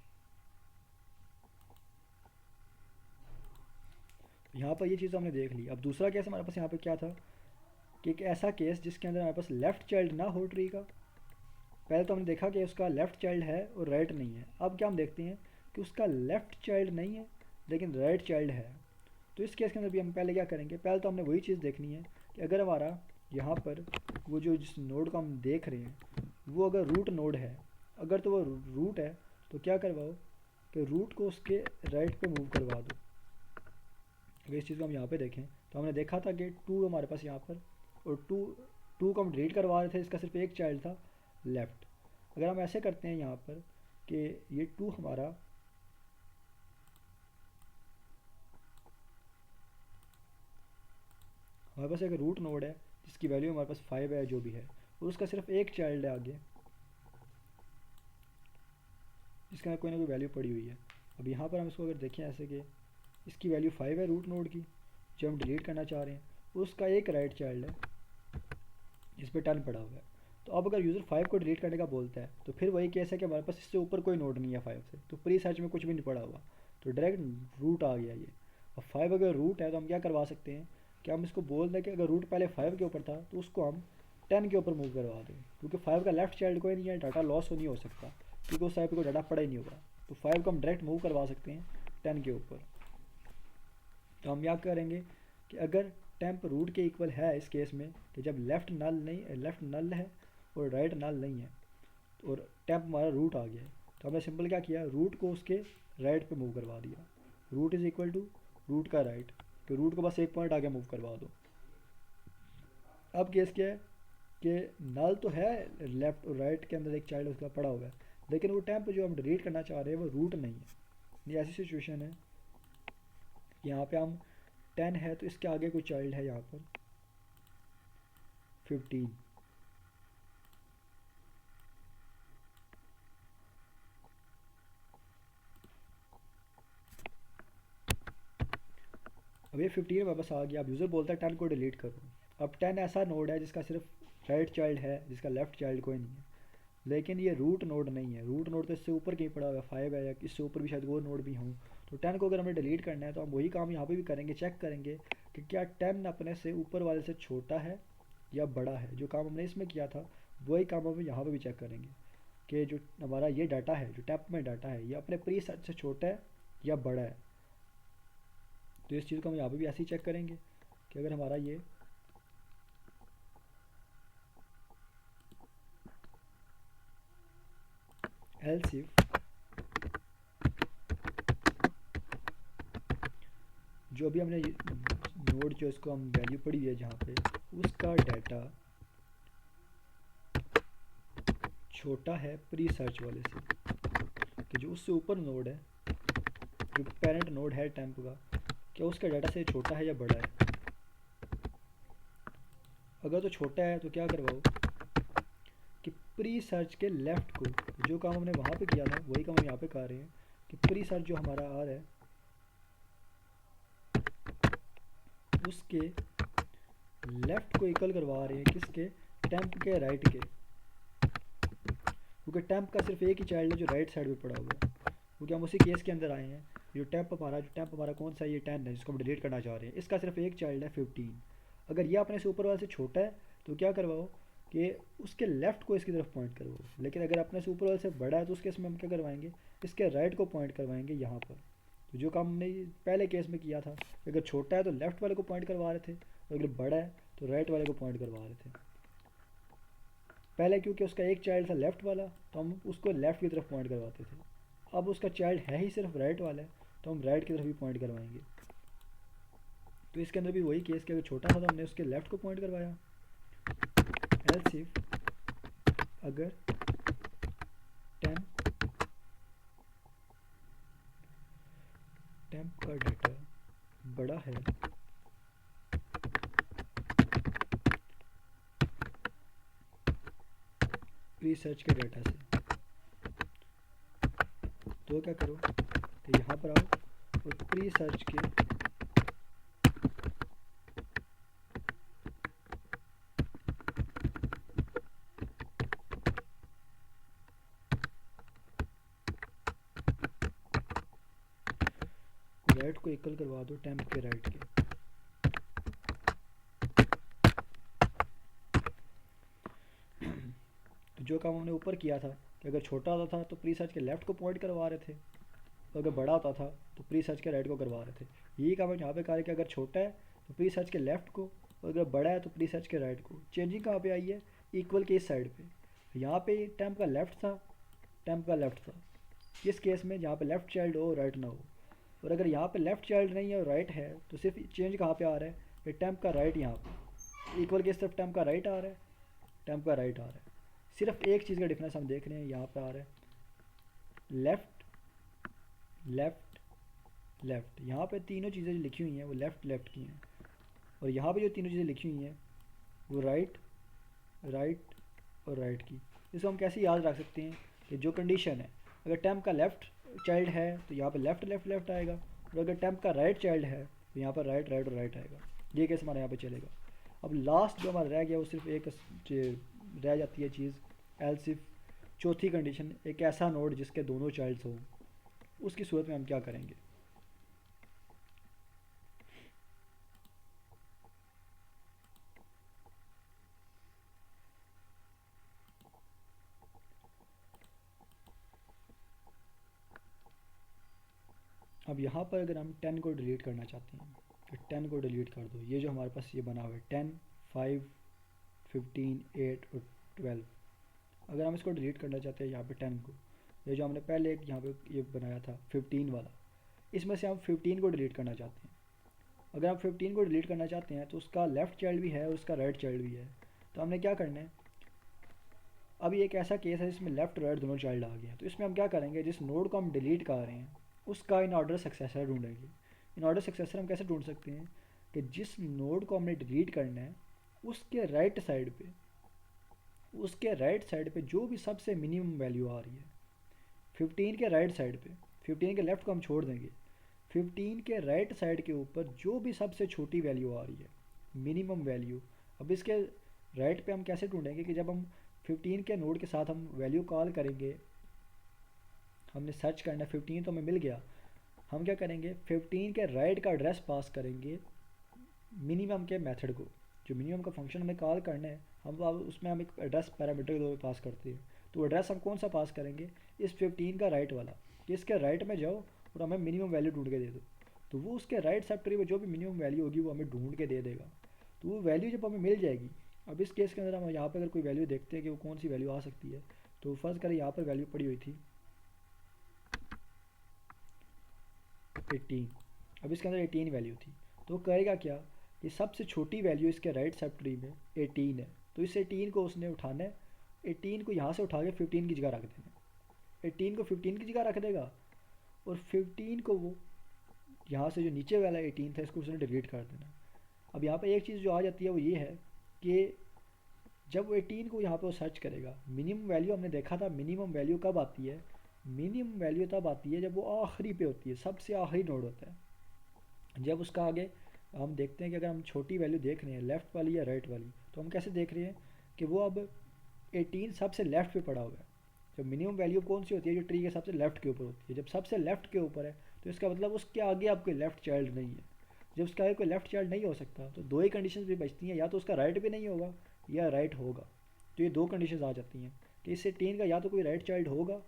यहाँ पर ये चीज़ हमने देख ली। अब दूसरा केस हमारे पास यहाँ पे क्या था कि एक ऐसा केस जिसके अंदर हमारे पास लेफ़्ट चाइल्ड ना हो ट्री का। पहले तो हमने देखा कि उसका लेफ़्ट चाइल्ड है और राइट नहीं है। अब क्या हम देखते हैं कि उसका लेफ़्ट चाइल्ड नहीं है लेकिन राइट चाइल्ड है। तो इस केस के अंदर भी हम पहले क्या करेंगे, पहले तो हमने वही चीज़ देखनी है कि अगर हमारा यहाँ पर वो जो जिस नोड को हम देख रहे हैं वो अगर रूट नोड है, अगर तो वो रूट है तो क्या करवाओ कि रूट को उसके राइट पे मूव करवा दो। अगर इस चीज़ को हम यहाँ पे देखें तो हमने देखा था कि 2 हमारे पास यहाँ पर, और 2 को हम डिलीट करवा रहे थे, इसका सिर्फ एक चाइल्ड था लेफ़्ट। अगर हम ऐसे करते हैं यहाँ पर कि ये 2 हमारा हमारे पास एक रूट नोड है जिसकी वैल्यू हमारे पास 5 है जो भी है, और उसका सिर्फ एक चाइल्ड है आगे जिसके अंदर कोई ना कोई वैल्यू पड़ी हुई है। अब यहाँ पर हम इसको अगर देखें ऐसे कि इसकी वैल्यू 5 है रूट नोड की जो हम डिलीट करना चाह रहे हैं, उसका एक राइट चाइल्ड है जिस पर 10 पड़ा हुआ है। तो अब अगर यूज़र 5 को डिलीट करने का बोलता है तो फिर वही केस है कि हमारे पास इससे ऊपर कोई नोड नहीं है 5 से, तो प्री सर्च में कुछ भी नहीं पड़ा हुआ, तो डायरेक्ट रूट आ गया ये। अब 5 अगर रूट है तो हम क्या करवा सकते हैं कि हम इसको बोल दें कि अगर रूट पहले 5 के ऊपर था तो उसको हम 10 के ऊपर मूव करवा दें, क्योंकि 5 का लेफ्ट चाइल्ड कोई नहीं है, डाटा लॉस नहीं हो सकता क्योंकि उस साइड पर कोई डाटा पड़ा ही नहीं होगा। तो 5 को हम डायरेक्ट मूव करवा सकते हैं 10 के ऊपर। तो हम क्या करेंगे कि अगर टेम्प रूट के इक्वल है इस केस में, कि जब लेफ़्ट नल है और राइट नल नहीं है और टेम्प हमारा रूट आ गया है, तो हमने सिंपल क्या किया, रूट को उसके राइट पे मूव करवा दिया। Root is equal to root का राइट, तो रूट को बस एक पॉइंट आगे मूव करवा दो। अब केस क्या है कि नल तो है लेफ़्ट और राइट के अंदर एक चाइल्ड उसका पड़ा हुआ है, लेकिन वो टेम्प जो हम डिलीट करना चाह रहे हैं वो रूट नहीं है। ये ऐसी सिचुएशन है, यहाँ पे हम 10 है तो इसके आगे कोई चाइल्ड है यहाँ पर 15। अब ये 15 वापस आ गया। अब यूज़र बोलता है 10 को डिलीट करो। अब 10 ऐसा नोड है जिसका सिर्फ राइट चाइल्ड है, जिसका लेफ़्ट चाइल्ड कोई नहीं है। लेकिन ये रूट नोड नहीं है, रूट नोड तो इससे ऊपर कहीं पड़ा हुआ है, 5 है या इससे ऊपर भी शायद वो नोड भी हों। तो 10 को अगर हमें डिलीट करना है तो हम वही काम यहाँ पे भी करेंगे, चेक करेंगे कि क्या 10 अपने से ऊपर वाले से छोटा है या बड़ा है। जो काम हमने इसमें किया था वही काम हम यहाँ पे भी चेक करेंगे कि जो हमारा ये डाटा है, जो टैप में डाटा है, ये अपने प्री सेट से छोटा है या बड़ा है। तो इस चीज़ को हम यहाँ पे भी ऐसे ही चेक करेंगे कि अगर हमारा ये एल्स इफ जो भी हमने नोड जो इसको हम वैल्यू पड़ी है जहाँ पे, उसका डाटा छोटा है प्री सर्च वाले से, कि जो उससे ऊपर नोड है, जो पेरेंट नोड है टेम्प का, क्या उसका डाटा से छोटा है या बड़ा है। अगर तो छोटा है तो क्या करवाओ कि प्री सर्च के लेफ़्ट को, जो काम हमने वहाँ पे किया था वही काम हम यहाँ पे कर रहे हैं कि प्री सर्च जो हमारा आ रहा है उसके लेफ़्ट को इक्वल करवा रहे हैं किसके, टेम्प के राइट के, क्योंकि टेम्प का सिर्फ एक ही चाइल्ड है जो राइट साइड पे पड़ा हुआ है। क्योंकि हम उसी केस के अंदर आए हैं। जो टेम्प हमारा कौन सा, ये 10 है जिसको हम डिलीट करना चाह रहे हैं, इसका सिर्फ एक चाइल्ड है 15। अगर ये अपने से ऊपर वाले से छोटा है तो क्या करवाओ कि उसके लेफ़्ट को इसकी तरफ पॉइंट करवाओ। लेकिन अगर अपने से ऊपर वाले से बड़ा है तो उस केस में हम क्या करवाएंगे, इसके राइट को पॉइंट करवाएंगे यहाँ पर। तो जो काम हमने पहले केस में किया था, अगर छोटा है तो लेफ़्ट वाले को पॉइंट करवा रहे थे, और अगर बड़ा है तो राइट वाले को पॉइंट करवा रहे थे। पहले क्योंकि उसका एक चाइल्ड था लेफ़्ट वाला तो हम उसको लेफ़्ट की तरफ पॉइंट करवाते थे। अब उसका चाइल्ड है ही सिर्फ राइट वाला है तो हम राइट की तरफ भी पॉइंट करवाएंगे। तो इसके अंदर भी वही केस कि अगर छोटा था तो हमने उसके लेफ़्ट को पॉइंट करवाया। एल्स इफ अगर 10 टेम्प का डाटा बड़ा है प्री सर्च के डाटा से, तो क्या करो कि यहाँ पर आओ और प्री सर्च के राइट को इक्वल करवा दो टेम्प के राइट के। तो जो काम हमने ऊपर किया था कि अगर छोटा होता था तो प्री सर्च के लेफ़्ट को पॉइंट करवा रहे थे, और अगर बड़ा होता था तो प्री सर्च के राइट को करवा रहे थे। यही काम हम यहाँ पे कर रहे हैं कि अगर छोटा है तो प्री सर्च के लेफ़्ट को, और अगर बड़ा है तो प्री सर्च के राइट को। चेंजिंग कहाँ पे आई है, इक्वल के इस साइड पे। यहाँ पे टेम्प का लेफ़्ट था, टेम्प का लेफ़्ट था इस केस में, जहाँ पे लेफ़्ट चाइल्ड हो राइट ना हो। और अगर यहाँ पे लेफ़्ट चाइल्ड नहीं है और राइट है तो सिर्फ चेंज कहाँ पे आ रहा है, ये टेम्प का राइट, यहाँ पे इक्वल के सिर्फ टेम्प का राइट आ रहा है, टेम्प का राइट आ रहा है। सिर्फ एक चीज़ का डिफरेंस हम देख रहे हैं, यहाँ पे आ रहा है लेफ़्ट लेफ़्ट लेफ़्ट। यहाँ पे तीनों चीज़ें जो लिखी हुई हैं वो लेफ़्ट लेफ़्ट की हैं, और यहाँ पे जो तीनों चीज़ें लिखी हुई हैं वो राइट राइट और राइट की। इसको हम कैसे याद रख सकते हैं कि जो कंडीशन है, अगर टेम्प का लेफ़्ट चाइल्ड है तो यहाँ पे लेफ़्ट लेफ़्ट लेफ़्ट आएगा, और अगर टेम्प का राइट चाइल्ड है तो यहाँ पर राइट राइट और राइट आएगा। ये केस हमारे यहाँ पे चलेगा। अब लास्ट जो हमारा रह गया वो सिर्फ एक रह जाती है चीज़, एल्स इफ चौथी कंडीशन, एक ऐसा नोड जिसके दोनों चाइल्ड्स हों, उसकी सूरत में हम क्या करेंगे। अब यहाँ पर अगर हम 10 को डिलीट करना चाहते हैं तो 10 को डिलीट कर दो। ये जो हमारे पास ये बना हुआ है 10, 5, 15, 8 और 12, अगर हम इसको डिलीट करना चाहते हैं यहाँ पे 10 को, ये जो हमने पहले एक यहाँ पे ये बनाया था 15 वाला, इसमें से हम 15 को डिलीट करना चाहते हैं। अगर हम 15 को डिलीट करना चाहते हैं तो उसका लेफ़्ट चाइल्ड भी है और उसका राइट चाइल्ड भी है। तो हमने क्या करना है, अभी एक ऐसा केस है जिसमें लेफ़्ट और राइट दोनों चाइल्ड आ गए हैं, तो इसमें हम क्या करेंगे, जिस नोड को हम डिलीट कर रहे हैं उसका इन ऑर्डर सक्सेसर ढूंढेंगे। इन ऑर्डर सक्सेसर हम कैसे ढूंढ सकते हैं कि जिस नोड को हमने डिलीट करना है उसके राइट साइड पे जो भी सबसे मिनिमम वैल्यू आ रही है, 15 के राइट साइड पे, 15 के लेफ्ट को हम छोड़ देंगे, 15 के राइट साइड के ऊपर जो भी सबसे छोटी वैल्यू आ रही है, मिनिमम वैल्यू। अब इसके राइट पे हम कैसे ढूंढेंगे कि जब हम 15 के नोड के साथ हम वैल्यू कॉल करेंगे, हमने सर्च करना है 15 तो हमें मिल गया, हम क्या करेंगे 15 के राइट का एड्रेस पास करेंगे मिनिमम के मेथड को, जो मिनिमम का फंक्शन हमें कॉल करना है, हम अब उसमें हम एक एड्रेस पैरामीटर के तौर पे पास करते हैं। तो एड्रेस हम कौन सा पास करेंगे, इस 15 का राइट वाला, कि इसके राइट में जाओ और हमें मिनिमम वैल्यू ढूंढ के दे दो। तो वो उसके राइट सब ट्री में जो भी मिनिमम वैल्यू होगी वो हमें ढूंढ के दे देगा। तो वो वैल्यू जब हमें मिल जाएगी, अब इस केस के अंदर हम यहाँ पर अगर कोई वैल्यू देखते हैं कि वो कौन सी वैल्यू आ सकती है, तो फर्स्ट करें यहाँ पर वैल्यू पड़ी हुई थी 18, अब इसके अंदर 18 वैल्यू थी। तो करेगा क्या कि सबसे छोटी वैल्यू इसके राइट सब ट्री में 18 है, तो इस 18 को उसने उठाना है, 18 को यहाँ से उठा के 15 की जगह रख देना है, 18 को 15 की जगह रख देगा और 15 को वो यहाँ से जो नीचे वाला 18 था इसको उसने डिलीट कर देना। अब यहाँ पर एक चीज़ जो आ जाती है वो ये है कि जब वो 18 को यहाँ पे वो सर्च करेगा, मिनिमम वैल्यू हमने देखा था, मिनिमम वैल्यू कब आती है, मिनिमम वैल्यू तब आती है जब वो आखिरी पे होती है, सबसे आखिरी नोड होता है। जब उसका आगे हम देखते हैं कि अगर हम छोटी वैल्यू देख रहे हैं लेफ़्ट वाली या राइट वाली, तो हम कैसे देख रहे हैं कि वो अब 18 सबसे लेफ़्ट पे पड़ा हुआ है। जब मिनिमम वैल्यू कौन सी होती है, जो ट्री के सबसे लेफ़्ट के ऊपर होती है, जब सबसे लेफ़्ट के ऊपर है तो इसका मतलब उसके आगे अब कोई लेफ़्ट चाइल्ड नहीं है। जब उसके आगे कोई लेफ़्ट चाइल्ड नहीं हो सकता तो दो ही कंडीशन भी बचती हैं, या तो उसका राइट भी नहीं होगा या राइट होगा। तो ये दो कंडीशन आ जाती हैं कि इससे 18 का या तो कोई राइट चाइल्ड होगा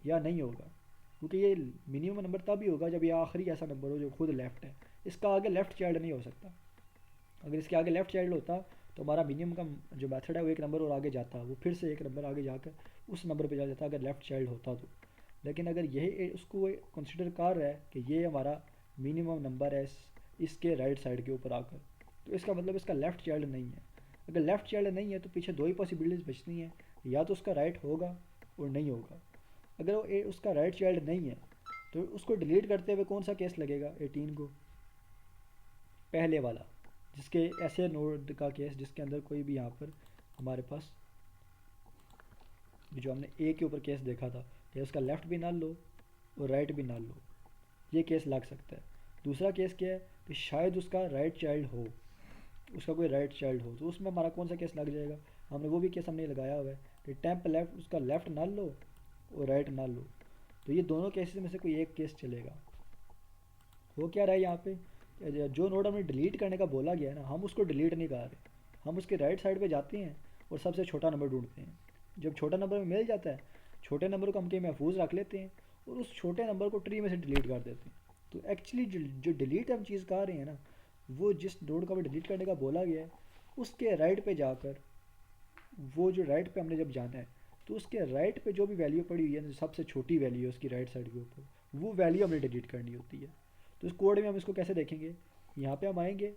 या नहीं होगा, क्योंकि ये मिनिमम नंबर तब ही होगा जब ये आखिरी ऐसा नंबर हो जो खुद लेफ़्ट है, इसका आगे लेफ़्ट चाइल्ड नहीं हो सकता। अगर इसके आगे लेफ़्ट चाइल्ड होता तो हमारा मिनिमम का जो मेथड है वो एक नंबर और आगे जाता, वो फिर से एक नंबर आगे जाकर उस नंबर पे जा जाता अगर लेफ़्ट चाइल्ड होता तो। लेकिन अगर यही उसको कंसिडर कर रहा है कि ये हमारा मिनिमम नंबर है इसके राइट साइड के ऊपर आकर, तो इसका मतलब इसका लेफ़्ट चाइल्ड नहीं है। अगर लेफ़्ट चाइल्ड नहीं है तो पीछे दो ही पॉसिबिलिटीज़ बचती हैं, या तो उसका राइट होगा और नहीं होगा। अगर वो उसका राइट चाइल्ड नहीं है तो उसको डिलीट करते हुए कौन सा केस लगेगा 18 को, पहले वाला, जिसके ऐसे नोड का केस जिसके अंदर कोई भी यहाँ पर हमारे पास जो हमने ए के ऊपर केस देखा था कि उसका लेफ़्ट भी ना लो और राइट भी ना लो, ये केस लग सकता है। दूसरा केस क्या है कि शायद उसका राइट चाइल्ड हो, उसका कोई राइट चाइल्ड हो, तो उसमें हमारा कौन सा केस लग जाएगा, हमने वो भी केस हमने लगाया हुआ है कि टेम्प लेफ़्ट, उसका लेफ़्ट ना लो और राइट ना लो। तो ये दोनों केसेस में से कोई एक केस चलेगा। हो क्या रहा है यहाँ पे, जो नोड हमें डिलीट करने का बोला गया है ना, हम उसको डिलीट नहीं कर रहे, हम उसके राइट साइड पे जाते हैं और सबसे छोटा नंबर ढूंढते हैं। जब छोटा नंबर में मिल जाता है, छोटे नंबर को हम कहीं महफूज रख लेते हैं और उस छोटे नंबर को ट्री में से डिलीट कर देते हैं। तो एक्चुअली जो डिलीट हम चीज़ कर रहे हैं ना, वो जिस नोड को हमें डिलीट करने का बोला गया है उसके राइट पे जाकर, वो जो राइट पे हमने जब जाना है तो उसके राइट पे जो भी वैल्यू पड़ी हुई है, सबसे छोटी वैल्यू है उसकी राइट साइड के ऊपर, वो वैल्यू हमें डिलीट करनी होती है। तो इस कोड में हम इसको कैसे देखेंगे, यहाँ पे हम आएंगे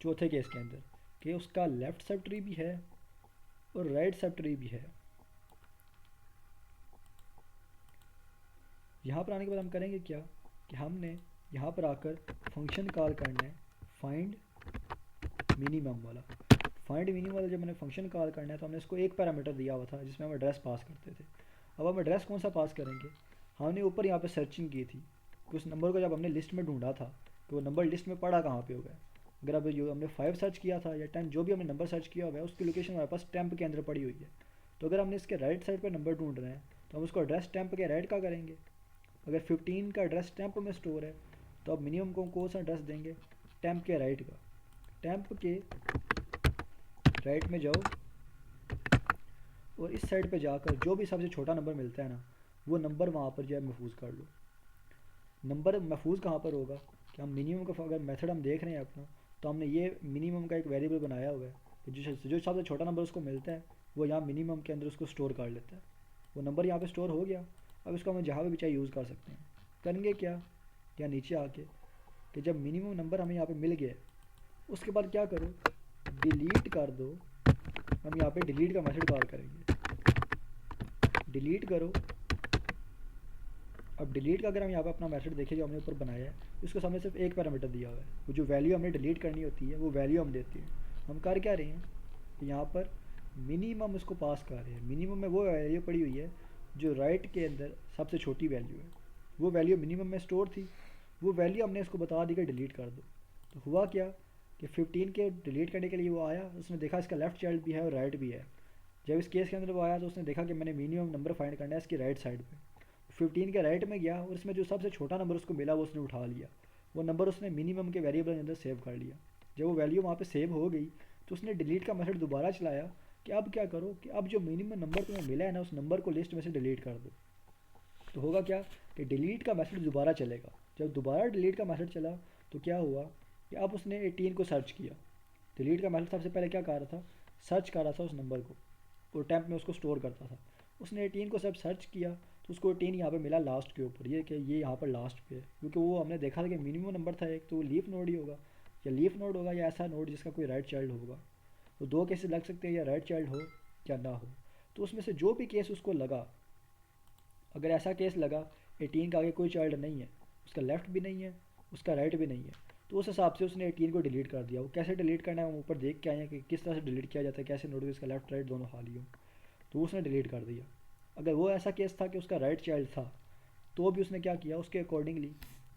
चौथे केस के अंदर कि उसका लेफ़्ट सब ट्री भी है और राइट सब ट्री भी है। यहाँ पर आने के बाद हम करेंगे क्या कि हमने यहाँ पर आकर फंक्शन कॉल करना है फाइंड मिनिमम वाला। फाइंड मिनिमम वाला जब मैंने फंक्शन कॉल करना है तो हमने इसको एक पैरामीटर दिया हुआ था जिसमें हम एड्रेस पास करते थे। अब हम एड्रेस कौन सा पास करेंगे, हमने ऊपर यहाँ पे सर्चिंग की थी कि उस नंबर को जब हमने लिस्ट में ढूंढा था तो वो नंबर लिस्ट में पड़ा कहाँ पे होगा। अगर अब जो हमने 5 सर्च किया था या 10 जो भी हमने नंबर सर्च किया हुआ है उसकी लोकेशन हमारे पास टेम्प के अंदर पड़ी हुई है। तो अगर हमने इसके राइट साइड पर नंबर ढूंढ रहे हैं तो हम उसको एड्रेस टेम्प के राइट का करेंगे। अगर 15 का एड्रेस टेम्प में स्टोर है तो अब मिनिमम को कौन सा एड्रेस देंगे, टेम्प के राइट का। टेम्प के राइट में जाओ और इस साइड पे जाकर जो भी सबसे छोटा नंबर मिलता है ना, वो नंबर वहाँ पर जो है महफूज कर लो। नंबर महफूज कहाँ पर होगा कि हम मिनिमम का अगर मेथड हम देख रहे हैं अपना, तो हमने ये मिनिमम का एक वेरिएबल बनाया हुआ है कि जो सबसे छोटा नंबर उसको मिलता है वो यहाँ मिनिमम के अंदर उसको स्टोर कर लेता है। वो नंबर यहाँ पे स्टोर हो गया, अब इसको हम जहाँ भी चाहे यूज़ कर सकते हैं। करेंगे क्या, या नीचे आके कि जब मिनिमम नंबर हमें यहाँ पे मिल गया उसके बाद क्या करो, डिलीट कर दो। हम यहाँ पे डिलीट का मेथड कॉल करेंगे, डिलीट करो अब डिलीट का अगर हम यहाँ पे अपना मेथड देखें जो हमने ऊपर बनाया है, इसको सामने सिर्फ एक पैरामीटर दिया हुआ है, वो जो वैल्यू हमने डिलीट करनी होती है वो वैल्यू हम देते हैं। हम कर क्या रहे हैं कि यहाँ पर मिनिमम उसको पास कर रहे हैं। मिनिमम में वो वैल्यू पड़ी हुई है जो राइट के अंदर सबसे छोटी वैल्यू है, वो वैल्यू मिनिमम में स्टोर थी, वो वैल्यू हमने इसको बता दी कि डिलीट कर दो। तो हुआ क्या कि 15 के डिलीट करने के लिए वो आया, उसने देखा इसका लेफ्ट चाइल्ड भी है और राइट भी है। जब इस केस के अंदर वो आया तो उसने देखा कि मैंने मिनिमम नंबर फाइंड करना है इसकी राइट साइड पे। 15 के राइट में गया और इसमें जो सबसे छोटा नंबर उसको मिला वो उसने उठा लिया, वो नंबर उसने मिनिमम के वेरिएबल के अंदर सेव कर लिया। जब वो वैल्यू वहाँ पे सेव हो गई तो उसने डिलीट का मेथड दोबारा चलाया कि अब क्या करो कि अब जो मिनिमम नंबर तुम्हें मिला है ना उस नंबर को लिस्ट में से डिलीट कर दो। तो होगा क्या कि डिलीट का मैसेज दोबारा चलेगा। जब दोबारा डिलीट का मैसेज चला तो क्या हुआ कि अब उसने 18 को सर्च किया। डिलीट का मैसेज सबसे पहले क्या कर रहा था, सर्च कर रहा था उस नंबर को, वो टेम्प में उसको स्टोर करता था। उसने 18 को सब सर्च किया तो उसको 18 यहाँ पे मिला लास्ट के ऊपर, ये कि ये यहाँ पर लास्ट पे है, क्योंकि वो हमने देखा था कि मिनिमम नंबर था एक, तो वो लीफ नोड ही होगा, या लीफ नोड होगा या ऐसा नोड जिसका कोई राइट चाइल्ड होगा। तो दो केसेस लग सकते हैं, या राइट चाइल्ड हो या ना हो। तो उसमें से जो भी केस उसको लगा, अगर ऐसा केस लगा 18 का आगे कोई चाइल्ड नहीं है, उसका लेफ्ट भी नहीं है, उसका राइट भी नहीं है, तो उस हिसाब से उसने 18 को डिलीट कर दिया। वो कैसे डिलीट करना है हम ऊपर देख के आए हैं कि किस तरह से डिलीट किया जाता है, कैसे नोट इसका लेफ्ट राइट दोनों खाली हो, तो उसने डिलीट कर दिया। अगर वो ऐसा केस था कि उसका राइट चाइल्ड था तो भी उसने क्या किया उसके अकॉर्डिंगली,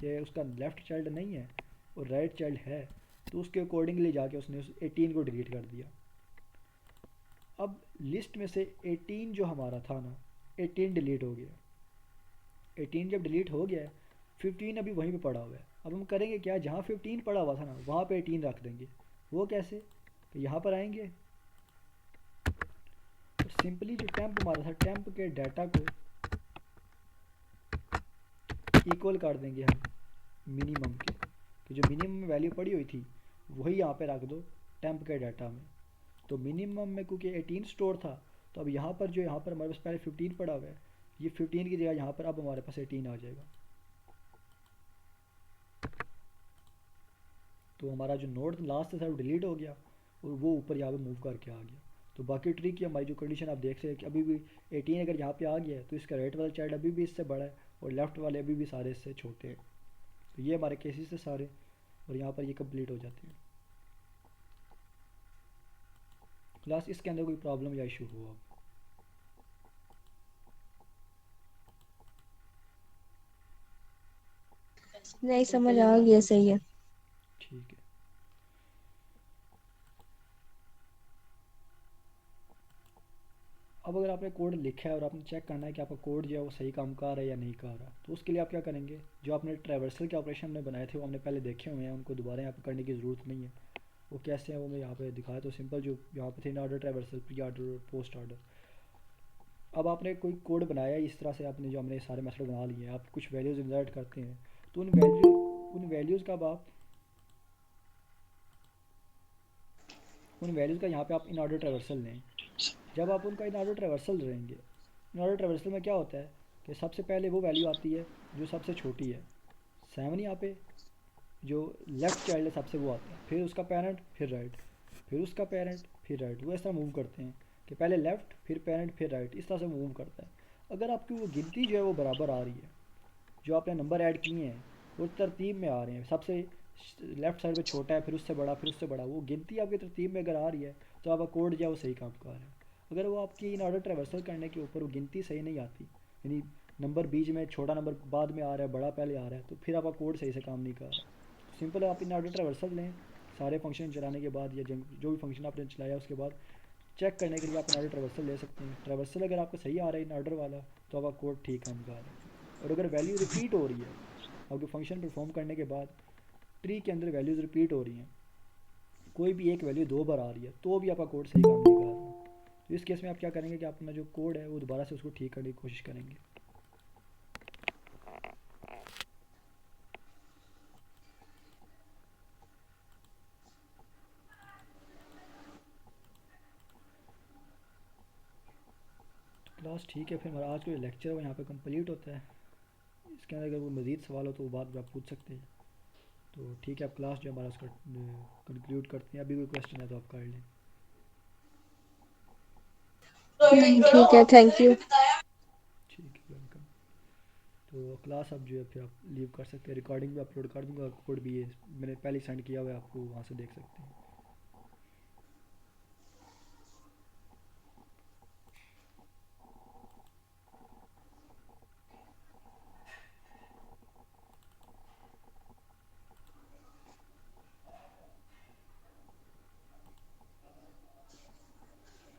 कि उसका लेफ्ट चाइल्ड नहीं है और राइट चाइल्ड है, तो उसके अकॉर्डिंगली जाके उसने उस 18 को डिलीट कर दिया। अब लिस्ट में से 18 जो हमारा था ना, 18 डिलीट हो गया। 18 जब डिलीट हो गया है, 15 अभी वहीं पे पड़ा हुआ है। अब हम करेंगे क्या, जहाँ 15 पड़ा हुआ था ना वहाँ पे 18 रख देंगे। वो कैसे, तो यहाँ पर आएंगे और सिंपली जो टेम्प मारा था टेम्प के डाटा को इक्वल कर देंगे हम मिनिमम के, कि जो मिनिमम में वैल्यू पड़ी हुई थी वही यहाँ पे रख दो टेम्प के डाटा में। तो मिनिमम में क्योंकि 18 स्टोर था, तो अब यहाँ पर जो यहाँ पर हमारे पास पहले 15 पड़ा हुआ है, ये 15 की जगह यहाँ पर अब हमारे पास 18 आ जाएगा। तो हमारा जो नोड लास्ट था वो डिलीट हो गया और वो ऊपर यहाँ पे मूव करके आ गया। तो बाकी ट्री की हमारी जो कंडीशन आप देख सकते हैं कि अभी भी 18 अगर यहाँ पे आ गया है तो इसका राइट वाला चाइल्ड अभी भी इससे बड़ा है और लेफ्ट वाले अभी भी सारे इससे छोटे हैं। तो ये हमारे केसेस थे सारे, और यहाँ पर ये कंप्लीट हो जाते हैं। क्लास इसके अंदर कोई प्रॉब्लम या इशू हो अब? नहीं, समझ आ गया, सही है। ठीक है। अब अगर आपने कोड लिखा है और आपने चेक करना है कि आपका कोड जो है वो सही काम कर रहा है या नहीं कर रहा, तो उसके लिए आप क्या करेंगे, जो आपने ट्रैवर्सल के ऑपरेशन हमने बनाए थे वो हमने पहले देखे हुए हैं, उनको दोबारा यहाँ पे करने की ज़रूरत नहीं है। वो कैसे हैं वो मैं यहाँ पे दिखाया, तो सिंपल जो यहाँ पे थे in order traversal, pre order, post order. अब आपने कोई कोड बनाया है इस तरह से, आपने जो हमने सारे मेथड बना लिए हैं, आप कुछ वैल्यूज़ इंसर्ट करते हैं, तो उन वैल्यूज़ का अब आप उन वैल्यूज़ का यहाँ पे आप इन ऑर्डर ट्रैवर्सल लें। जब आप उनका इन ऑर्डर ट्रैवर्सल रहेंगे, इन ऑर्डर ट्रैवर्सल में क्या होता है कि सबसे पहले वो वैल्यू आती है जो सबसे छोटी है, 7 यहाँ पे, जो लेफ़्ट चाइल्ड है सबसे वो आता है, फिर उसका पेरेंट, फिर राइट, फिर उसका पेरेंट, फिर राइट। वो इस तरह मूव करते हैं कि पहले लेफ़्ट फिर पेरेंट फिर राइट, इस तरह से मूव करता है। अगर आपकी वो गिनती जो है वो बराबर आ रही है, जो आपने नंबर ऐड किए हैं वो तरतीब में आ रहे हैं, सबसे लेफ़्ट साइड पे छोटा है फिर उससे बड़ा फिर उससे बड़ा, वो गिनती आपकी तरतीब में अगर आ रही है तो आपका कोड जो है वो सही काम कर रहा है। अगर वो आपकी इन ऑर्डर ट्रेवर्सल करने के ऊपर वो गिनती सही नहीं आती, यानी नंबर बीच में, छोटा नंबर बाद में आ रहा है, बड़ा पहले आ रहा है, तो फिर आपका कोड सही से काम नहीं कर रहा। तो सिंपल आप इन ऑर्डर ट्रेवर्सल लें, सारे फंक्शन चलाने के बाद या जो भी फंक्शन आपने चलाया उसके बाद चेक करने के लिए आप इन ऑर्डर ट्रेवर्सल ले सकते हैं। ट्रेवर्सल अगर आपका सही आ रहा है इन ऑर्डर वाला, तो आपका कोड ठीक काम कर रहा है। और अगर वैल्यू रिपीट हो रही है आपके फंक्शन परफॉर्म करने के बाद, ट्री के अंदर वैल्यूज़ रिपीट हो रही हैं, कोई भी एक वैल्यू 2 बार आ रही है, तो भी आपका कोड सही काम नहीं कर रहा। तो इस केस में आप क्या करेंगे कि अपना जो कोड है वो दोबारा से उसको ठीक करने की कोशिश करेंगे। तो क्लास ठीक है, फिर हमारा आज का जो लेक्चर है वो यहाँ पे कंप्लीट होता है। इसके अंदर अगर कोई मज़ीद सवाल हो तो वो बात भी आप पूछ सकते हैं। तो ठीक है, आप क्लास जो हमारा उसका कंक्लूड करते हैं। अभी कोई क्वेश्चन है तो आप कर लें। ठीक है, थैंक यू। ठीक है, वेलकम। तो क्लास आप जो है फिर आप लीव कर सकते हैं, रिकॉर्डिंग भी अपलोड कर दूंगा, कोड भी है मैंने पहले सेंड किया हुआ है, आपको वहाँ से देख सकते हैं।